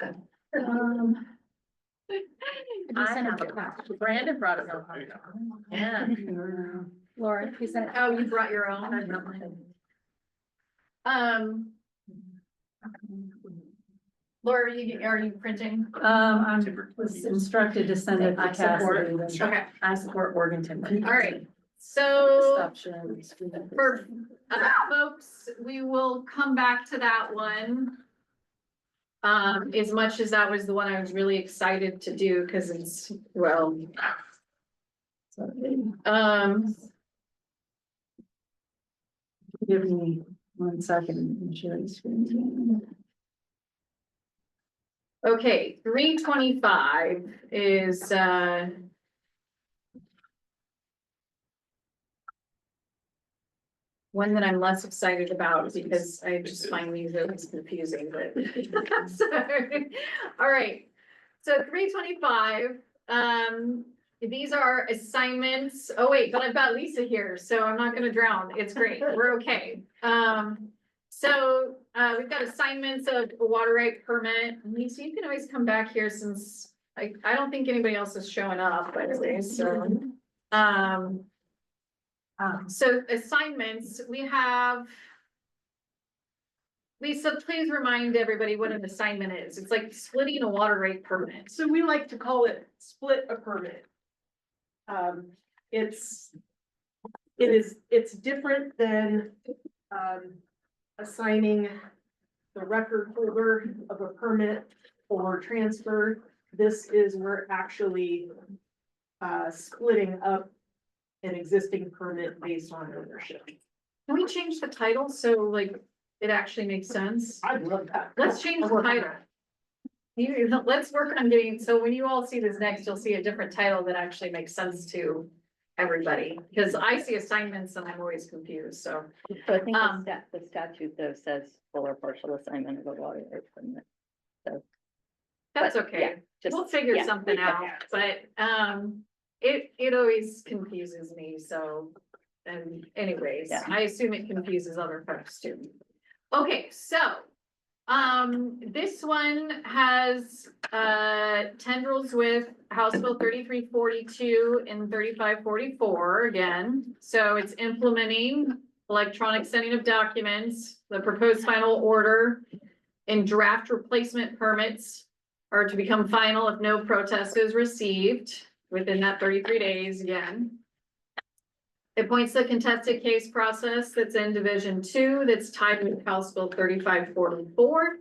I have a, Brandon brought it home. Yeah. Laura, if you sent it. Oh, you brought your own? Laura, are you printing? I was instructed to send it to I support, Cassidy. Okay. I support Morganton. All right, so Stop sharing. for folks, we will come back to that one. As much as that was the one I was really excited to do, because it's, well. Give me 1 second and share the screen. Okay, 325 is one that I'm less excited about because I just find these really confusing, but. Sorry. All right, so 325, these are assignments. Oh wait, but I've got Lisa here, so I'm not gonna drown. It's great. We're okay. So we've got assignments of a water right permit. Lisa, you can always come back here since I don't think anybody else is showing up, by the way, so. So assignments, we have. Lisa, please remind everybody what an assignment is. It's like splitting a water rate permit. So we like to call it split a permit. It's different than, assigning the record holder of a permit or transfer. This is we're actually, splitting up an existing permit based on ownership. Can we change the title so like it actually makes sense? I'd love that. Let's change the title. Let's work on getting, so when you all see this next, you'll see a different title that actually makes sense to everybody. Because I see assignments and I'm always confused, so. So I think the statute though says full or partial assignment of a water right permit. So. That's but, okay. yeah, just- We'll figure yeah, something we can- out, but it always confuses me, so. And anyways, Yeah. I assume it confuses other folks too. Okay, so. This one has tendrils with House Bill 3342 and 3544 again. So it's implementing electronic sending of documents, the proposed final order and draft replacement permits are to become final if no protest is received within that 33 days again. It points the contested case process that's in Division 2 that's tied with House Bill 3544.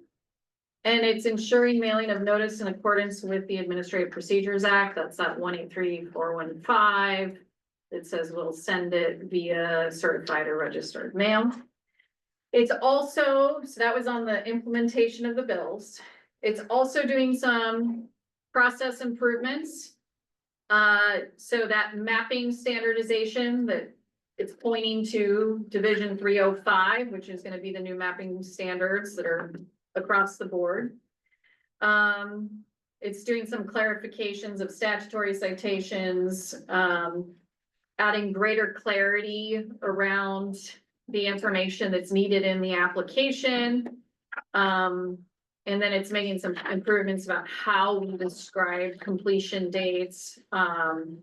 And it's ensuring mailing of notice in accordance with the Administrative Procedures Act. That's that 183415. It says we'll send it via certified or registered mail. It's also, so that was on the implementation of the bills. It's also doing some process improvements. So that mapping standardization that it's pointing to Division 305, which is going to be the new mapping standards that are across the board. It's doing some clarifications of statutory citations, adding greater clarity around the information that's needed in the application. And then it's making some improvements about how we describe completion dates. And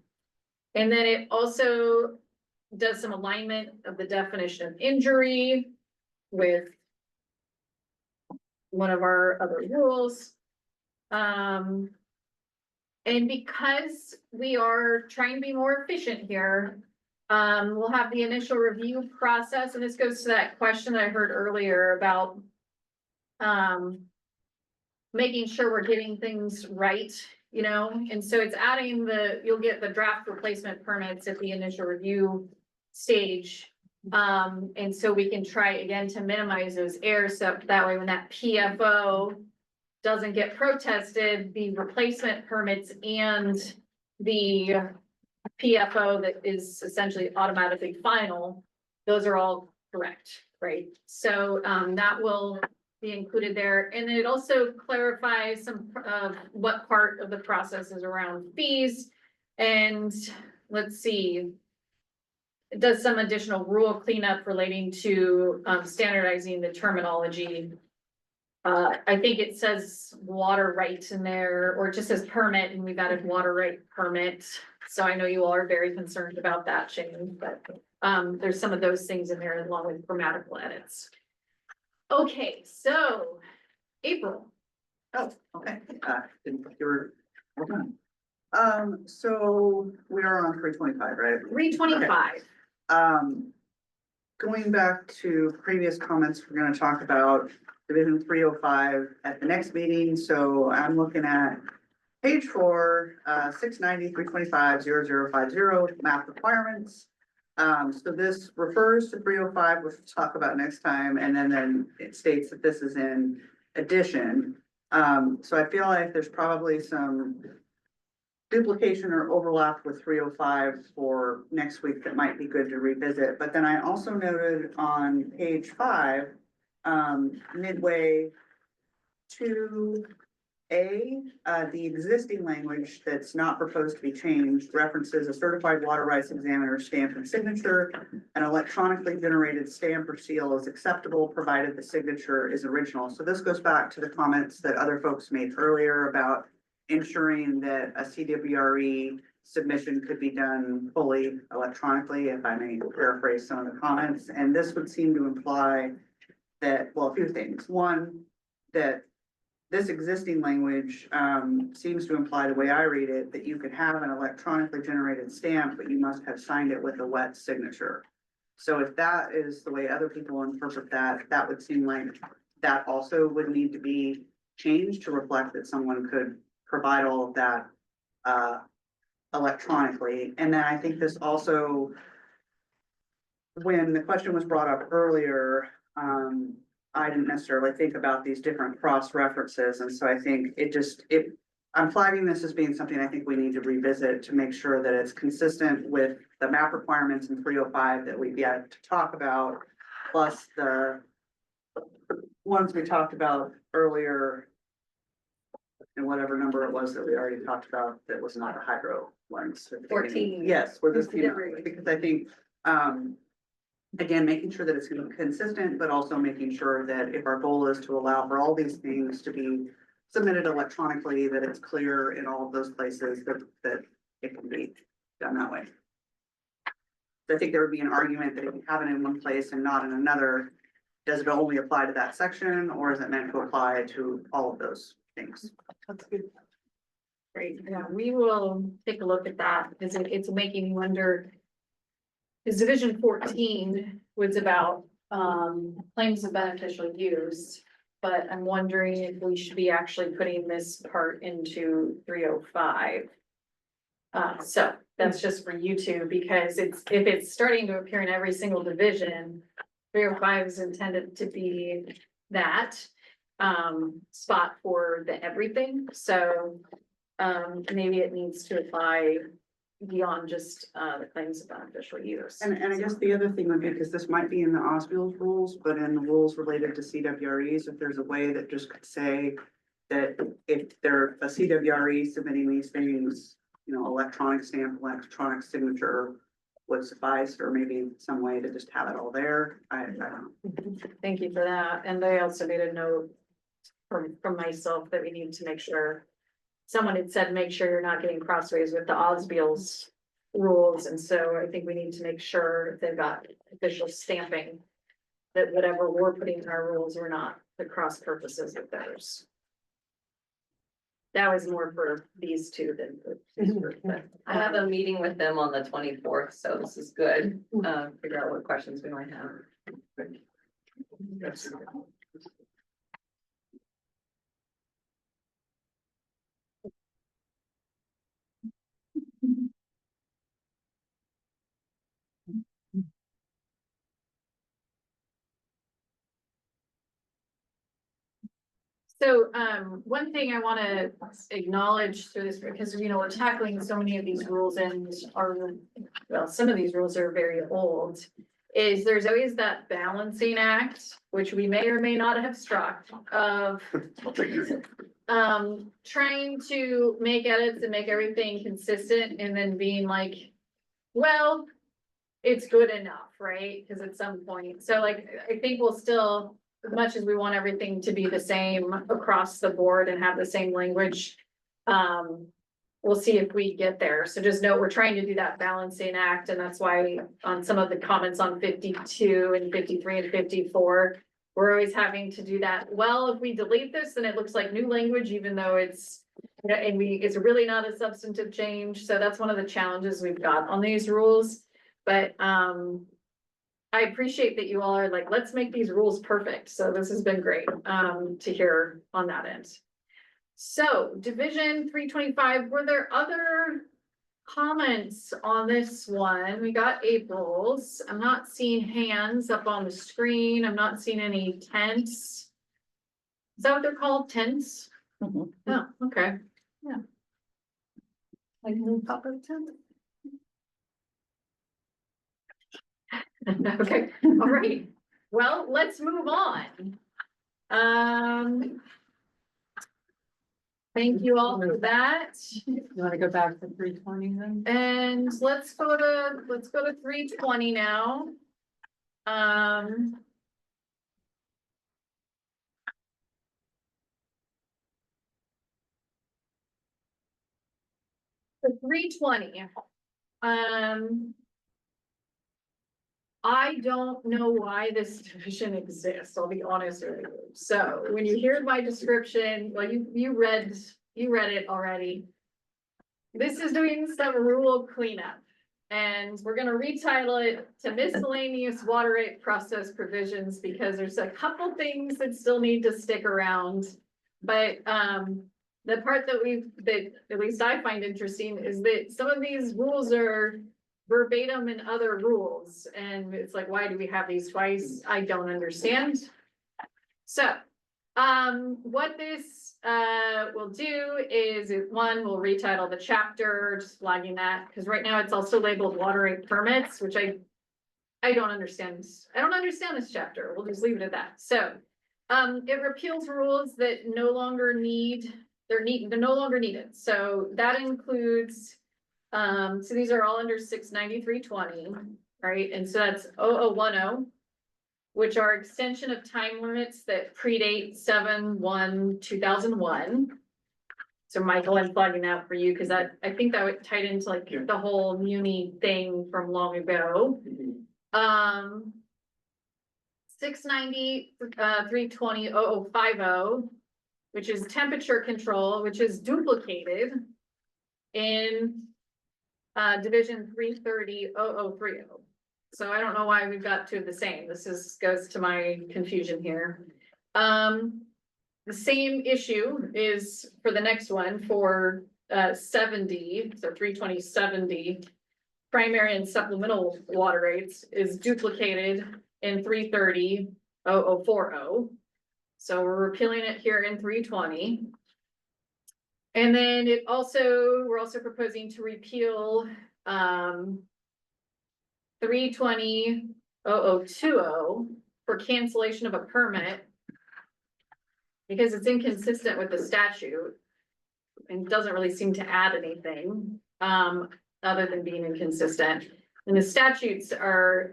then it also does some alignment of the definition of injury with one of our other rules. And because we are trying to be more efficient here, we'll have the initial review process, and this goes to that question I heard earlier about making sure we're getting things right, you know, and so it's adding you'll get the draft replacement permits at the initial review stage. And so we can try again to minimize those errors, so that way when that PFO doesn't get protested, the replacement permits and the PFO that is essentially automatically final, those are all correct, right? So that will be included there. And it also clarifies some of what part of the process is around fees. And let's see, it does some additional rule cleanup relating to standardizing the terminology. I think it says water rights in there, or it just says permit, and we've added water right permit. So I know you all are very concerned about that change, but there's some of those things in there along with grammatical edits. Okay, so April. Oh, okay. Didn't think you were. So we are on 325, right? 325. Going back to previous comments, we're gonna talk about Division 305 at the next meeting, so I'm looking at page 4, 690, 325, 0050, map requirements. So this refers to 305, which we'll talk about next time, and then it states that this is in addition. So I feel like there's probably some duplication or overlap with 305 for next week that might be good to revisit. But then I also noted on page 5, midway to the existing language that's not proposed to be changed references a certified water rights examiner stamp and signature. An electronically generated stamp or seal is acceptable provided the signature is original. So this goes back to the comments that other folks made earlier about ensuring that a CWRE submission could be done fully electronically, if I may paraphrase some of the comments. And this would seem to imply that, well, a few things. One, that this existing language seems to imply, the way I read it, that you could have an electronically generated stamp, but you must have signed it with a wet signature. So if that is the way other people interpret that, that would seem like that also would need to be changed to reflect that someone could provide all of that electronically. And then I think this also, when the question was brought up earlier, I didn't necessarily think about these different cross references. And so I think I'm flagging this as being something I think we need to revisit to make sure that it's consistent with the map requirements in 305 that we've yet to talk about, plus the ones we talked about earlier and whatever number it was that we already talked about that was not a hydro ones. 14. Yes, where this came out, because I think, again, making sure that it's consistent, but also making sure that if our goal is to allow for all these things to be submitted electronically, that it's clear in all of those places that it can be done that way. I think there would be an argument that if you have it in one place and not in another, does it only apply to that section, or is it meant to apply to all of those things? That's good. Great, yeah, we will take a look at that, because it's making me wonder. Because Division 14 was about claims of beneficial use, but I'm wondering if we should be actually putting this part into 305. So that's just for you two, because if it's starting to appear in every single division, 305 is intended to be that spot for the everything. So maybe it needs to apply beyond just the claims of beneficial use. And I guess the other thing would be, because this might be in the Osbeil's rules, but in the rules related to CWREs, if there's a way that just could say that if they're a CWRE submitting these things, electronic stamp, electronic signature would suffice, or maybe some way to just have it all there. I don't know. Thank you for that. And I also made a note from myself that we need to make sure, someone had said, make sure you're not getting crossways with the Osbeil's rules. And so I think we need to make sure if they've got official stamping, that whatever we're putting in our rules, we're not the cross purposes of theirs. That was more for these two than for this group, but I have a meeting with them on the 24th, so this is good. Figure out what questions we might have. So, one thing I want to acknowledge through this, because, we're tackling so many of these rules and some of these rules are very old, is there's always that balancing act, which we may or may not have struck, of trying to make edits and make everything consistent, and then being like, well, it's good enough, right? Because at some point, so I think we'll still, as much as we want everything to be the same across the board and have the same language, we'll see if we get there. So just know we're trying to do that balancing act, and that's why on some of the comments on 52 and 53 and 54, we're always having to do that. Well, if we delete this, then it looks like new language, even though it's, it's really not a substantive change. So that's one of the challenges we've got on these rules. But I appreciate that you all are like, let's make these rules perfect. So this has been great to hear on that end. So Division 325, were there other comments on this one? We got April's. I'm not seeing hands up on the screen. I'm not seeing any tents. Is that what they're called? Tents? Mhm. Oh, okay. Yeah. Like new public tent. Okay, all right. Well, let's move on. Thank you all for that. You wanna go back to 320 then? And let's go to 320 now. The 320. I don't know why this division exists, I'll be honest with you. So when you hear my description, well, you read it already. This is doing some rule cleanup. And we're gonna retitle it to miscellaneous water rate process provisions because there's a couple things that still need to stick around. But the part that at least I find interesting is that some of these rules are verbatim in other rules. And it's like, why do we have these twice? I don't understand. So what this will do is we'll retitle the chapter, just flagging that, because right now it's also labeled water rate permits, which I don't understand. I don't understand this chapter. We'll just leave it at that. So it repeals rules that they're no longer needed. So that includes so these are all under 69320, right? And so that's 0010. Which are extension of time limits that predate 7/1/2001. So Michael, I'm flagging that for you, because I think that would tie into like the whole muni thing from long ago. 690, 320, 0050, which is temperature control, which is duplicated in division 330, 0030. So I don't know why we've got two of the same. Goes to my confusion here. The same issue is for the next one for 70, so 320/70. Primary and supplemental water rates is duplicated in 330/0040. So we're repealing it here in 320. And then we're also proposing to repeal 320/0020 for cancellation of a permit. Because it's inconsistent with the statute. And doesn't really seem to add anything, other than being inconsistent. And the statutes are,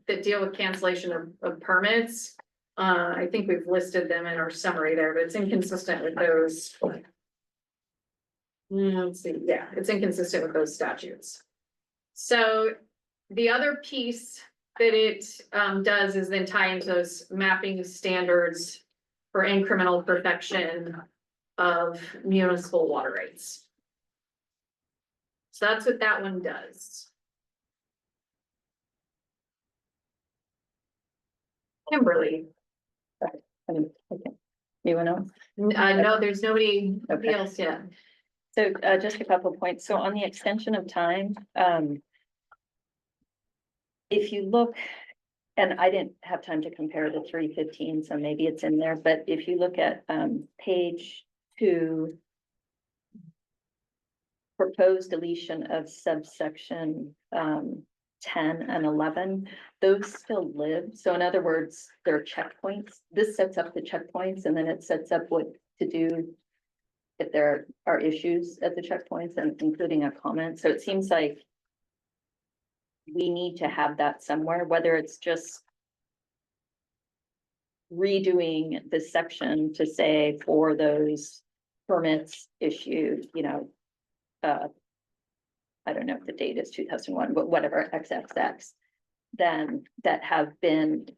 that deal with cancellation of permits. I think we've listed them in our summary there, but it's inconsistent with those. Let's see, yeah, it's inconsistent with those statutes. So the other piece that it does is then tie into those mapping standards for incremental perfection of municipal water rates. So that's what that one does. Kimberly. Anyone else? No, there's nobody Okay. else yet. So just a couple of points. So on the extension of time, if you look, and I didn't have time to compare the 315, so maybe it's in there, but if you look at page 2, proposed deletion of subsection 10 and 11, those still live. So in other words, there are checkpoints. This sets up the checkpoints, and then it sets up what to do if there are issues at the checkpoints, and including a comment. So it seems like we need to have that somewhere, whether it's just redoing this section to say for those permits issued, I don't know if the date is 2001, but whatever, XXX, then that have been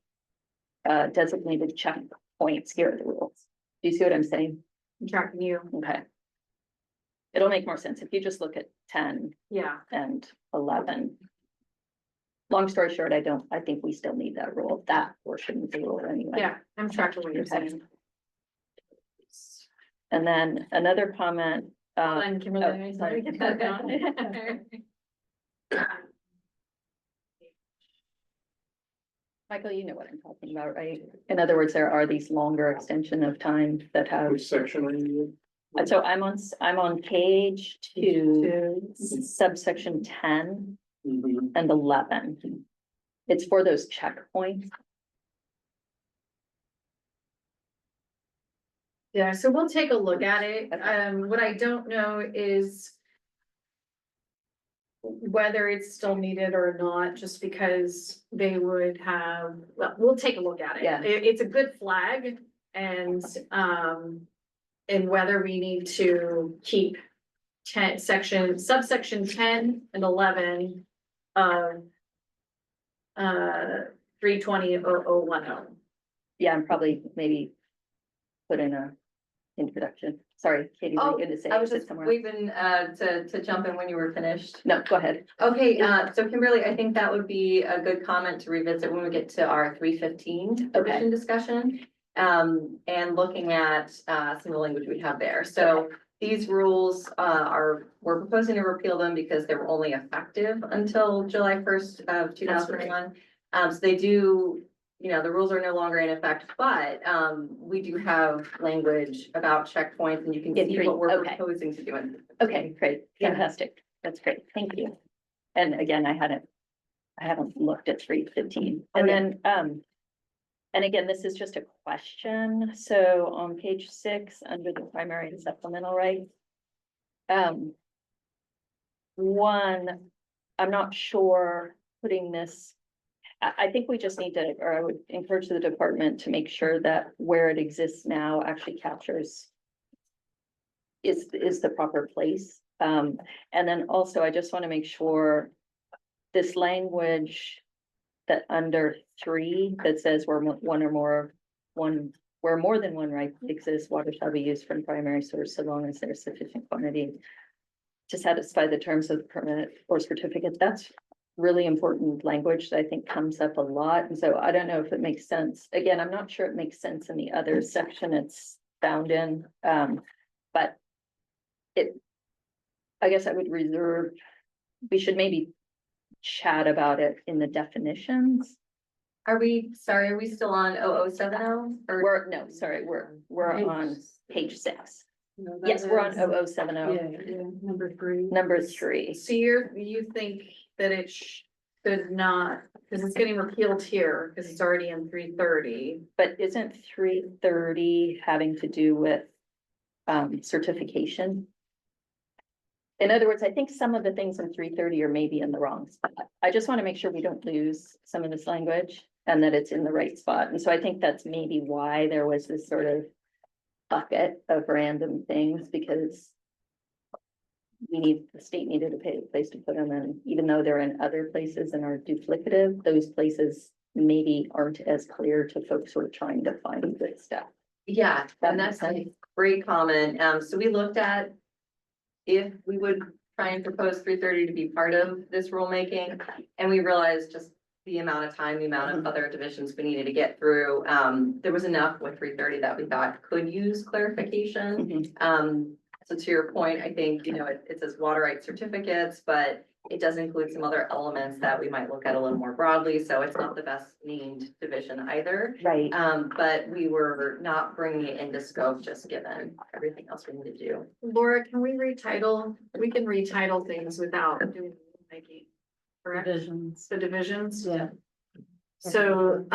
designated checkpoints. Here are the rules. Do you see what I'm saying? I'm tracking you. Okay. It'll make more sense if you just look at 10 Yeah. and 11. Long story short, I think we still need that rule, that portion of the rule anyway. Yeah, I'm tracking what you're Okay. saying. And then another comment. Then Kimberly, oh, let me sorry. get that down. Michael, you know what I'm talking about, right? In other words, there are these longer extension of time that have. Which section are you? And so I'm on page 2, subsection 10 Mhm. and 11. It's for those checkpoints. Yeah, so we'll take a look at it. What I don't know is whether it's still needed or not, just because they would have, well, we'll take a look at it. Yeah. It's a good flag and whether we need to keep subsection 10 and 11 of 320.0010. Yeah, and probably maybe put in a introduction. Sorry, Katie, were you going to say? I was sit just somewhere else? waving, to jump in when you were finished. No, go ahead. Okay, so Kimberly, I think that would be a good comment to revisit when we get to our 315 division discussion. And looking at, some of the language we have there. So these rules, we're proposing to repeal them because they were only effective until July 1st of 2021. So they do, the rules are no longer in effect, but, we do have language about checkpoints and you can see what we're proposing to do. Okay, great, fantastic. That's great. Thank you. And again, I haven't looked at 315. And then, and again, this is just a question. So on page 6, under the primary and supplemental rights. One, I'm not sure putting this. I think we just need to, or I would encourage the department to make sure that where it exists now actually captures. Is the proper place. And then also, I just want to make sure this language that under 3 that says where where more than one right exists, water shall be used from primary source so long as there's sufficient quantity to satisfy the terms of the permit or certificate. That's really important language that I think comes up a lot. And so I don't know if it makes sense. Again, I'm not sure it makes sense in the other section it's found in. But I guess I would reserve, we should maybe chat about it in the definitions. Are we still on 0070? Or We're on page 6. Yes, we're on 0070. Yeah, number 3. Number 3. So you think that it should not, because it's getting repealed here, because it's already in 330. But isn't 330 having to do with certification? In other words, I think some of the things in 330 are maybe in the wrong spot. I just want to make sure we don't lose some of this language and that it's in the right spot. And so I think that's maybe why there was this sort of bucket of random things, because the state needed a place to put them in, even though they're in other places and are duplicative, those places maybe aren't as clear to folks who are trying to find this stuff. Yeah, and that's a great comment. So we looked at if we would try and propose 330 to be part of this rulemaking, and we realized just the amount of time, the amount of other divisions we needed to get through. There was enough with 330 that we thought could use clarification. So to your point, I think, it says water rights certificates, but it does include some other elements that we might look at a little more broadly. So it's not the best named division either. Right. But we were not bringing it into scope, just given everything else we need to do. Laura, can we retitle? We can retitle things without doing making, correct? Divisions. The divisions? Yeah. So,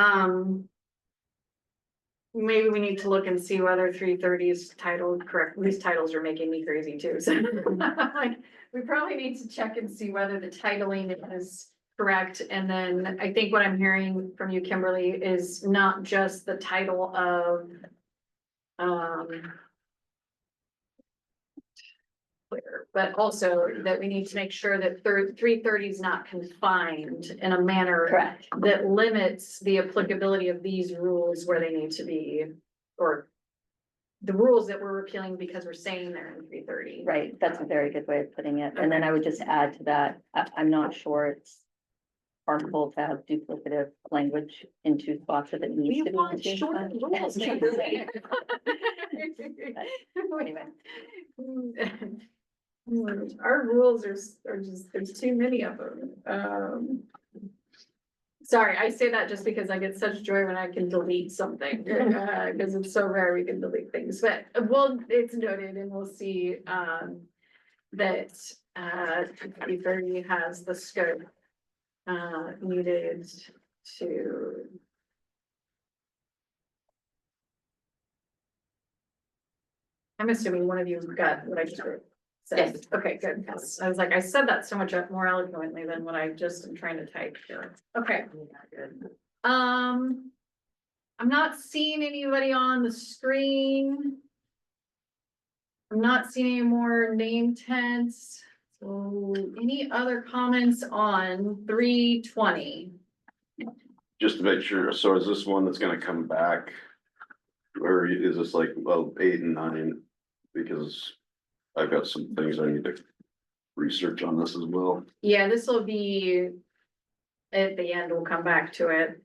maybe we need to look and see whether 330 is titled correct. These titles are making me crazy too, so like, we probably need to check and see whether the titling is correct. And then I think what I'm hearing from you, Kimberly, is not just the title of but also that we need to make sure that 330 is not confined in a manner Correct. that limits the applicability of these rules where they need to be, or the rules that we're repealing because we're saying they're in 330. Right, that's a very good way of putting it. And then I would just add to that, I'm not sure it's harmful to have duplicative language in 2 spots if it needs to be. Want shorter rules. Anyway. Our rules are just, there's too many of them. Sorry, I say that just because I get such joy when I can delete something, because it's so rare we can delete things, but well, it's noted and we'll see, that, 330 has the scope, needed to. I'm assuming one of you got what I just said. Yes. Okay, good. Yes. I was like, I said that so much more eloquently than what I just am trying to type here. Okay. I'm not seeing anybody on the screen. I'm not seeing any more name tents. So any other comments on 320? Just to make sure, so is this one that's gonna come back? Or is this like, well, 8 and 9? Because I've got some things I need to research on this as well. Yeah, this will be at the end, we'll come back to it.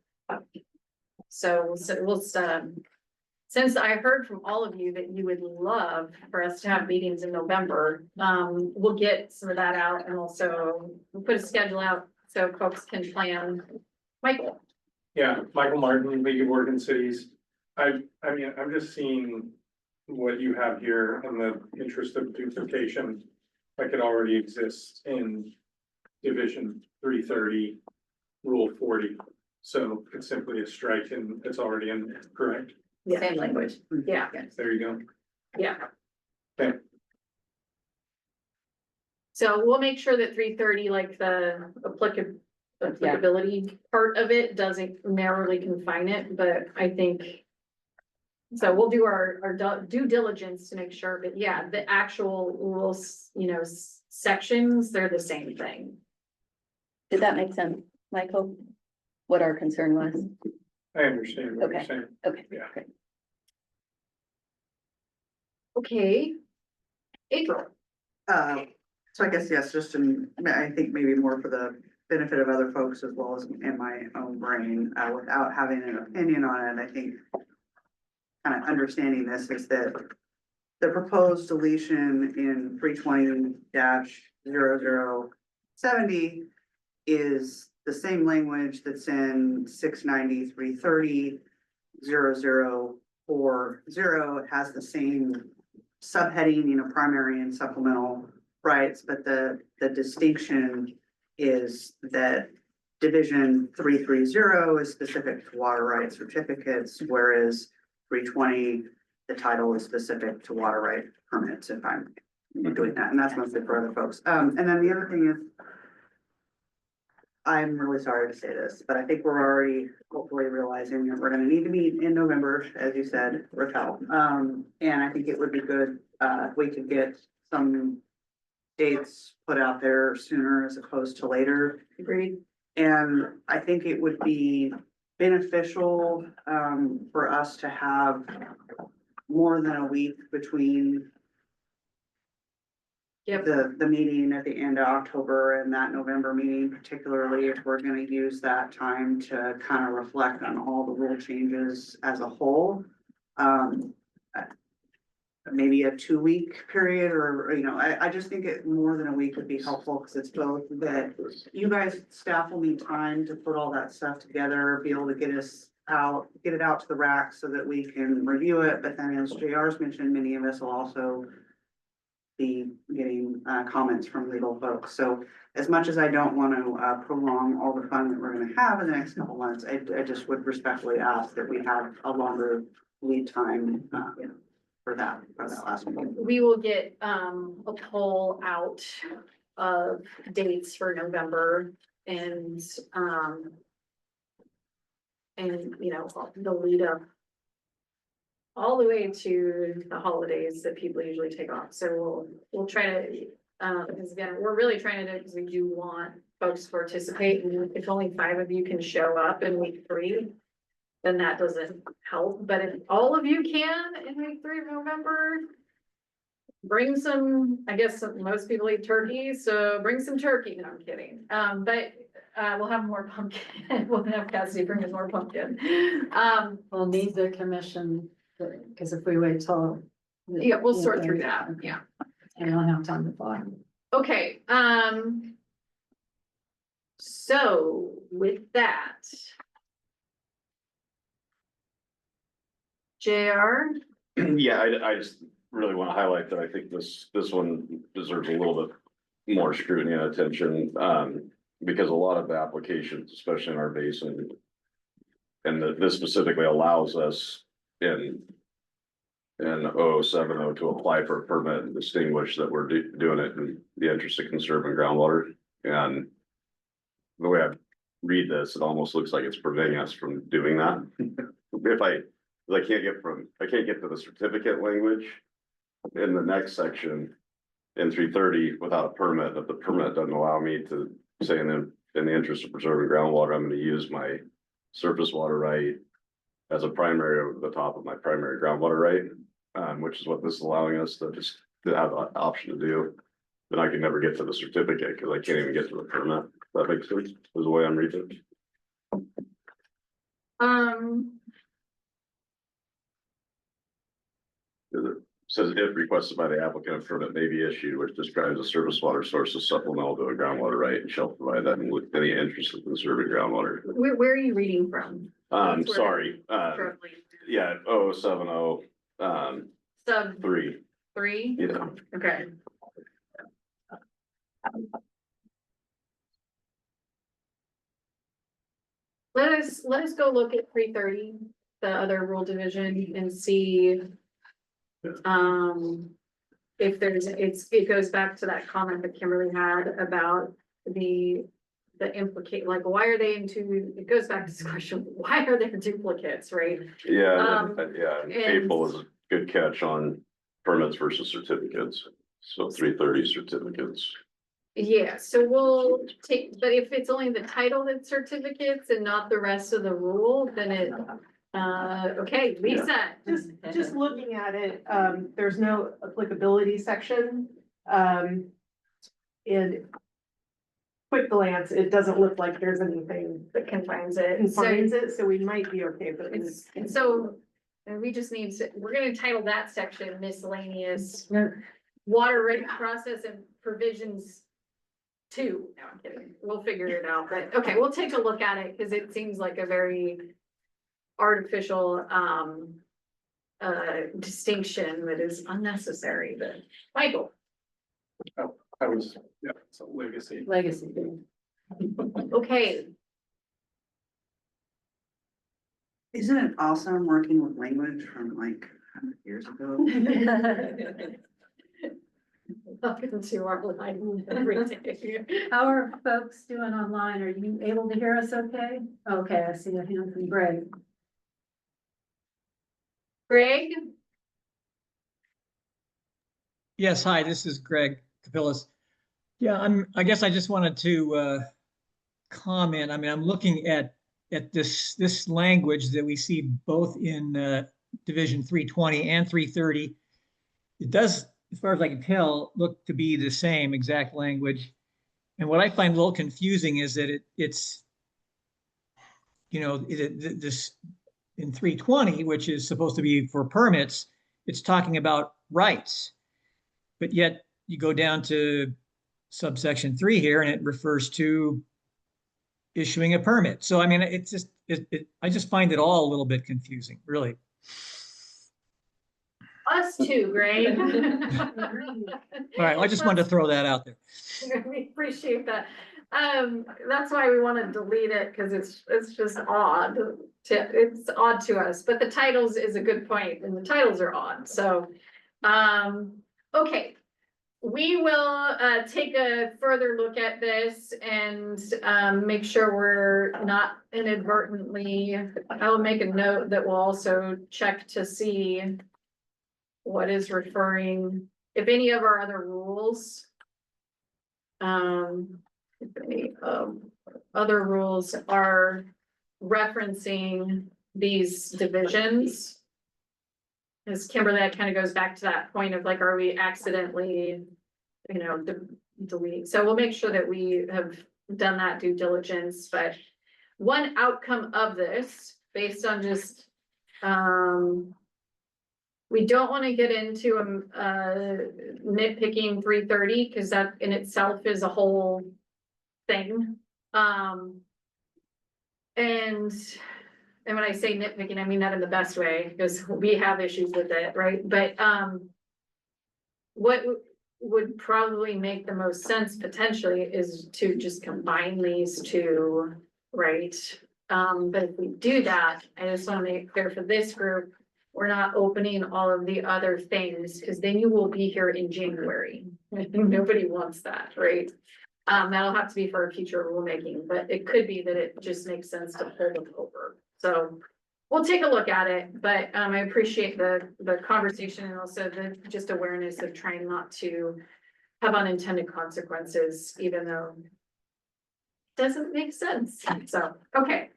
So we'll, since I heard from all of you that you would love for us to have meetings in November, we'll get some of that out and also we'll put a schedule out so folks can plan. Michael? Yeah, Michael Martin, League of Oregon Cities. I mean, I'm just seeing what you have here in the interest of duplication. Like it already exists in Division 330, Rule 40. So it's simply a strike and it's already in there, correct? Same language. Yeah, There you go. yeah. Okay. So we'll make sure that 330, like the applicability part of it doesn't narrowly confine it, but I think. So we'll do our due diligence to make sure, but yeah, the actual rules, sections, they're the same thing. Did that make sense, Michael? What our concern was? I understand what you're Okay. saying. Okay, Yeah. great. Okay. April. So I guess, yes, just I think maybe more for the benefit of other folks as well as in my own brain, without having an opinion on it, I think kind of understanding this is that the proposed deletion in 320-0070 is the same language that's in 690, 330, 0040. It has the same subheading, primary and supplemental rights, but the distinction is that Division 330 is specific to water rights certificates, whereas 320, the title is specific to water right permits, if I'm doing that, and that's mostly for other folks. And then the other thing is, I'm really sorry to say this, but I think we're already hopefully realizing that we're gonna need to meet in November, as you said, Raquel. And I think it would be good, if we could get some dates put out there sooner as opposed to later. Agreed. And I think it would be beneficial, for us to have more than a week between the meeting at the end of October and that November meeting, particularly if we're gonna use that time to kind of reflect on all the rule changes as a whole. Maybe a 2-week period or, I just think it more than a week would be helpful because it's both that you guys, staff will need time to put all that stuff together, be able to get it out to the RAC so that we can review it. But then as JR's mentioned, many of us will also be getting comments from legal folks. So as much as I don't want to prolong all the fun that we're going to have in the next couple months, I just would respectfully ask that we have a longer lead time for that last one. We will get a poll out of dates for November and the lead up all the way to the holidays that people usually take off. So we'll try to, because again, we're really trying to do it because we do want folks to participate. And if only 5 of you can show up in week 3, then that doesn't help. But if all of you can in week 3 of November, bring some, I guess most people eat turkey, so bring some turkey. No, I'm kidding. But we'll have more pumpkin. We'll have Cassidy bring us more pumpkin. We'll need the commission, because if we wait till. Yeah, we'll sort through that. Yeah. I don't have time to fly. Okay, So with that. JR, Yeah, I just really want to highlight that I think this one deserves a little bit more scrutiny and attention, because a lot of the applications, especially in our basin, and this specifically allows us in 070 to apply for a permit and distinguish that we're doing it in the interest of conserving groundwater. And the way I read this, it almost looks like it's preventing us from doing that. If I can't get to the certificate language in the next section in 330 without a permit. If the permit doesn't allow me to say in the interest of preserving groundwater, I'm going to use my surface water right as a primary over the top of my primary groundwater right, which is what this is allowing us to just to have an option to do. Then I can never get to the certificate because I can't even get to the permit. That makes sense. Is the way I'm reading it. It says if requested by the applicant, a permit may be issued, which describes a surface water source as supplemental to a groundwater right and shall provide that with any interest in conserving groundwater. where are you reading from? Sorry, Struggling. yeah, 070, Sub 3, 3? yeah. Okay. Let us go look at 330, the other rule division, and see. If it goes back to that comment that Kimberly had about the implicate, like, why are they into, it goes back to this question, why are there duplicates, right? Yeah, and and- April is a good catch on permits versus certificates. So 330 certificates. Yeah, so we'll take, but if it's only the title that's certificates and not the rest of the rule, then it, okay, Lisa. Just looking at it, there's no applicability section. And quick glance, it doesn't look like there's anything That confines it. confines it, so we might be okay, but So, and we just need to, we're gonna title that section miscellaneous water rate process and provisions 2. No, I'm kidding. We'll figure it out, but okay, we'll take a look at it because it seems like a very artificial distinction that is unnecessary, but Michael. Oh, I was, yeah, it's a legacy. Legacy. Okay, Isn't it awesome working with language from like 100 years ago? welcome to our line every day. How are folks doing online? Are you able to hear us okay? Okay, I see a hand from Greg. Greg? Yes, hi, this is Greg Capillas. Yeah, I guess I just wanted to comment. I mean, I'm looking at this language that we see both in Division 320 and 330. It does, as far as I can tell, look to be the same exact language. And what I find a little confusing is that it's, you know, this in 320, which is supposed to be for permits, it's talking about rights. But yet you go down to subsection 3 here and it refers to issuing a permit. So, I mean, it's just, I just find it all a little bit confusing, really. Us too, Greg. All right, I just wanted to throw that out there. We appreciate that. That's why we want to delete it, because it's just odd it's odd to us, but the titles is a good point, and the titles are odd, so. Okay, we will take a further look at this and make sure we're not inadvertently, I will make a note that we'll also check to see what is referring, if any of our other rules. If any other rules are referencing these divisions. As Kimberly, that kind of goes back to that point of like, are we accidentally, you know, deleting? So we'll make sure that we have done that due diligence, but one outcome of this, based on just, we don't want to get into nitpicking 330 because that in itself is a whole thing. And when I say nitpicking, I mean that in the best way, because we have issues with it, right? But, what would probably make the most sense potentially is to just combine these two, right? But if we do that, I just want to make clear for this group, we're not opening all of the other things, because then you will be here in January. Nobody wants that, right? That'll have to be for a future rulemaking, but it could be that it just makes sense to hold them over. So we'll take a look at it, but I appreciate the conversation and also the just awareness of trying not to have unintended consequences, even though it doesn't make sense. So, okay.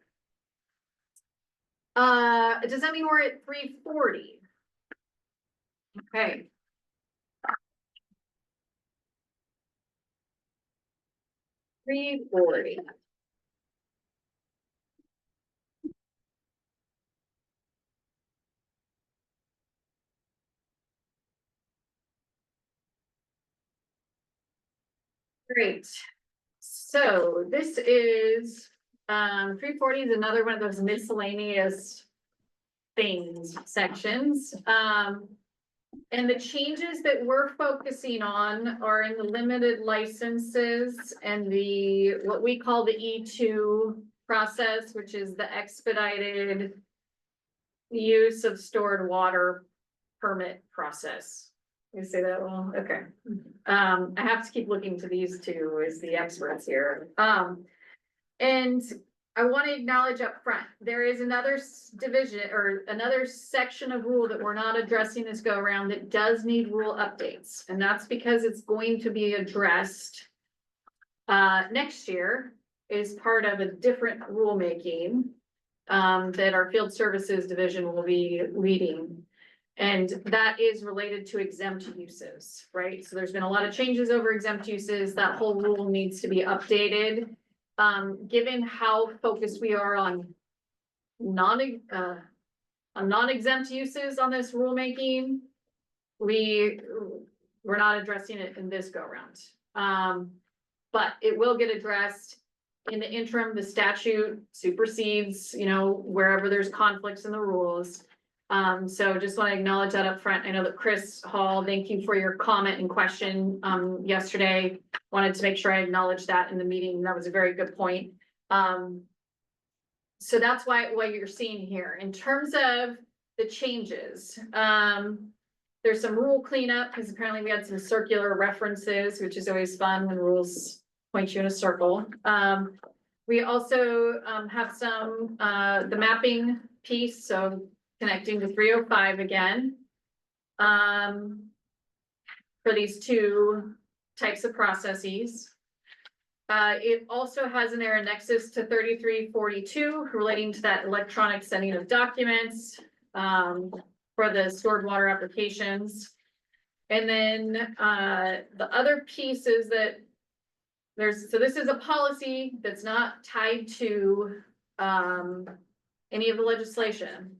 Does that mean we're at 340? Okay. $340. Great. So this is, 340 is another one of those miscellaneous things, sections. And the changes that we're focusing on are in the limited licenses and the, what we call the E2 process, which is the expedited use of stored water permit process. You say that well, okay. I have to keep looking to these two as the experts here. And I want to acknowledge up front, there is another division or another section of rule that we're not addressing this go around that does need rule updates. And that's because it's going to be addressed next year as part of a different rulemaking that our field services division will be leading. And that is related to exempt uses, right? So there's been a lot of changes over exempt uses. That whole rule needs to be updated. Given how focused we are on non-exempt uses on this rulemaking, we're not addressing it in this go round. But it will get addressed. In the interim, the statute supersedes, wherever there's conflicts in the rules. So just want to acknowledge that up front. I know that Chris Hall, thank you for your comment and question yesterday. Wanted to make sure I acknowledged that in the meeting. That was a very good point. So that's what you're seeing here. In terms of the changes, there's some rule cleanup because apparently we had some circular references, which is always fun when rules point you in a circle. We also have some the mapping piece, so connecting to 305 again for these two types of processes. It also has in there a nexus to 3342 relating to that electronic sending of documents for the stored water applications. And then the other piece is that so this is a policy that's not tied to any of the legislation,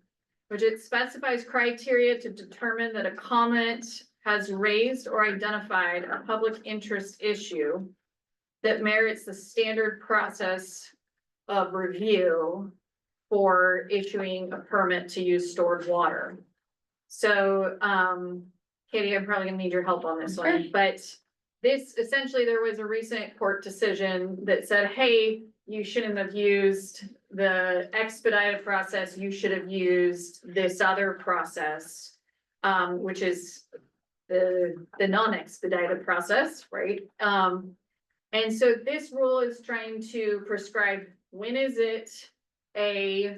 which it specifies criteria to determine that a comment has raised or identified a public interest issue that merits the standard process of review for issuing a permit to use stored water. So, Katie, I'm probably gonna need your help on this one, but this essentially, there was a recent court decision that said, hey, you shouldn't have used the expedited process, you should have used this other process, which is the non-expedited process, right? And so this rule is trying to prescribe when is it a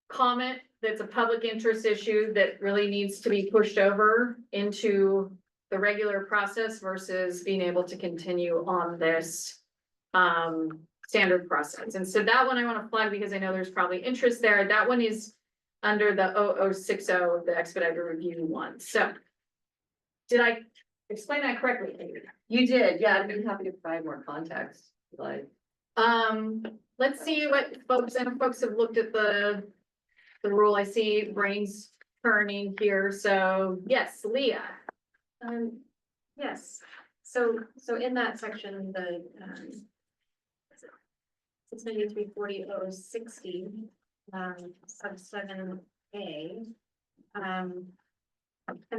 comment that's a public interest issue that really needs to be pushed over into the regular process versus being able to continue on this standard process. And so that one I want to flag because I know there's probably interest there. That one is under the 0060, the expedited review one. So did I explain that correctly? You did, yeah, I'd be happy to provide more context, like. Let's see what folks have looked at the rule. I see brains turning here. So yes, Leah. Yes, so in that section, 693-40-060, sub 7A. I'm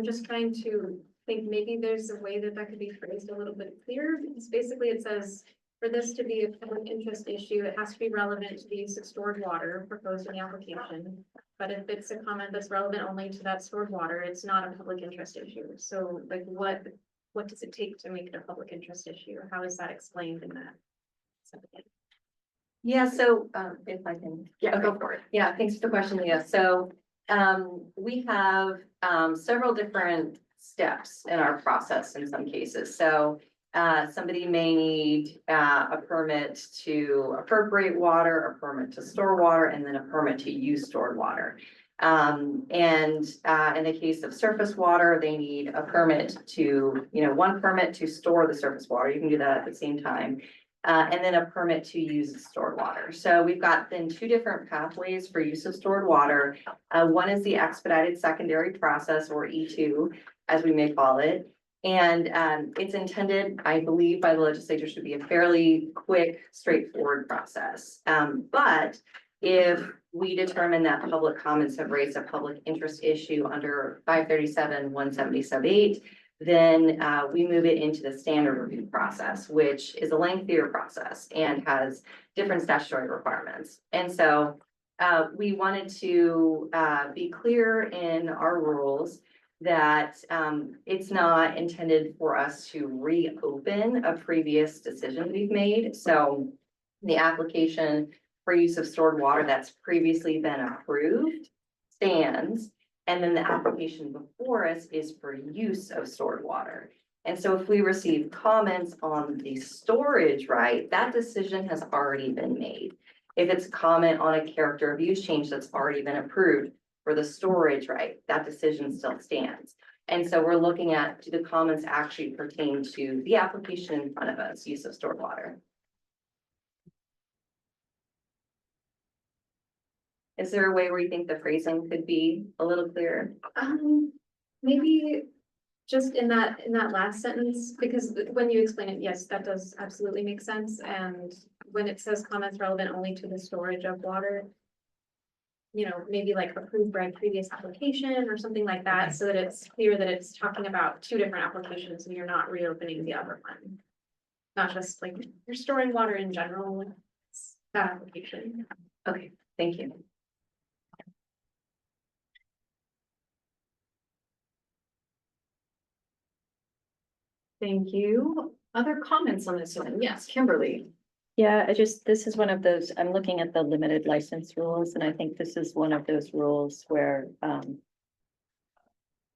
just trying to think maybe there's a way that could be phrased a little bit clearer, because basically it says, for this to be a public interest issue, it has to be relevant to the use of stored water proposed in the application. But if it's a comment that's relevant only to that stored water, it's not a public interest issue. So like what does it take to make it a public interest issue? How is that explained in that? Yeah, so, if I can. Yeah, go for it. Yeah, thanks for the question, Leah. So, we have, several different steps in our process in some cases. So, somebody may need, a permit to appropriate water, a permit to store water, and then a permit to use stored water. In the case of surface water, they need a permit to, one permit to store the surface water. You can do that at the same time. And then a permit to use stored water. So we've got then two different pathways for use of stored water. One is the expedited secondary process, or E2, as we may call it. And it's intended, I believe, by the legislature to be a fairly quick, straightforward process. But if we determine that public comments have raised a public interest issue under 537-170-8, then we move it into the standard review process, which is a lengthier process and has different statutory requirements. And so we wanted to be clear in our rules that it's not intended for us to reopen a previous decision we've made. So the application for use of stored water that's previously been approved stands. And then the application before us is for use of stored water. And so if we receive comments on the storage right, that decision has already been made. If it's a comment on a character of use change that's already been approved for the storage right, that decision still stands. And so we're looking at, do the comments actually pertain to the application in front of us, use of stored water? Is there a way where you think the phrasing could be a little clearer? Maybe just in that last sentence, because when you explain it, yes, that does absolutely make sense. And when it says comments relevant only to the storage of water, maybe like approved by previous application or something like that, so that it's clear that it's talking about two different applications and you're not reopening the other one. Not just like you're storing water in general, it's that application. Okay, thank you. Thank you. Other comments on this one? Yes, Kimberly. Yeah, this is one of those, I'm looking at the limited license rules, and I think this is one of those rules where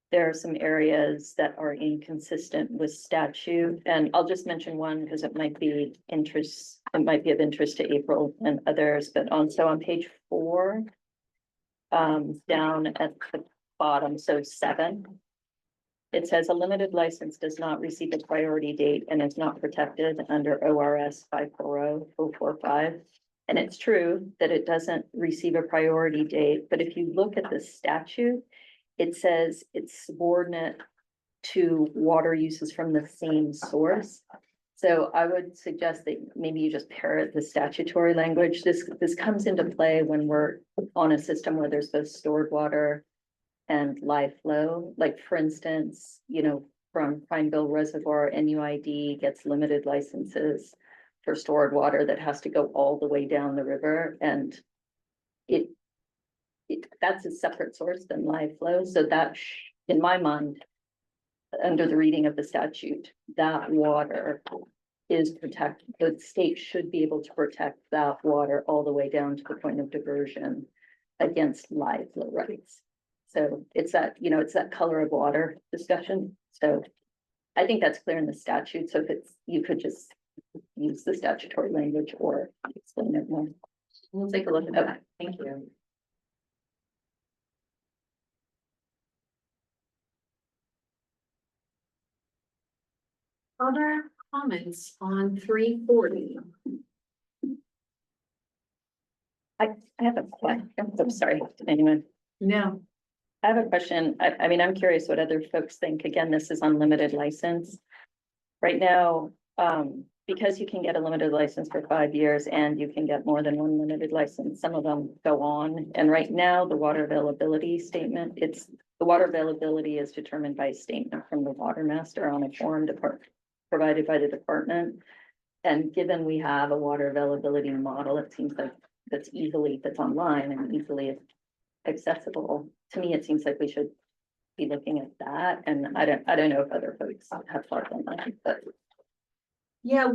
there are some areas that are inconsistent with statute, and I'll just mention one because it might be of interest to April and others, but so on page 4, down at the bottom, so 7. It says a limited license does not receive a priority date and is not protected under ORS 540-045. And it's true that it doesn't receive a priority date, but if you look at the statute, it says it's subordinate to water uses from the same source. So I would suggest that maybe you just parrot the statutory language. This comes into play when we're on a system where there's both stored water and live flow. Like for instance, from Prineville Reservoir, NUID gets limited licenses for stored water that has to go all the way down the river, and that's a separate source than live flow. So that, in my mind, under the reading of the statute, that water is protected. The state should be able to protect that water all the way down to the point of diversion against live flow rights. So it's that, it's that color of water discussion. So I think that's clear in the statute. So if you could just use the statutory language or explain it more. We'll take a look at that. Thank you. Other comments on 340? I have a question. I'm sorry, anyone? No. I have a question. I mean, I'm curious what other folks think. Again, this is unlimited license. Right now, because you can get a limited license for 5 years and you can get more than one limited license, some of them go on. And right now, the water availability statement, the water availability is determined by a statement from the water master on a form provided by the department. And given we have a water availability model, it seems like that's online and easily accessible. To me, it seems like we should be looking at that. And I don't know if other folks have thought on that, but. Yeah,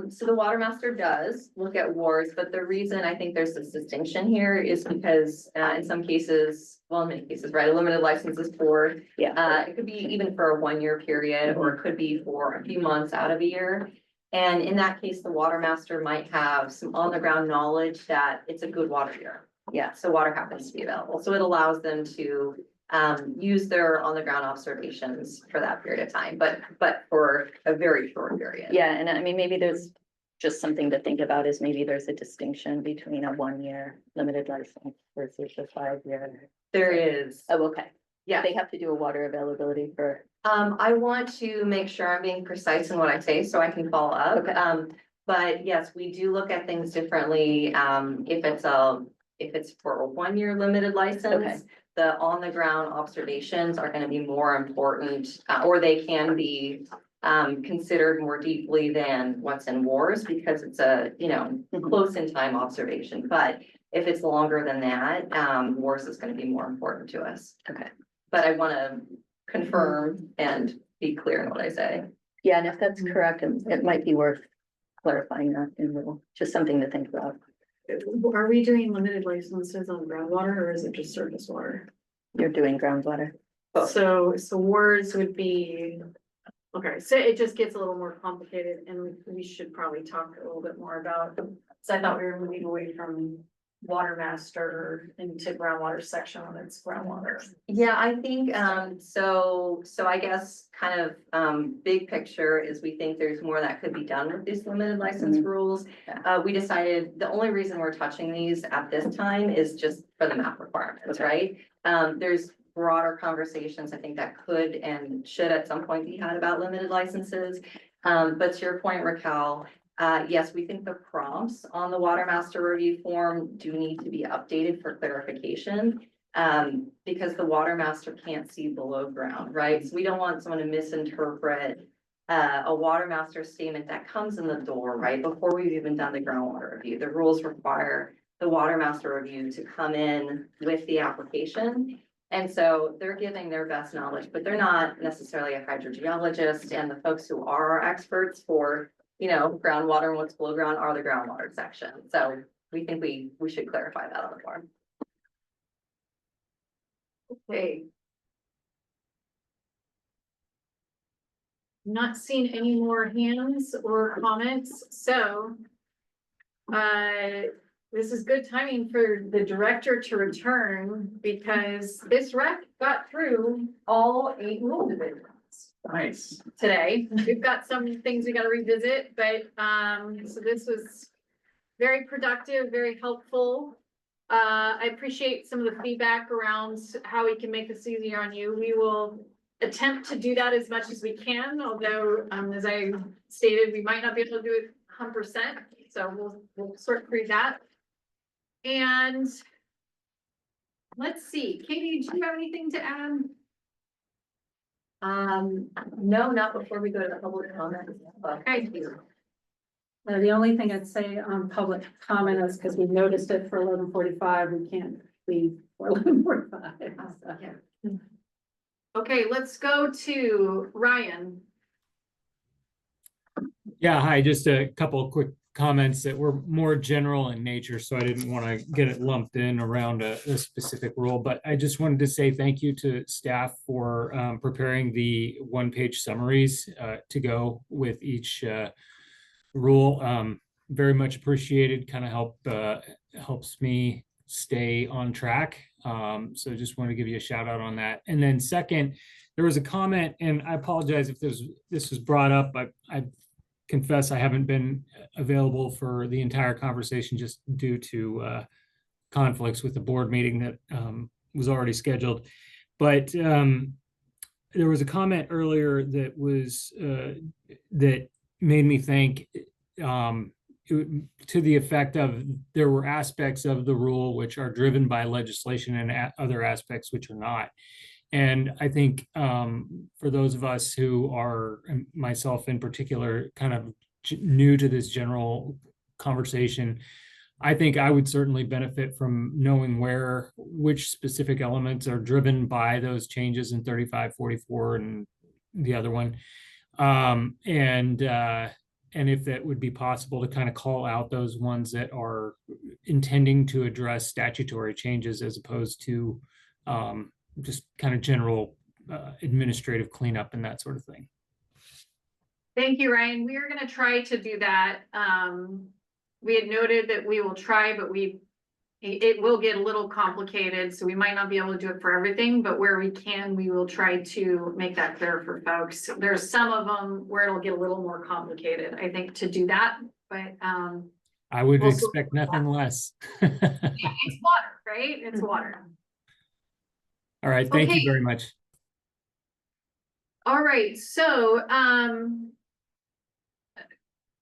so the water master does look at wars, but the reason I think there's this distinction here is because, in some cases, well, in many cases, right, a limited license is for, it could be even for a 1-year period, or it could be for a few months out of a year. And in that case, the water master might have some on the ground knowledge that it's a good water year. Yeah, so water happens to be available. So it allows them to use their on the ground observations for that period of time, but for a very short period. Yeah, and I mean, maybe there's just something to think about is maybe there's a distinction between a 1-year limited license versus a 5-year. There is. Oh, okay. Yeah. They have to do a water availability for. I want to make sure I'm being precise in what I say so I can follow up. Okay. But yes, we do look at things differently. If it's for a 1-year limited license. Okay. The on the ground observations are gonna be more important, or they can be considered more deeply than what's in wars, because it's a, close in time observation. But if it's longer than that, wars is gonna be more important to us. Okay. But I wanna confirm and be clear in what I say. Yeah, and if that's correct, it might be worth clarifying that in little, just something to think about. Are we doing limited licenses on groundwater or is it just surface water? You're doing groundwater. So wars would be, okay, so it just gets a little more complicated and we should probably talk a little bit more about, so I thought we were moving away from water master into groundwater section when it's groundwater. Yeah, I think, so I guess kind of, big picture is we think there's more that could be done with these limited license rules. We decided the only reason we're touching these at this time is just for the map requirements, right? There's broader conversations I think that could and should at some point be had about limited licenses. But to your point, Raquel, yes, we think the prompts on the water master review form do need to be updated for clarification. Because the water master can't see below ground, right? So we don't want someone to misinterpret a water master statement that comes in the door, right? Before we've even done the groundwater review. The rules require the water master review to come in with the application. And so they're giving their best knowledge, but they're not necessarily a hydrogeologist, and the folks who are our experts for groundwater and what's below ground are the groundwater section. So we think we should clarify that on the form. Okay. Not seeing any more hands or comments, so this is good timing for the director to return because this RAC got through all 8 rule divisions. Nice. Today, we've got some things we gotta revisit, but so this was very productive, very helpful. I appreciate some of the feedback around how we can make this easier on you. We will attempt to do that as much as we can, although as I stated, we might not be able to do it 100%. So we'll sort through that. And let's see, Katie, do you have anything to add? No, not before we go to the public comment. Okay. The only thing I'd say on public comment is because we noticed it for 11:45, we can't leave for 11:45. Okay, let's go to Ryan. Yeah, hi, just a couple of quick comments that were more general in nature, so I didn't want to get it lumped in around a specific rule, but I just wanted to say thank you to staff for preparing the one-page summaries to go with each rule. Very much appreciated, kind of helps me stay on track. So just want to give you a shout out on that. And then second, there was a comment, and I apologize if this was brought up. I confess I haven't been available for the entire conversation just due to conflicts with the board meeting that was already scheduled. But there was a comment earlier that was that made me think, to the effect of there were aspects of the rule which are driven by legislation and other aspects which are not. And I think for those of us who are, and myself in particular, kind of new to this general conversation, I think I would certainly benefit from knowing which specific elements are driven by those changes in 3544 and the other one. And if that would be possible to kind of call out those ones that are intending to address statutory changes as opposed to just kind of general administrative cleanup and that sort of thing. Thank you, Ryan. We are going to try to do that. We had noted that we will try, but it will get a little complicated, so we might not be able to do it for everything, but where we can, we will try to make that clear for folks. There's some of them where it'll get a little more complicated, I think, to do that, but I would expect nothing less. yeah, it's water, right? It's water. All right, thank you very much. All right, so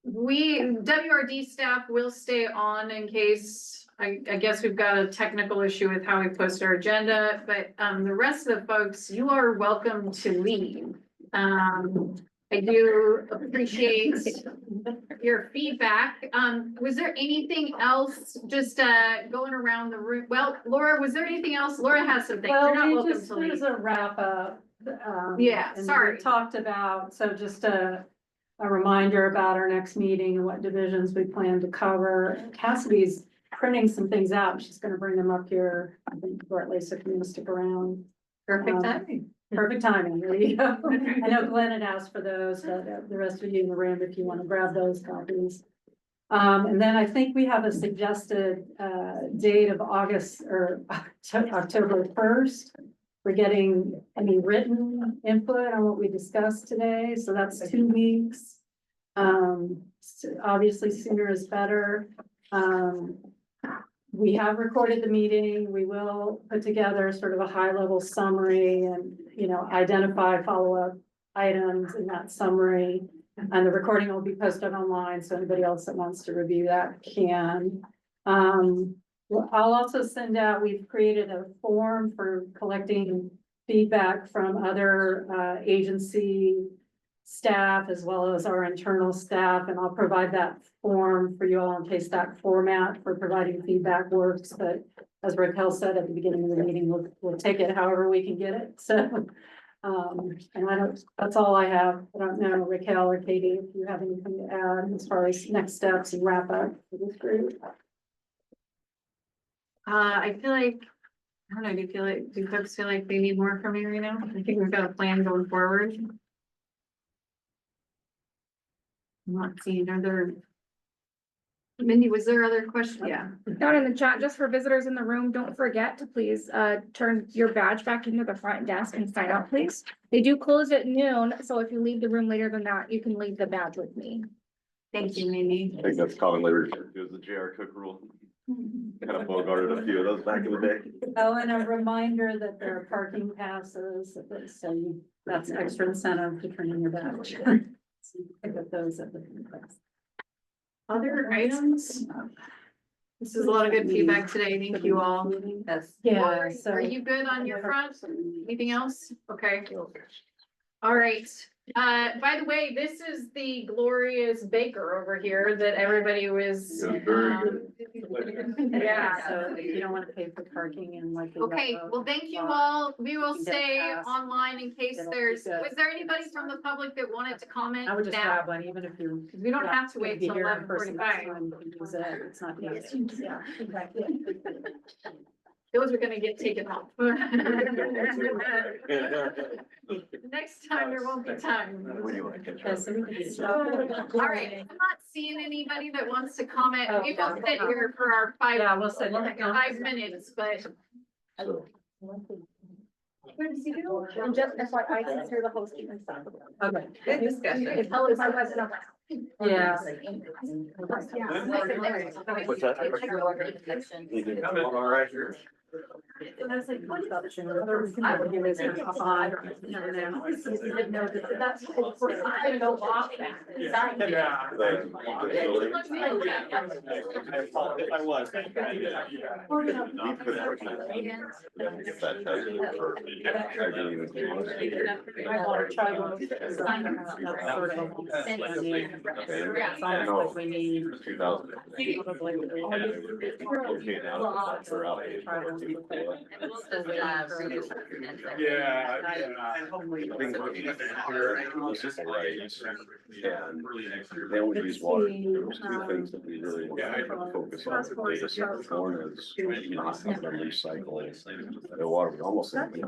WRD staff will stay on in case, I guess we've got a technical issue with how we post our agenda, but the rest of the folks, you are welcome to leave. I do appreciate your feedback. Was there anything else just going around the room? Well, Laura, was there anything else? Laura has something. You're not welcome to leave. There's a wrap up. Yeah, and sorry. we talked about, so just a reminder about our next meeting and what divisions we plan to cover. Cassidy's printing some things out. She's gonna bring them up here, I think, or at least if you want to stick around. Perfect timing. Perfect timing, there you go. I know Glenn had asked for those, but the rest of you in the room, if you want to grab those copies. And then I think we have a suggested date of August or October 1st. We're getting any written input on what we discussed today, so that's 2 weeks. So obviously sooner is better. We have recorded the meeting. We will put together sort of a high-level summary and, identify follow-up items in that summary. And the recording will be posted online, so anybody else that wants to review that can. I'll also send out, we've created a form for collecting feedback from other agency staff as well as our internal staff, and I'll provide that form for you all in case that format for providing feedback works. But as Raquel said at the beginning of the meeting, we'll take it however we can get it. So, and that's all I have. I don't know, Raquel or Katie, if you have anything to add as far as next steps and wrap up for this group. I feel like, I don't know, do folks feel like they need more from me right now? I think we've got a plan going forward. I'm not seeing other. Mindy, was there other questions? Yeah. Down in the chat, just for visitors in the room, don't forget to please turn your badge back into the front desk and sign out, please. They do close at noon, so if you leave the room later than that, you can leave the badge with me. Thank you, Mindy. I think that's commonly referred to as the JR Cook rule. Kind of bogarted a few of those back in the day. Oh, and a reminder that there are parking passes, so that's extra incentive to turn in your badge. So you pick up those at the place. Other items? This is a lot of good feedback today. Thank you all. Yes. Yeah, so. Are you good on your front? Anything else? Okay. All right. By the way, this is the glorious baker over here that everybody was. Yeah. So if you don't want to pay for parking and like. Okay, well, thank you all. We will stay online in case there's, was there anybody from the public that wanted to comment? I would just now? grab one, even if you. We don't have to wait be till here in person, 11:45. use it. It's not. Yeah, exactly. Those are gonna get taken off. Next time there won't be time. Yeah, so we can All right, I'm not seeing anybody that wants to comment. Oh, We will sit here for our 5 Yeah, we'll sit. 5 minutes, but. And just FYI, since you're the host, you can sign. Okay. Good discussion. It's held by President. Yeah. What's that? All right, here. And I was like, what about the other? I would give it a five. No, no. No, that's. I go off that. I was. I want to try one. That's sort of a- almost like we need. Yeah. Then we use water. There's two things that we really want to focus on for data center. One is not having to recycle the water. We almost have that.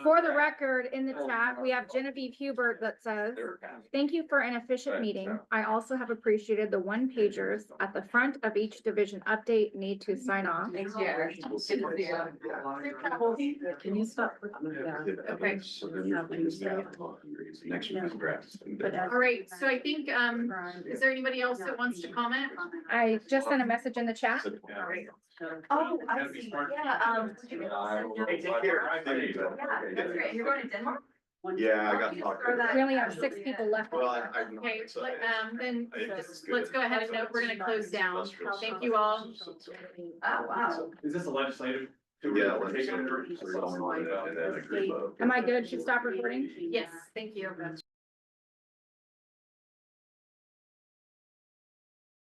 For the record, in the chat, we have Genevieve Hubert that says, thank you for an efficient meeting. I also have appreciated the one pagers at the front of each division update need to sign off. Can you stop? Okay. Next week's grass. All right, so I think, is there anybody else that wants to comment? I just sent a message in the chat. Oh, I see, yeah, would you be able to send Take care. Yeah, that's great. You're going to Denmark? Yeah, I got to talk. We only have 6 people left. Okay, then let's go ahead and note, we're gonna close down. Thank you all. Oh, wow. Is this a legislative? Yeah. Am I good to stop recording? Yes, thank you.